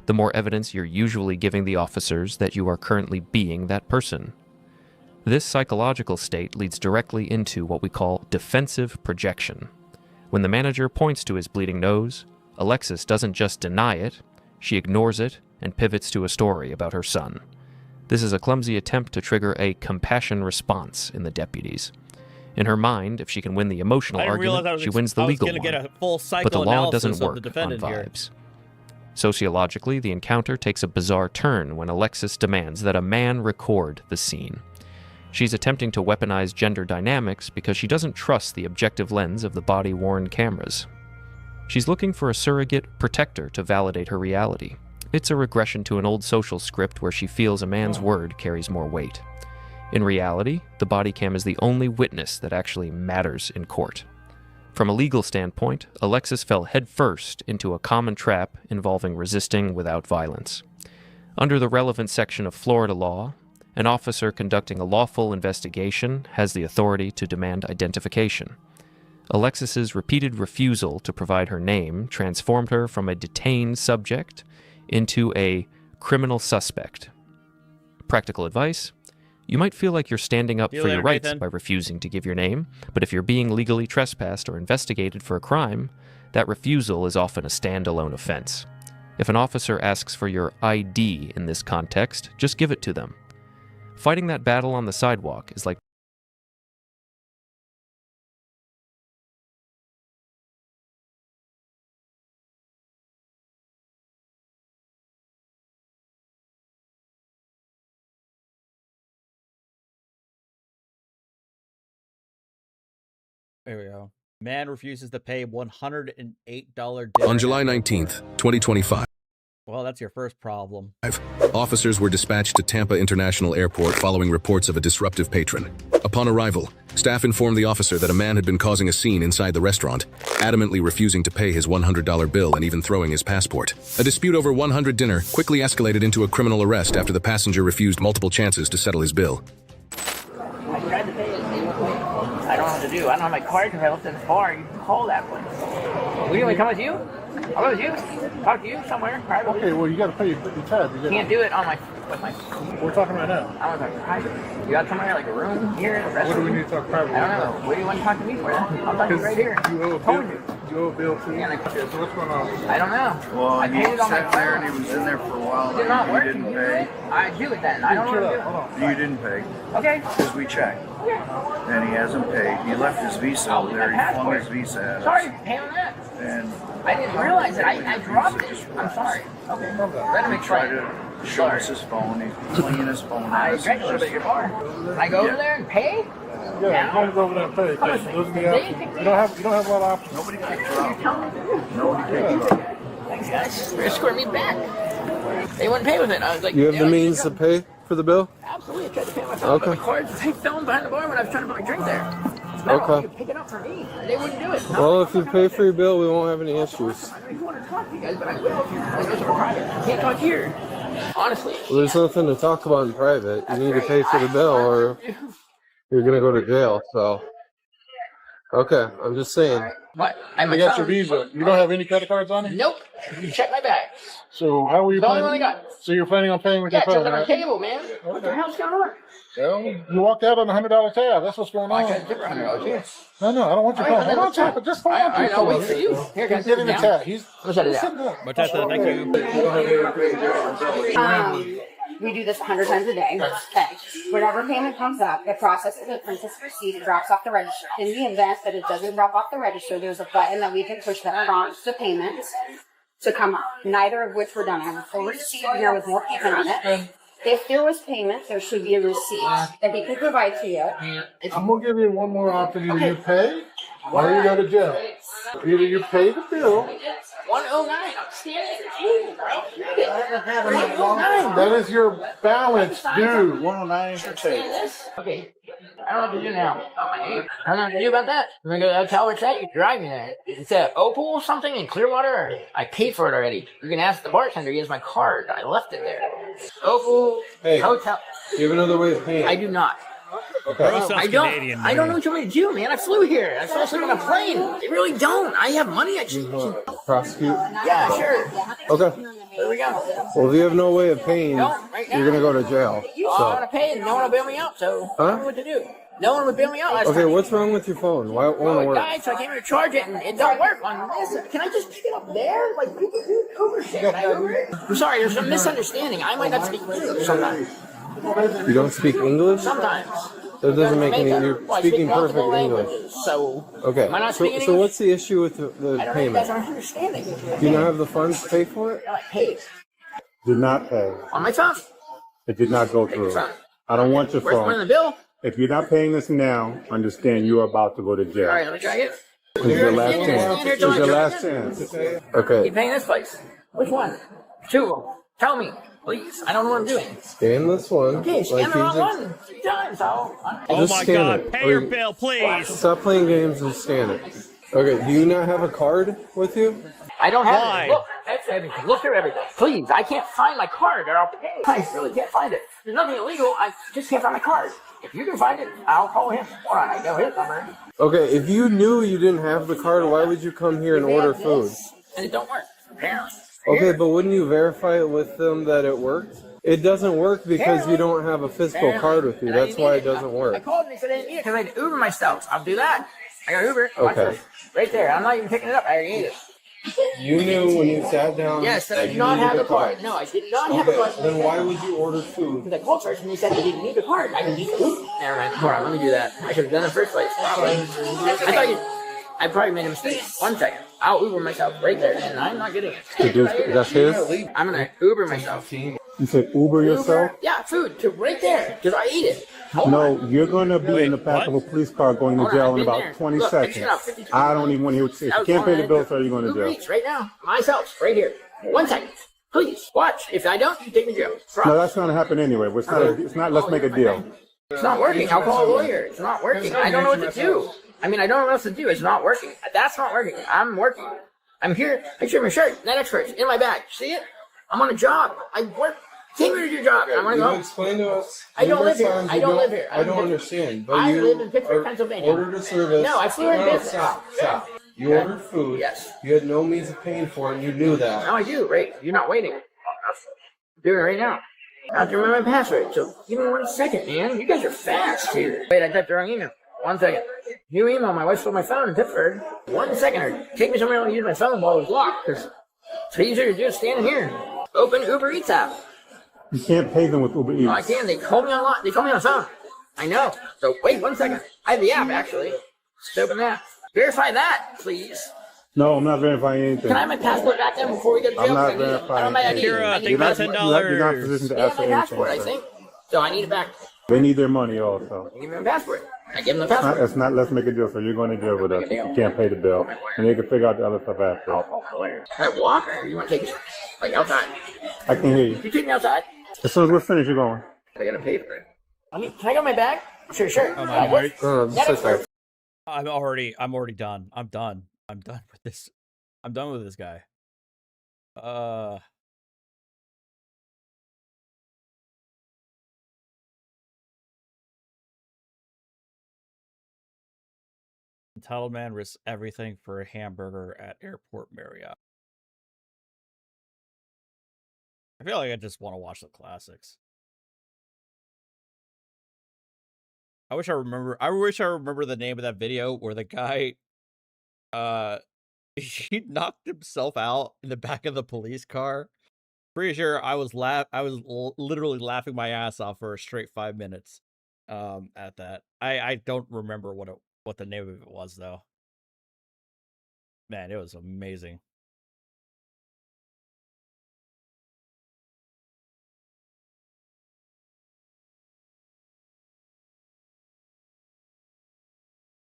the more evidence you're usually giving the officers that you are currently being that person. This psychological state leads directly into what we call defensive projection. When the manager points to his bleeding nose, Alexis doesn't just deny it, she ignores it and pivots to a story about her son. This is a clumsy attempt to trigger a compassion response in the deputies. In her mind, if she can win the emotional I didn't realize argument, I was she wins the I was legal gonna one. get a full But the law doesn't psychoanalysis of the work on defendant here. vibes. Sociologically, the encounter takes a bizarre turn when Alexis demands that a man record the scene. She's attempting to weaponize gender dynamics because she doesn't trust the objective lens of the body-worn cameras. She's looking for a surrogate protector to validate her reality. It's a regression to an old social script where she feels a man's word carries more weight. In reality, the body cam is the only witness that actually matters in court. From a legal standpoint, Alexis fell headfirst into a common trap involving resisting without violence. Under the relevant section of Florida law, an officer conducting a lawful investigation has the authority to demand identification. Alexis's repeated refusal to provide her name transformed her from a detained subject into a criminal suspect. Practical advice: you might feel like you're standing up for your rights by refusing to give your name, but if you're being legally trespassed or investigated for a crime, that refusal is often a standalone offense. If an officer asks for your ID in this context, just give it to them. Fighting that battle on the sidewalk is like There we go. Man refuses to pay $108 dinner. On July 19th, 2025, Well, that's your first problem. officers were dispatched to Tampa International Airport following reports of a disruptive patron. Upon arrival, staff informed the officer that a man had been causing a scene inside the restaurant, adamantly refusing to pay his $100 bill and even throwing his passport. A dispute over $100 dinner quickly escalated into a criminal arrest after the passenger refused multiple chances to settle his bill. I tried to pay it. I don't know what to do. I don't have my card because I left it in the bar. You can call that place. Will you want me to come with you? I'll go with you. Talk to you somewhere privately. Okay, well, you got to pay your tab. Can't do it on my with my. We're talking right now. I want to talk private. You got somewhere like a room here? A What do we need to talk privately? I don't know. What do you want to talk to me for? I'll talk to you right here. You owe a bill. You owe a bill too. Yeah, So what's going on? I don't know. Well, I he paid it on my sat there and he was in there for a while. It did not and work. you didn't pay. I do it then. I don't want to do it. You didn't pay. Okay. Because we checked. And he hasn't paid. He left his visa over there. He flung his visa at us. Sorry, pay on that. And I didn't realize it. I dropped it. I'm sorry. Okay. Let me he tried to show us his phone. He's playing his phone. I regularly at your bar. Can I go over there and pay? Yeah, you want to go over there and pay. Those are the options. You don't have a lot of options. Nobody picked you up. Nobody picked you up. Thanks, guys. They're square me back. They wouldn't pay with it. I was like, You have the means to pay for the bill? Absolutely. I tried to pay myself. Okay. But my cards fell behind the bar when I was trying to put my drink there. Okay. You pick it up for me. They wouldn't do it. Well, if you pay for your bill, we won't have any issues. I don't want to talk to you guys, but I will if you guys go somewhere private. I can't talk here. Honestly. Well, there's nothing to talk about in private. You need to pay for the bill or you're going to go to jail, so. Okay, I'm just saying. What? I got your visa. You don't have any credit cards on you? Nope. You check my bag. So how were you The only planning? one I got. So you're planning on paying with Yeah, your it's phone, on the right? table, man. What the hell's going on? Well, you walked out on a $100 tab. That's what's going on. I tried to tip her $100 here. No, I don't want your phone. Hold on, tap it. Just hold on. I know. Wait for you. Here, can I Get in the down? tab. He's Let's set it sit down. down. Thank you. We do this 100 times a day. Okay. Whenever payment comes up, it processes the princess receipt, it drops off the register. In the event that it doesn't drop off the register, there's a button that we can push that prompts the payment to come up. Neither of which were done. I have a full receipt here with more payment on it. If there was payment, there should be a receipt that they can provide to you. I'm going to give you one more option. Either you pay or you go to jail. Either you pay the bill. 109. I'm standing at That is your balance due. 109 for take. Okay. I don't know what to do now. I don't know what to do about that. I'm going to go tell where it's at. You drive me there. It's at Opal or something in Clearwater. I paid for it already. You can ask the bartender. He has my card. I left it there. Opal Hotel. You have another way of paying. I do not. Okay. I don't know what you want me to do, man. I flew here. I flew on a plane. They really don't. I have money. I just... Prosecute? Yeah, sure. Okay. There we go. Well, if you have no way of paying, No, right now. you're going to go to jail. I want to pay and no one will bail me out, so I don't know what to do. No one would bail me out last Okay, time. what's wrong with your phone? Why it won't It work? died, so I came here to charge it, and it don't work on this. Can I just pick it up there? Like, you can do Uber shit. Can I Uber it? I'm sorry, there's a misunderstanding. I might not speak English sometimes. You don't speak English? Sometimes. That doesn't make any. You're Well, I speaking speak perfect multiple English. languages, so Okay. am I not So, speaking so English? what's the issue with the I don't know if you payment? guys aren't understanding. Do you not have the funds to pay for it? I paid Did not pay. on my phone. It did not go through. phone. I don't want your Where's the one in the phone. bill? If you're not paying this now, understand you are about to go to All jail. right, let me try it. This is your last chance. This is your last chance. Okay. You paying this place? Which one? Two of them. Tell me, please. I don't know what I'm doing. Scan this one. Okay, scan the wrong he's one 3 times. Oh my God! it. Pay Or your you- bill, please. Stop playing games and scan it. Okay. Do you not have a card with you? I don't have Why? it. Look, that's everything. Look through everything. Please, I can't find my card or I'll pay. I really can't find it. There's nothing illegal. I just can't find my card. If you can find it, I'll call him. All right, I know his number. Okay. If you knew you didn't have the card, why would you come here and order food? And it don't work, apparently. Okay, but wouldn't you verify it with them that it worked? It doesn't work because you don't have a physical card with you. That's why it doesn't I work. called and they said I didn't need it because I had to Uber myself. I'll do that. I got Uber. Watch Okay. this. Right there. I'm not even picking it up. I already need it. You knew when you sat down. Yes, that I that did you not needed have a the card. No, I did not have a Okay, card. then why would you order food? Because I called first and they said they didn't need the card. I didn't need it. Never mind. Hold on, let me do that. I should have done it in the first place. I thought you. I probably made a mistake. 1 second. I'll Uber myself right there, and I'm not getting it. That's his? I'm gonna Uber myself. You said Uber yourself? Yeah, food to right there because I ate it. Hold on. No, you're going to be in the back of a police car going to Hold on, jail I've in been about there. 20 Look, I just seconds. got 52 I don't even want to hear what you say. If you can't pay the bill, sir, you're going to Uber jail. Eats right now, myself, right here. 1 second, please watch. If I don't, you take me to jail. No, that's going to happen anyway. But it's not, let's make a deal. It's not working. I'll call a lawyer. It's not working. I don't know what to do. I mean, I don't know what else to do. It's not working. That's not working. I'm working. I'm here. Picture my shirt. Net experts in my bag. See it? I'm on a job. I work. Came here to do a job. I want to You go. explain to us. I don't live here. numerous times I you don't live here. I don't understand. But I you live in Pittsburgh, or- Pennsylvania. Ordered a service. No, I flew in business. Stop. You Okay. ordered food. Yes. You had no means of paying for it, and you knew that. Now I do, right? You're not waiting. I'm doing it right now. I have to remember my password, so give me 1 second, man. You guys are fast here. Wait, I typed the wrong email. 1 second. New email. My wife stole my phone in Pittsburgh. 1 second. Or take me somewhere to use my phone while it was locked, because it's easier to do standing here. Open Uber Eats app. You can't pay them with Uber Eats. No, I can. They called me online. They called me on the phone. I know. So wait 1 second. I have the app, actually. Just open that. Verify that, please. No, I'm not verifying anything. Can I have my passport back then before we go to jail? I'm not I need it. I verifying don't have my ID. anything. I need You're my not, you're not in a position to They ask have for my passport, I anything. think. So I need it back. They need their money also. Give me my passport. I give them the It's not, passport. it's not, let's make a deal, so you're going to jail with us. You can't pay the bill. And they can figure out the other stuff after. Can I walk or you want to take it like outside? I can hear you. You take me outside? As soon as we're finished, you're going. I gotta pay for it. Can I go my bag? Sure. I'm already done. I'm done with this. I'm done with this guy. Entitled man risks everything for a hamburger at airport Marriott. I feel like I just want to watch the classics. I wish I remember the name of that video where the guy he knocked himself out in the back of the police car. Pretty sure I was literally laughing my ass off for a straight 5 minutes at that. I don't remember what the name of it was though. Man, it was amazing.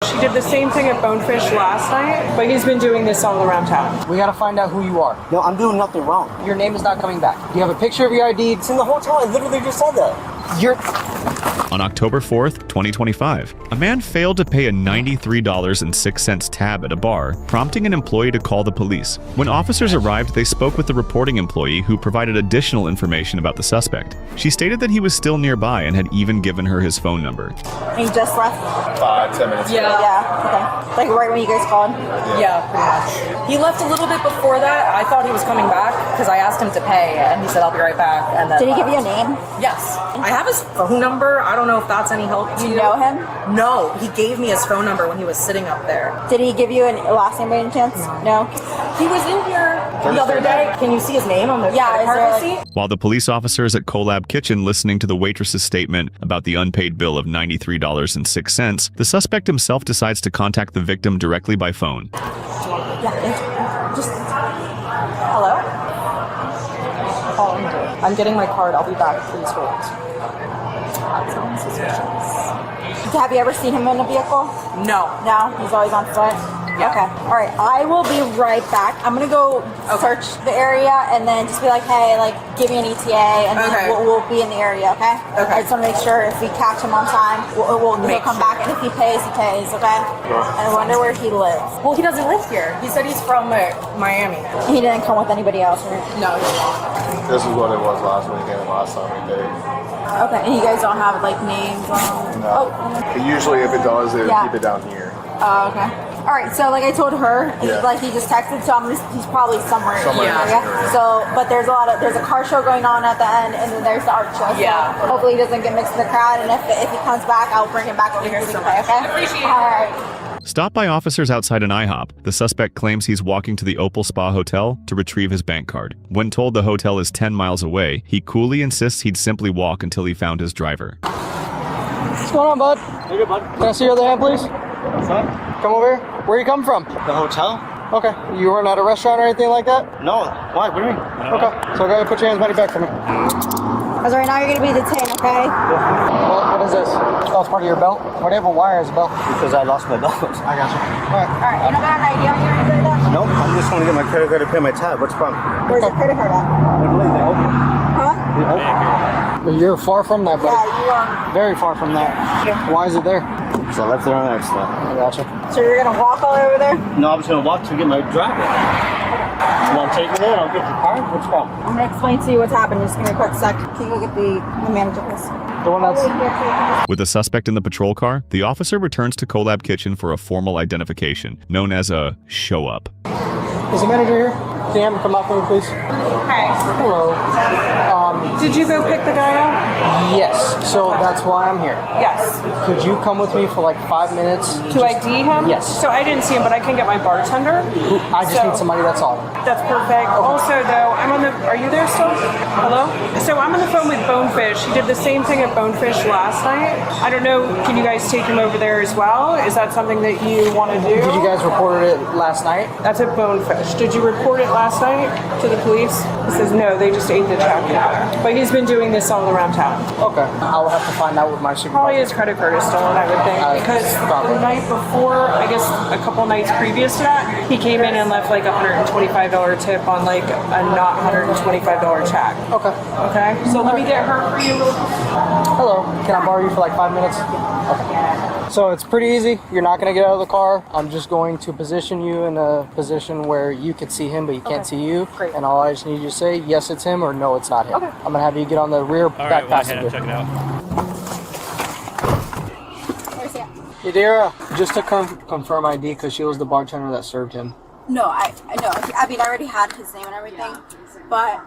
She did the same thing at Bonefish last night, but he's been doing this all around town. We gotta find out who you are. No, I'm doing nothing wrong. Your name is not coming back. Do you have a picture of your ID? It's in the hotel. I literally just said that. You're... On October 4th, 2025, a man failed to pay a $93.06 tab at a bar, prompting an employee to call the police. When officers arrived, they spoke with the reporting employee who provided additional information about the suspect. She stated that he was still nearby and had even given her his phone number. And he just left? 5-10 minutes ago. Yeah, okay. Like right when you guys called? Yeah, pretty much. He left a little bit before that. I thought he was coming back because I asked him to pay, and he said, I'll be right back. And then Did he give you a name? Yes. I have his phone number. I don't know if that's any help to you. You know him? No, he gave me his phone number when he was sitting up there. Did he give you a last name by any chance? No? He was in here The other day, can you see his name on the card receipt? While the police officers at Collab Kitchen listening to the waitress's statement about the unpaid bill of $93.06, the suspect himself decides to contact the victim directly by phone. Yeah, just... Hello? I'm getting my card. I'll be back. Please hold. That sounds suspicious. Have you ever seen him in a vehicle? No. No? He's always on foot? Yeah. Okay. All right. I will be right back. I'm going to go search the area and then just be like, hey, like, give me an ETA and then we'll be in the area, okay? I just want to make sure if we catch him on time, he'll come back. And if he pays, okay? I wonder where he lives. Well, he doesn't live here. He said he's from Miami. He didn't come with anybody else, right? No, he didn't. This is what it was last weekend, last time we did. Okay. And you guys don't have, like, names on... No. Usually if it does, they would keep it down here. Oh, okay. All right, so like I told her, like he just texted, so he's probably somewhere in the area. So, but there's a car show going on at the end, and then there's the art show. Yeah. So hopefully he doesn't get mixed in the crowd, and if he comes back, I'll bring him back over here. Okay. Appreciate it. All right. Stopped by officers outside an IHOP, the suspect claims he's walking to the Opal Spa Hotel to retrieve his bank card. When told the hotel is 10 miles away, he coolly insists he'd simply walk until he found his driver. What's going on, bud? Hey, good, bud. Can I see your other hand, please? Come over here. Where you come from? The hotel. Okay. You weren't at a restaurant or anything like that? No. Why? What do you mean? Okay. So go ahead and put your hands behind your back for me. Because right now you're going to be detained, okay? What is this? Oh, it's part of your belt? Why do you have a wire as a belt? Because I lost my belt. I got you. All right. All right. You don't got an ID on you or anything like that? Nope. I'm just going to get my credit card to pay my tab. What's the problem? Where's your credit card at? I believe they open. Huh? They open. But you're far from that, buddy. Yeah, you are. Very far from that. Why is it there? So I left it on accident. I gotcha. So you're going to walk all over there? No, I'm just going to walk to get my driver. You want to take me there? I'll get the card. What's the problem? I'm going to explain to you what's happened. Just give me a quick sec. Can you go get the manager, please? The one that's... With the suspect in the patrol car, the officer returns to Collab Kitchen for a formal identification, known as a show-up. Is the manager here? Can you have him come out for me, please? Hey. Hello. Did you go pick the guy up? Yes. So that's why I'm here. Yes. Could you come with me for like 5 minutes? To ID him? Yes. So I didn't see him, but I can get my bartender. I just need somebody, that's all. That's perfect. Also, though, are you there still? Hello? So I'm on the phone with Bonefish. He did the same thing at Bonefish last night. I don't know, can you guys take him over there as well? Is that something that you want to do? Did you guys report it last night? That's at Bonefish. Did you report it last night to the police? He says no, they just ate the check. But he's been doing this all around town. Okay. I'll have to find out with my supervisor. Probably his credit card is stolen, I would think. Because the night before, I guess a couple nights previous to that, he came in and left like a $125 tip on like a not $125 check. Okay. Okay? So let me get her for you real quick. Hello. Can I borrow you for like 5 minutes? Okay. So it's pretty easy. You're not going to get out of the car. I'm just going to position you in a position where you can see him, but he can't see you. Great. And all I just need you to say, yes, it's him, or no, it's not him. Okay. I'm going to have you get on the rear back passenger. Check it out. Yadira, just to confirm ID, because she was the bartender that served him. No, I know. I mean, I already had his name and everything, but...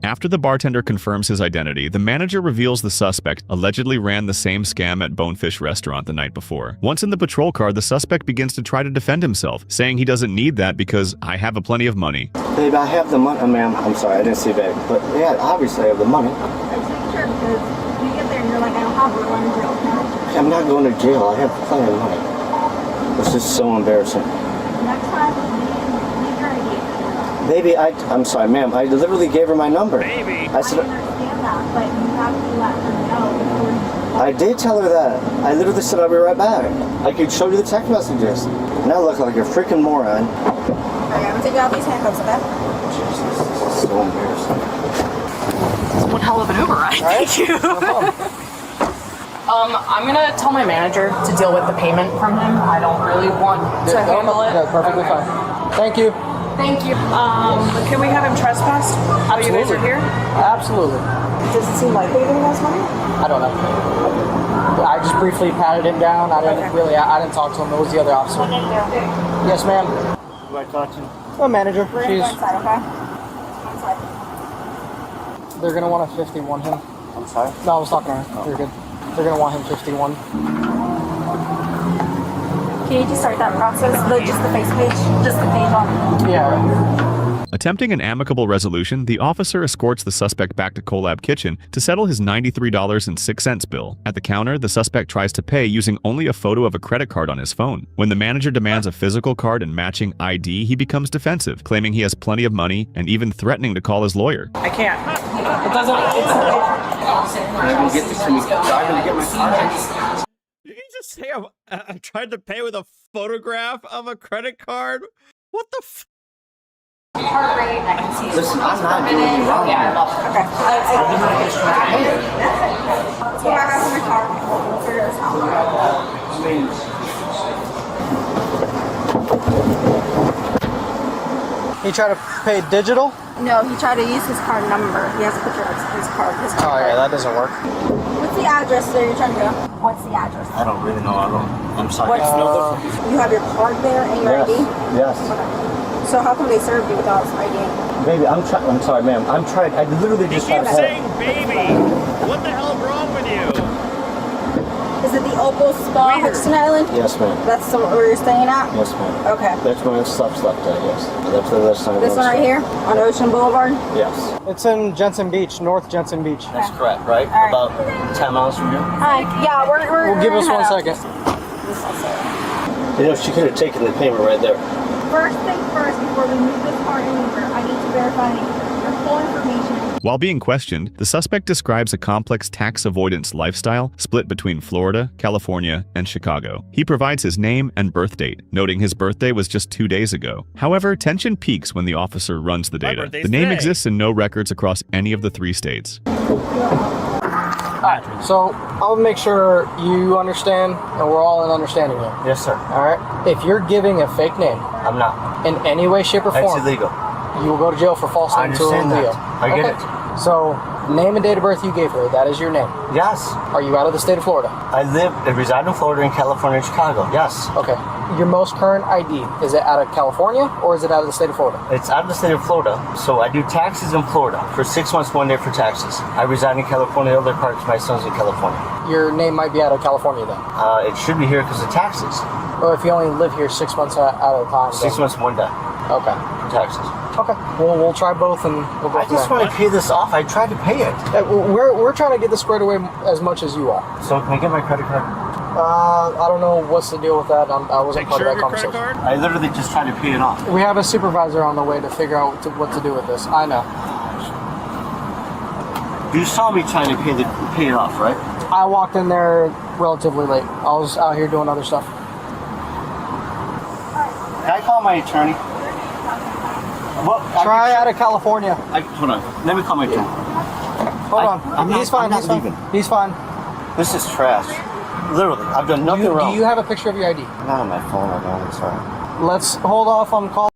After the bartender confirms his identity, the manager reveals the suspect allegedly ran the same scam at Bonefish restaurant the night before. Once in the patrol car, the suspect begins to try to defend himself, saying he doesn't need that because I have a plenty of money. Babe, I have the money. Ma'am, I'm sorry, I didn't see babe. But yeah, obviously I have the money. Sure, because you get there and you're like, I don't have it, I'm in jail. I'm not going to jail. I have plenty of money. This is so embarrassing. Next time, leave your ID. Baby, I'm sorry, ma'am. I literally gave her my number. Baby. I said, I understand that, but you have to let her know. I did tell her that. I literally said I'll be right back. I could show you the text messages. Now I look like a freaking moron. Okay, I'm gonna take you out these handcuffs, okay? Jesus, this is so embarrassing. It's one hell of an Uber ride. Thank you. I'm gonna tell my manager to deal with the payment from him. I don't really want to handle it. That's perfectly fine. Thank you. Thank you. Can we have him trespassed while you guys are here? Absolutely. Does it seem likely that he has money? I don't know. I just briefly patted him down. I didn't I didn't talk to him. It was the other officer. Yes, ma'am. Who I talked to? Oh, manager. We're gonna go inside, okay? Inside. They're gonna want a 51 him. I'm sorry? No, I was talking to her. You're good. They're gonna want him 51. Can you just start that process? Just the face page? Just the page on? Yeah. A Attempting an amicable resolution, the officer escorts the suspect back to Collab Kitchen to settle his $93.06 bill. At the counter, the suspect tries to pay using only a photo of a credit card on his phone. When the manager demands a physical card and matching ID, he becomes defensive, claiming he has plenty of money and even threatening to call his lawyer. I can't. It doesn't. You can just say I'm trying to pay with a photograph of a credit card? What the f? Heart rate, I can see. Listen, I'm not doing anything wrong. Yeah, okay. Let's go back out to my car. We'll figure this out. He tried to pay digital? No, he tried to use his card number. He has a picture of his card. Oh yeah, that doesn't work. What's the address that you're trying to go? What's the address? I don't really know. I'm sorry. You have your card there and your ID? Yes. Okay. So how come they served you without ID? Baby, I'm sorry, ma'am. I'm trying. I literally just You tried keep to saying baby. What the hell is wrong with you? Is it the Opal Spa, Hudson Island? Yes, ma'am. That's where you're staying at? Yes, ma'am. Okay. That's when I slept at, yes. That's time. This one right here on Ocean Boulevard? Yes. It's in Jensen Beach, North Jensen Beach. That's correct, right? All right. About 10 miles from here? Yeah, we'll give us 1 second. You know, she could have taken the payment right there. First thing first, before we move this car anywhere, I need to verify your full information. While being questioned, the suspect describes a complex tax avoidance lifestyle split between Florida, California, and Chicago. He provides his name and birth date, noting his birthday was just 2 days ago. However, tension peaks when the officer runs the data. The name exists in no records across any of the 3 states. Alright, so I'll make sure you understand and we're all in understanding here. Yes, sir. Alright? If you're giving a fake name, I'm not. In any way, shape, or form, That's illegal. You will go to jail for false I name to a understand Leo. that. I get it. So, name and date of birth you gave her, that is your name. Yes. Are you out of the state of Florida? I reside in Florida, in California, and Chicago. Yes. Okay. Your most current ID, is it out of California or is it out of the state of Florida? It's out of the state of Florida, so I do taxes in Florida for 6 months, 1 day for taxes. I reside in California, other parts, my son's in California. Your name might be out of California then. It should be here because of taxes. Or if you only live here 6 months out of the time. 6 months, 1 day. Okay. For taxes. Okay. Well, we'll try both and we'll go I just want to pay this off. I tried to pay it. We're trying to get this squared away as much as you are. So can I get my credit card? I don't know what's the deal with that. I wasn't part of that conversation. I literally just tried to pay it off. We have a supervisor on the way to figure out what to do with this. I know. You saw me trying to pay it off, right? I walked in there relatively late. I was out here doing other stuff. Can I call my attorney? Well, try out of California. Hold on. Let me call my attorney. Hold on. He's fine. He's fine. This is trash. Literally, I've done nothing wrong. Do you have a picture of your ID? Not on my phone. I don't. I'm sorry. Let's hold off on call.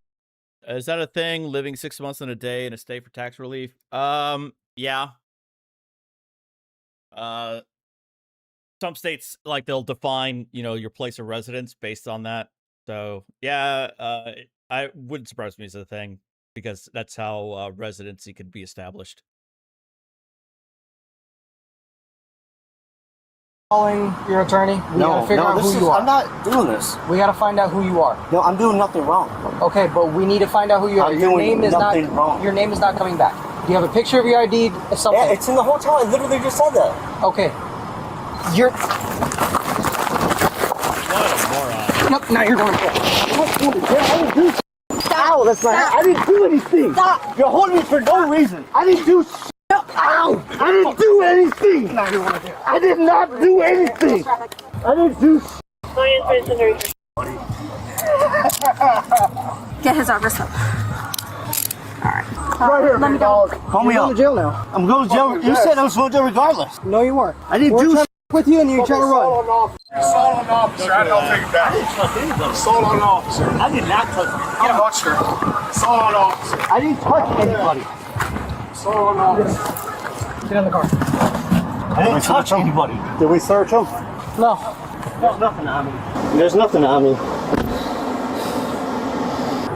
Is that a thing? Living 6 months in a day in a state for tax relief? Yeah. Some states, like, they'll define, your place of residence based on that. So yeah, I wouldn't surprise me as a thing because that's how residency could be established. Calling your attorney. We gotta figure out who you are. I'm not doing this. We gotta find out who you are. No, I'm doing nothing wrong. Okay, but we need to find out who you are. Your name is not wrong. Your name is not coming back. Do you have a picture of your ID? Something? Yeah, it's in the hotel. I literally just said that. Okay. You're. What a moron. Nope. Now you're going to jail. I didn't do. Ow, that's my. I didn't do anything. Stop. You're holding me for no reason. I didn't do. Ow! I didn't do anything. I did not do anything. I didn't do. Get his address up. Alright. Right here, let me dog. go. Call me You're up. going to jail now. I'm going to jail. You said I was going to jail regardless. No, you weren't. I didn't We're do trying to with you and you're trying to run. Assault on an officer. I don't take it back. I didn't touch anybody. Assault on an officer. I did not touch anybody. I touched her. Assault on an officer. I didn't touch anybody. Assault on an officer. Get in the car. I didn't touch anybody. Did we search him? No. There's nothing on me. There's nothing on me.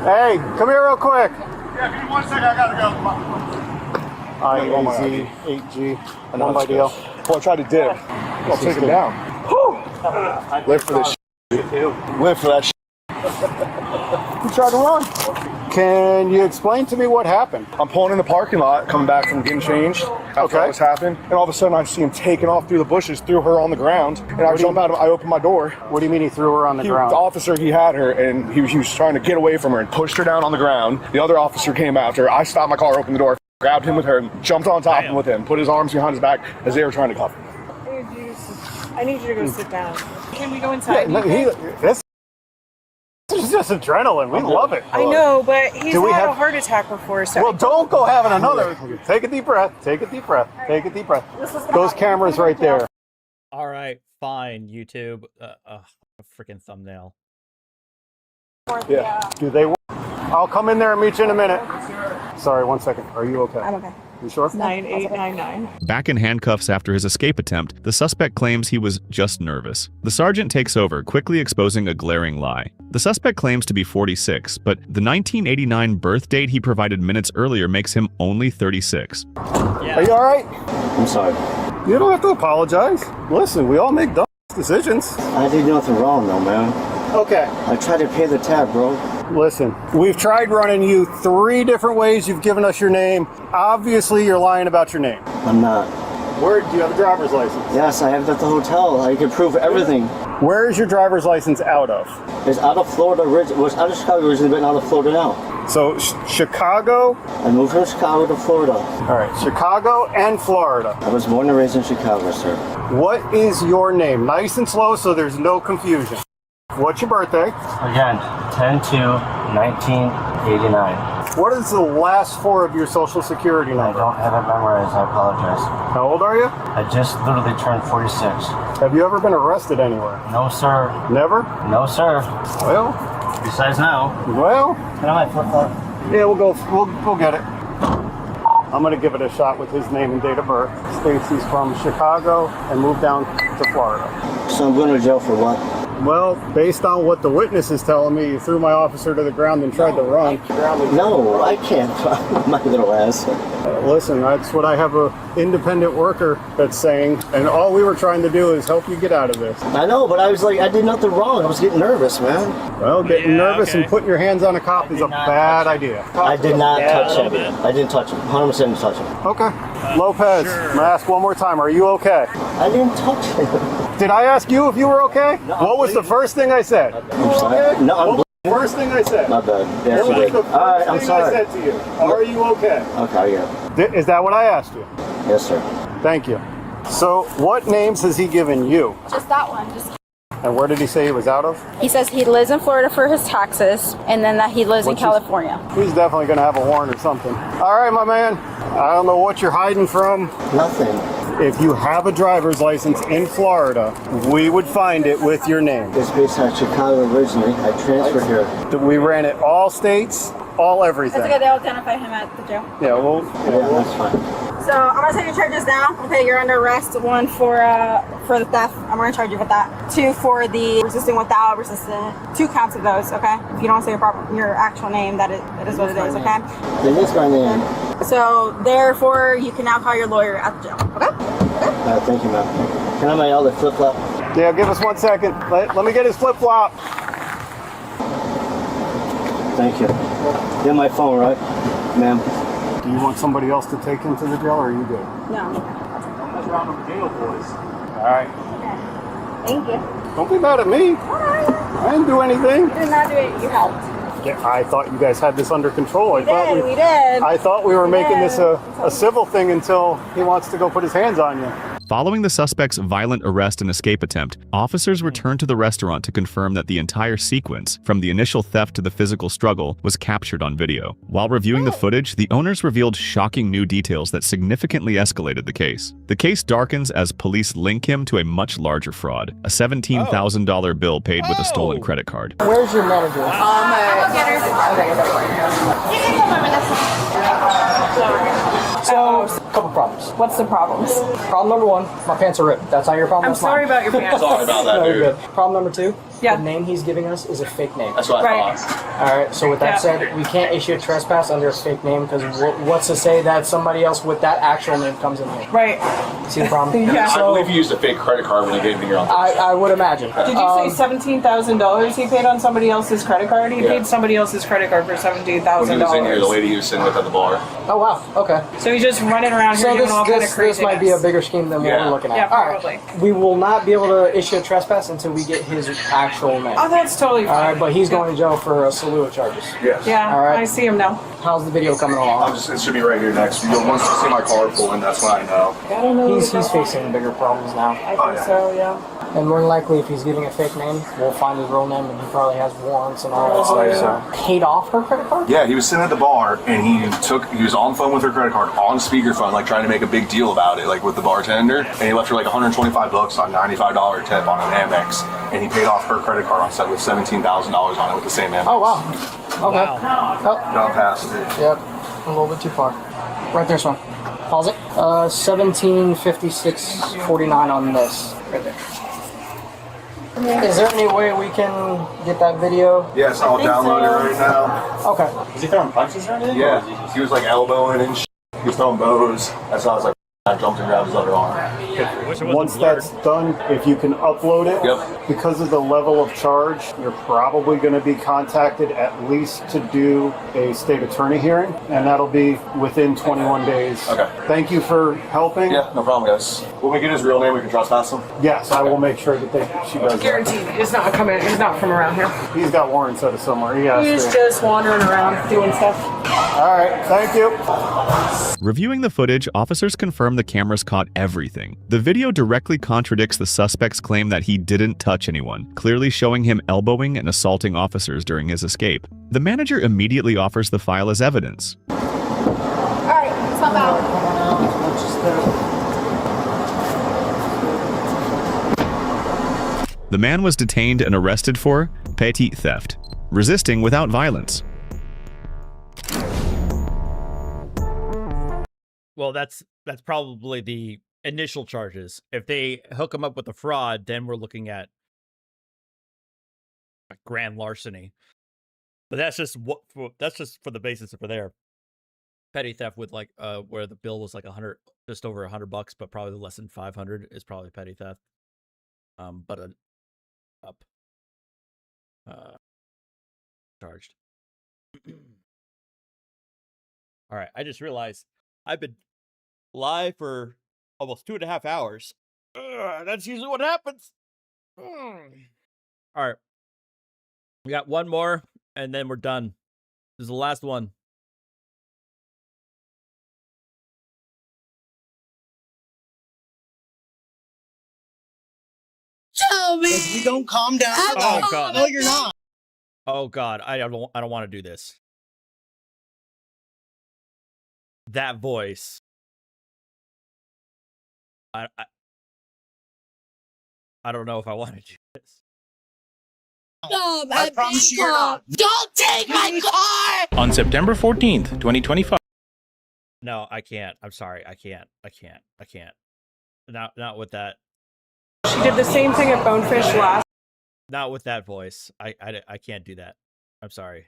Hey, come here real quick. Yeah, give me 1 second. I gotta go. IAZ, 8G, one by deal. Well, I tried to dig. I'll take him down. Live for this shit. Live for that shit. You tried to run. Can you explain to me what happened? I'm pulling in the parking lot, coming back from getting changed. After all this happened, and all of a sudden I see him taking off through the bushes, threw her on the ground, and I jump out. I opened my door. What do you mean he threw her on the ground? The officer, he had her, and he was trying to get away from her and pushed her down on the ground. The other officer came after her. I stopped my car, opened the door, grabbed him with her, and jumped on top of him with him, put his arms behind his back as they were trying to cuff him. I need you to go sit down. Can we go inside? This is just adrenaline. We love it. I know, but he's had a heart attack before. So well, don't go having another. Take a deep breath. Take a deep breath. Take a deep breath. Those cameras right there. All right, fine, YouTube. A freaking thumbnail. Yeah. Do they work? I'll come in there and meet you in a minute. Sorry, 1 second. Are you okay? I'm okay. You sure? 9899. Back in handcuffs after his escape attempt, the suspect claims he was just nervous. The sergeant takes over, quickly exposing a glaring lie. The suspect claims to be 46, but the 1989 birth date he provided minutes earlier makes him only 36. Are you all right? I'm sorry. You don't have to apologize. Listen, we all make dumb decisions. I did nothing wrong though, man. Okay. I tried to pay the tab, bro. Listen, we've tried running you 3 different ways. You've given us your name. Obviously, you're lying about your name. I'm not. Where do you have a driver's license? Yes, I have it at the hotel. I can prove everything. Where is your driver's license out of? It's out of Florida. It was out of Chicago originally, but out of Florida now. So, Chicago? I moved from Chicago to Florida. All right, Chicago and Florida. I was born and raised in Chicago, sir. What is your name? Nice and slow so there's no confusion. What's your birthday? Again, 10/2/1989. What is the last 4 of your social security number? I don't have it memorized. I apologize. How old are you? I just literally turned 46. Have you ever been arrested anywhere? No, sir. Never? No, sir. Well, besides now. Well, can I flip flop? Yeah, we'll get it. I'm gonna give it a shot with his name and date of birth. States he's from Chicago and moved down to Florida. So I'm going to jail for what? Well, based on what the witness is telling me, you threw my officer to the ground and tried to run. No, I can't. My little ass. Listen, that's what I have a independent worker that's saying, and all we were trying to do is help you get out of this. I know, but I was like, I did nothing wrong. I was getting nervous, man. Well, getting nervous and putting your hands on a cop is a bad idea. I did not touch him. I didn't touch him. 100% didn't touch him. Okay. Lopez, I'm gonna ask one more time. Are you okay? I didn't touch him. Did I ask you if you were okay? No, what was the first thing I said? I'm sorry. Okay? No, I'm what was the first thing I said? My bad. Yes, what you was did. the first All right, I'm thing sorry. I said to you? Are you okay? Okay, yeah. Is that what I asked you? Yes, sir. Thank you. So, what names has he given you? Just that one. Just. And where did he say he was out of? He says he lives in Florida for his taxes, and then that he lives in California. He's definitely going to have a warrant or something. All right, my man. I don't know what you're hiding from. Nothing. If you have a driver's license in Florida, we would find it with your name. It's based out of Chicago originally. I transferred here. We ran it all states, all everything. That's okay. They'll identify him at the jail. Yeah, well, that's fine. So I'm gonna take your charges now. Okay, you're under arrest. 1 for the theft. I'm gonna charge you with that. 2 for the resisting without resistant. 2 counts of those. Okay. If you don't say your actual name, that is what it is. Okay. It is my name. So therefore, you can now call your lawyer at the jail. Okay. Thank you, ma'am. Can I have my other flip flop? Yeah, give us 1 second. Let me get his flip flop. Thank you. You have my phone, right, ma'am? Do you want somebody else to take him to the jail, or are you good? No. Don't mess around with the jail, boys. All right. Okay. Thank you. Don't be mad at me. I didn't do anything. You did not do it. You helped. Yeah, I thought you guys had this under control. We did. I thought we were making this a civil thing until he wants to go put his hands on you. Following the suspect's violent arrest and escape attempt, officers returned to the restaurant to confirm that the entire sequence, from the initial theft to the physical struggle, was captured on video. While reviewing the footage, the owners revealed shocking new details that significantly escalated the case. The case darkens as police link him to a much larger fraud, a $17,000 bill paid with a stolen credit card. Where's your manager? So, a couple problems. What's the problems? Problem number 1, my pants are ripped. That's not your problem. I'm sorry about your pants. Sorry about that, dude. Good. Problem number 2, The name he's giving us is a fake name. That's what I thought. All right. So with that said, we can't issue a trespass under a fake name because what's to say that somebody else with that actual name comes in here? Right. See the problem? I believe you used a fake credit card when you gave me your own. I would imagine. Did you say $17,000 he paid on somebody else's credit card? He paid somebody else's credit card for $17,000. When he was in here, the lady he was sitting with at the bar. Oh wow. Okay. So he's just running around here doing all kind of crazy. This might be a bigger scheme than what we're looking at. Yeah, probably. All right. We will not be able to issue a trespass until we get his actual name. Oh, that's totally fine. All right, but he's going to jail for a slew of charges. Yes. Yeah, all right. I see him now. How's the video coming along? It should be right here next. Once you see my car pulling, that's when I know. I don't know. He's facing bigger problems now. I think so, yeah. And more than likely, if he's giving a fake name, we'll find his real name, and he probably has warrants and all that stuff. So, paid off her credit card? Yeah, he was sitting at the bar and he was on the phone with her credit card on speakerphone, like trying to make a big deal about it, like with the bartender. And he left her like $125 on $95 tip on an Amex, and he paid off her credit card on set with $17,000 on it with the same Amex. Oh wow. Okay. Oh. Got past it. Yep. A little bit too far. Right there, son. Pause it. 1756.49 on this. Right there. Is there any way we can get that video? Yes, I'll download it right now. Okay. Is he throwing punches or anything? Yeah, he was like elbowing and shit. He was throwing bows. That's how I was like, I jumped and grabbed his other arm. Once that's done, if you can upload it, because of the level of charge, you're probably going to be contacted at least to do a state attorney hearing, and that'll be within 21 days. Okay. Thank you for helping. Yeah, no problem, guys. When we get his real name, we can trespass him? Yes, I will make sure that she does that. Guaranteed. It's not coming. He's not from around here. He's got warrants out of somewhere. He's just wandering around doing stuff. All right, thank you. Reviewing the footage, officers confirm the cameras caught everything. The video directly contradicts the suspect's claim that he didn't touch anyone, clearly showing him elbowing and assaulting officers during his escape. The manager immediately offers the file as evidence. All right, it's not bad. The man was detained and arrested for petty theft, resisting without violence. Well, that's probably the initial charges. If they hook him up with a fraud, then we're looking at grand larceny. But that's just for the basis for there. Petty theft with like where the bill was like just over $100, but probably less than 500 is probably petty theft. But up charged. All right, I just realized I've been live for almost 2.5 hours. That's usually what happens. All right, we got one more, and then we're done. This is the last one. Tell me if you don't calm down. Oh God! No, you're not. Oh God! I don't want to do this. That voice. I don't know if I want to do this. No, I promise you you're not. Don't take my car! On September 14th, 2025. No, I can't. I'm sorry. I can't. Not with that. She did the same thing at Bonefish last. Not with that voice. I can't do that. I'm sorry.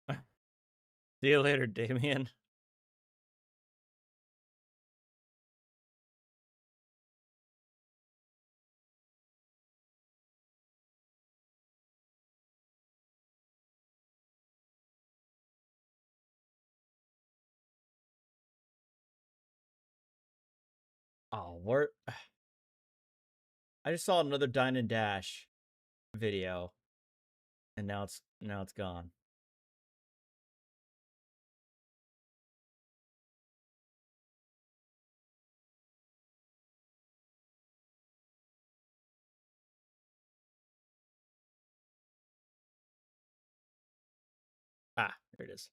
See you later, Damien. Oh, what? I just saw another Dine and Dash video, and now it's gone. Ah, there it is.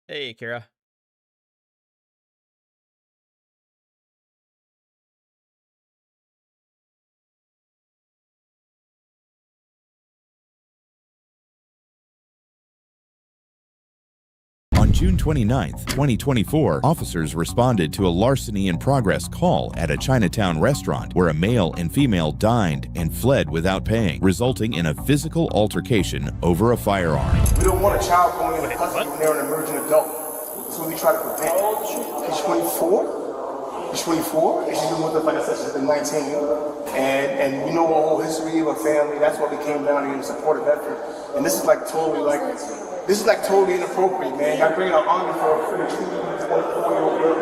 Hey, Kira. June 29th, 2024, officers responded to a larceny in progress call at a Chinatown restaurant where a male and female dined and fled without paying, resulting in a physical altercation over a firearm. We don't want a child going into custody when they're an emerging adult. That's what we try to prevent. She's 24. She's 24, and she's been with us, like I said, she's been 19. And we know our whole history of her family. That's why we came down here to support her effort. And this is like totally inappropriate, man. Y'all bringing our army for a 24-year-old girl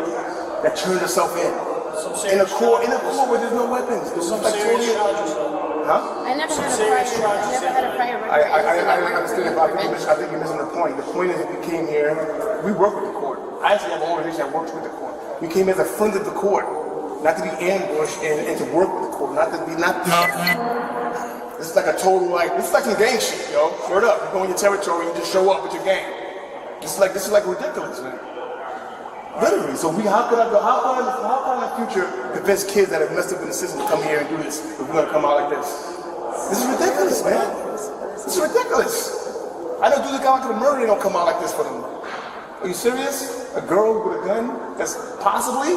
that turned herself in. In a court where there's no weapons. This is like totally. Huh? I never had a prior record. I understand, but I think you're missing the point. The point is that we came here, we work with the court. I actually have an organization that works with the court. We came as a friend of the court, not to be ambushed and to work with the court, not. This is like a total this is like some gang shit, yo. Word up, you go in your territory, you just show up with your gang. This is like ridiculous, man. Literally. So how can I in the future convince kids that have messed up in the system to come here and do this if we're gonna come out like this? This is ridiculous, man. This is ridiculous. I don't do the guy to the murder, they don't come out like this for them. Are you serious? A girl with a gun? That's possibly?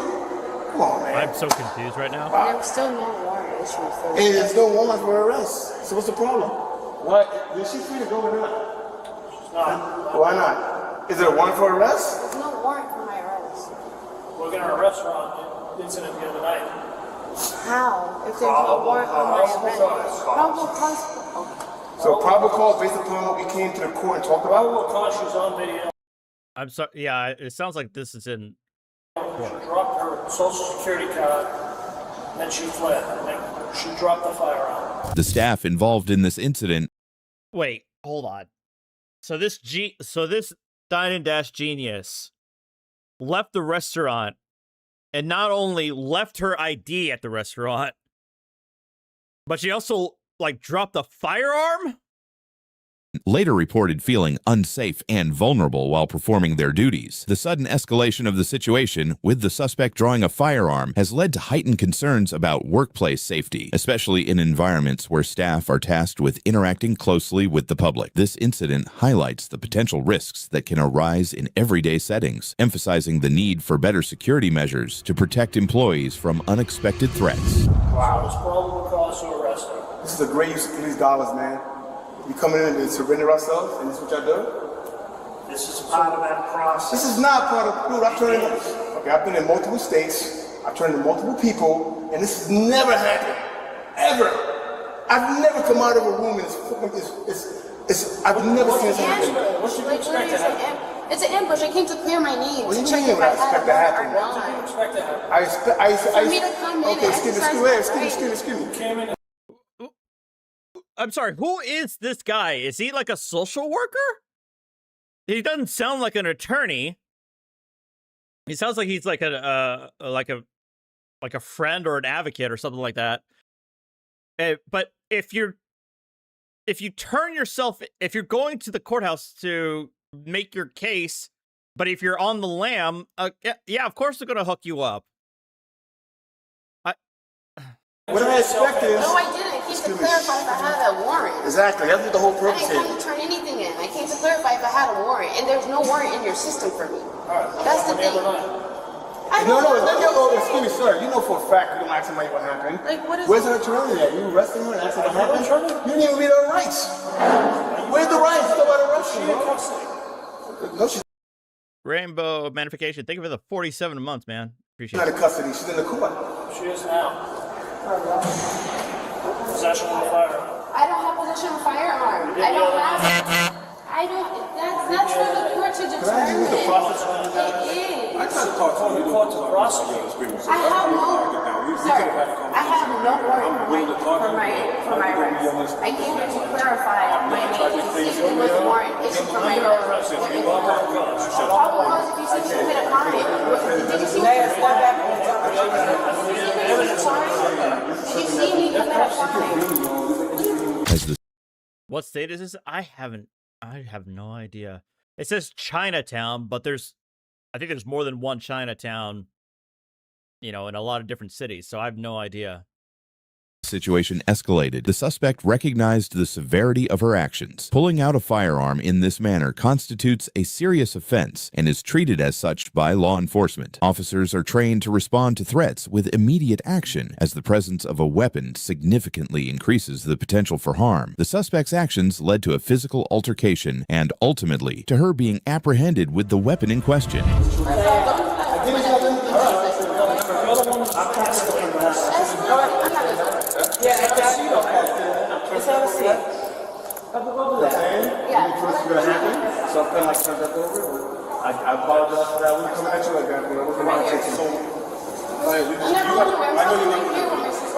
Come on, man. I'm so confused right now. There's still no warrant issued. And there's no warrant for arrest. So what's the problem? What? Is she free to go or not? She's not. Why not? Is there a warrant for arrest? There's no warrant for my arrest. We're in a restaurant incident the other night. How? If there's no warrant for my arrest? Probable cause. So probable cause based upon what we came to the court and talked about? Probable cause, she's on video. I'm sorry. Yeah, it sounds like this is in. She dropped her social security card, and then she fled. She dropped the firearm. The staff involved in this incident. Wait, hold on. So this Dine and Dash genius left the restaurant, and not only left her ID at the restaurant, but she also dropped a firearm. Later reported feeling unsafe and vulnerable while performing their duties. The sudden escalation of the situation, with the suspect drawing a firearm, has led to heightened concerns about workplace safety, especially in environments where staff are tasked with interacting closely with the public. This incident highlights the potential risks that can arise in everyday settings, emphasizing the need for better security measures to protect employees from unexpected threats. Wow. It's probable cause to arrest her. This is a great use of police dollars, man. We coming in and surrender ourselves, and this is what y'all do? This is part of that process. This is not part of, dude, I've been in multiple states, I've turned in multiple people, and this has never happened. Ever. I've never come out of a room and I've never seen this happen. What should you expect to happen? It's an ambush. I came to clear my name. What do you mean I expect to happen? What do you expect to happen? For me to come in and excuse me. I'm sorry, who is this guy? Is he like a social worker? He doesn't sound like an attorney. He sounds like he's like a friend or an advocate or something like that. But if you're going to the courthouse to make your case, but if you're on the lam, yeah, of course they're gonna hook you up. What I expect is... No, I didn't. I came to clarify if I had a warrant. Exactly. That's what the whole purpose is. I didn't come to turn anything in. I came to clarify if I had a warrant, and there's no warrant in your system for me. That's the thing. No, excuse me, sir. You know for a fact you don't ask somebody what happened. Where's her attorney at? You arresting her and asking what happened? You didn't even read her rights. Where's the rights? You about to arrest her, no, she's Rainbow Magnification. Thank you for the 47 months, man. Appreciate it. not in custody. She's in the court. She is now. Possession of a firearm. I don't have possession of a firearm. That's for the court to determine. It is. I tried to talk to you. I have no warrant for my arrest. I came here to clarify my name to see if there was a warrant issued for my arrest. Probably because if you see me commit a crime. Did you see me commit a crime? What state is this? I have no idea. It says Chinatown, but I think there's more than one Chinatown, in a lot of different cities, so I have no idea. Situation escalated. The suspect recognized the severity of her actions. Pulling out a firearm in this manner constitutes a serious offense and is treated as such by law enforcement. Officers are trained to respond to threats with immediate action, as the presence of a weapon significantly increases the potential for harm. The suspect's actions led to a physical altercation and ultimately to her being apprehended with the weapon in question. Something like turned that over. I apologize for that. We're coming at you like that. We're going to take so. I know you're not here with my sister.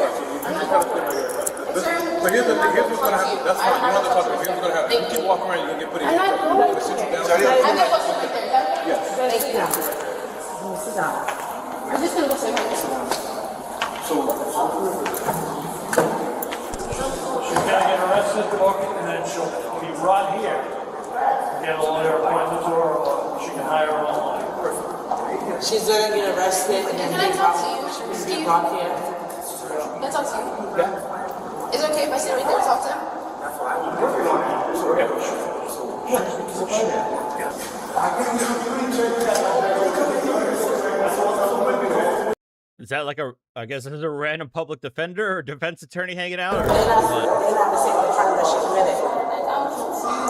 But here's what's going to happen. That's fine. You don't have to talk to me. Here's what's going to happen. You keep walking around, you're going to get put in. I'm not going to sit you down. I'm not going to sit there. Yes. Sit down. Sit down. I'm just going to go sit right now. So. She's got to get arrested, and then she'll be brought here. Get a lawyer appointment or she can hire online. She's gonna get arrested and then be brought here. Can I talk to you? Yeah. Is it okay if I sit right there and talk to him? Is that like a, I guess this is a random public defender or defense attorney hanging out? Or they're not the same crime that she committed.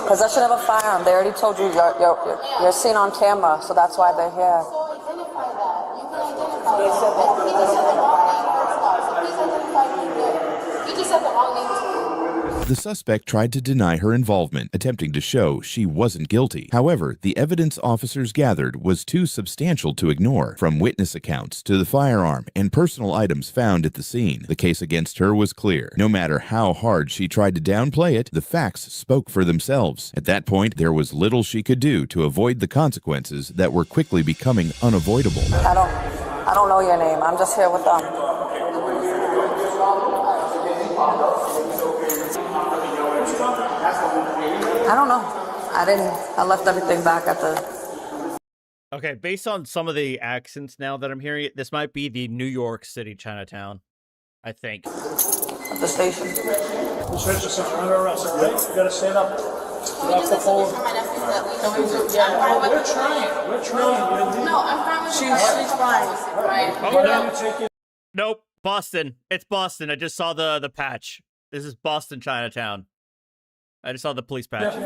Possession of a firearm. They already told you you're seen on camera, so that's why they're here. So identify that. You can identify that. He just said the wrong name. Please identify me there. He just said the wrong name to me. The suspect tried to deny her involvement, attempting to show she wasn't guilty. However, the evidence officers gathered was too substantial to ignore, from witness accounts to the firearm and personal items found at the scene. The case against her was clear. No matter how hard she tried to downplay it, the facts spoke for themselves. At that point, there was little she could do to avoid the consequences that were quickly becoming unavoidable. I don't know your name. I'm just here with them. I don't know. I left everything back at the... Okay, based on some of the accents now that I'm hearing, this might be the New York City Chinatown, I think. At the station. We're you gotta stand up. Can we do this for my nephew that we We're trying. We're trying. No, I'm fine with She's fine. Right. Nope, Boston. It's Boston. I just saw the patch. This is Boston Chinatown. I just saw the police patch. Get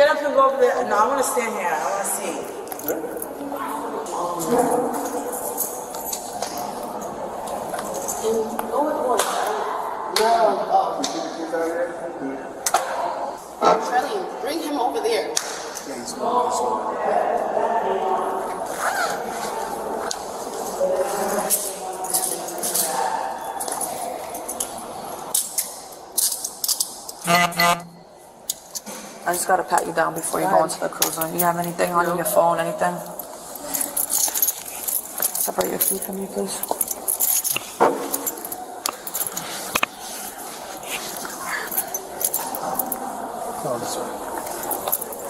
up and go over there. No, I want to stand here. I want to see. Go with one. Charlie, bring him over there. I just gotta pat you down before you go into the cruiser. You have anything on your phone, anything? Separate your feet from me, please.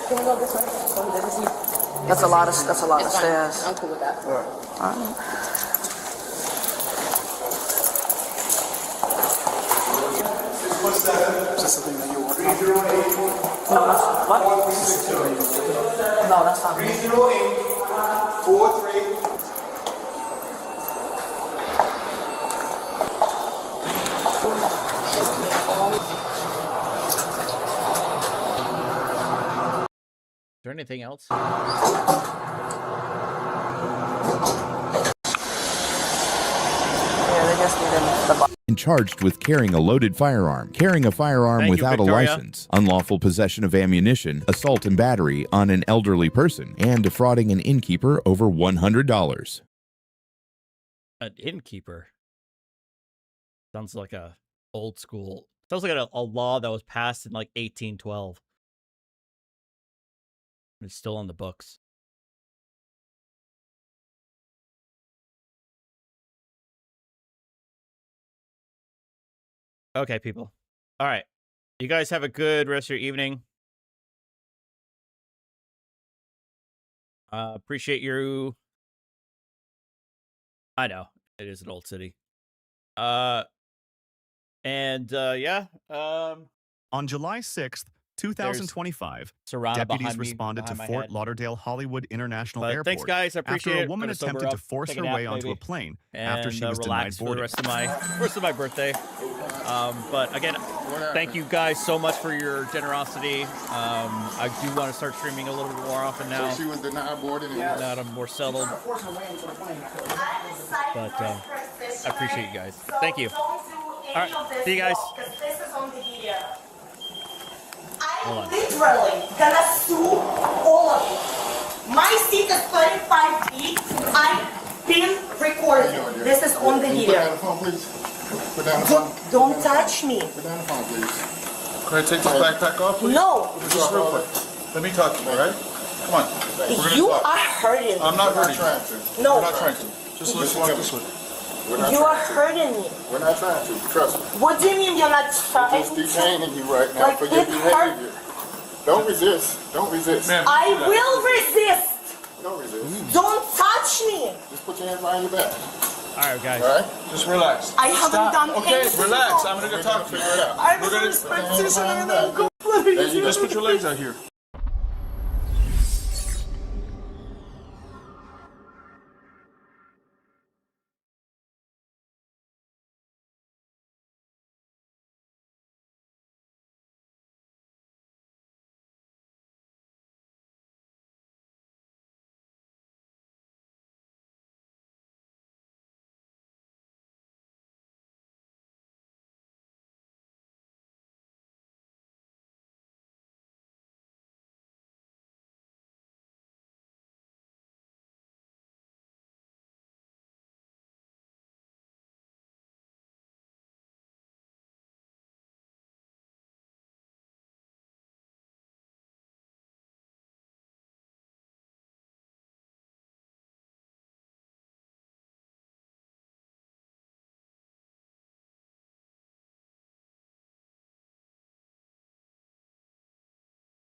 Can we go this way? That's a lot of stairs. I'm cool with that. All right. What's that? Is that something that you ordered? No, that's what? No, that's not me. 308 43. Is there anything else? And charged with carrying a loaded firearm, carrying a firearm Thank you, without a Victoria. license, unlawful possession of ammunition, assault and battery on an elderly person, and defrauding an innkeeper over $100. An innkeeper? Sounds like a old school. Sounds like a law that was passed in like 1812. It's still on the books. Okay, people. All right. You guys have a good rest of your evening. Appreciate you. I know. It is an old city. And yeah. On July 6th, 2025, Serrano deputies behind me, responded to behind my Fort head. Lauderdale Hollywood International But Airport thanks, guys. I appreciate after it. a woman Gonna sober attempted to up, force take her a nap, way onto maybe, a plane and after she was relax denied boarding. for the rest of my birthday. But again, thank you guys so much for your generosity. I do want to start streaming a little bit more often now. So she was denied boarding. Now that I'm more settled. But I appreciate you guys. Thank you. All right, see you guys. I'm literally gonna sue all of you. My seat is 35 feet. I've been recorded. This is on the video. Put down the phone, please. Put down the phone. Don't touch me. Put down the phone, please. Can I take this backpack off, please? No. Just real quick. Let me talk to you, all right? Come on. You are hurting me. I'm not hurting you. No. We're not trying to. Just let's walk this way. You are hurting me. We're not trying to. Trust me. What do you mean you're not trying We're just detaining you right now Like, for your it behavior. Don't resist. Don't resist. I will resist. Don't resist. Don't touch me. Just put your hands behind your back. All right, guys. All right? Just relax. I haven't done Okay, anything relax. wrong. I'm going to go talk to you. I'm going to petition and then go. Just put your legs out here.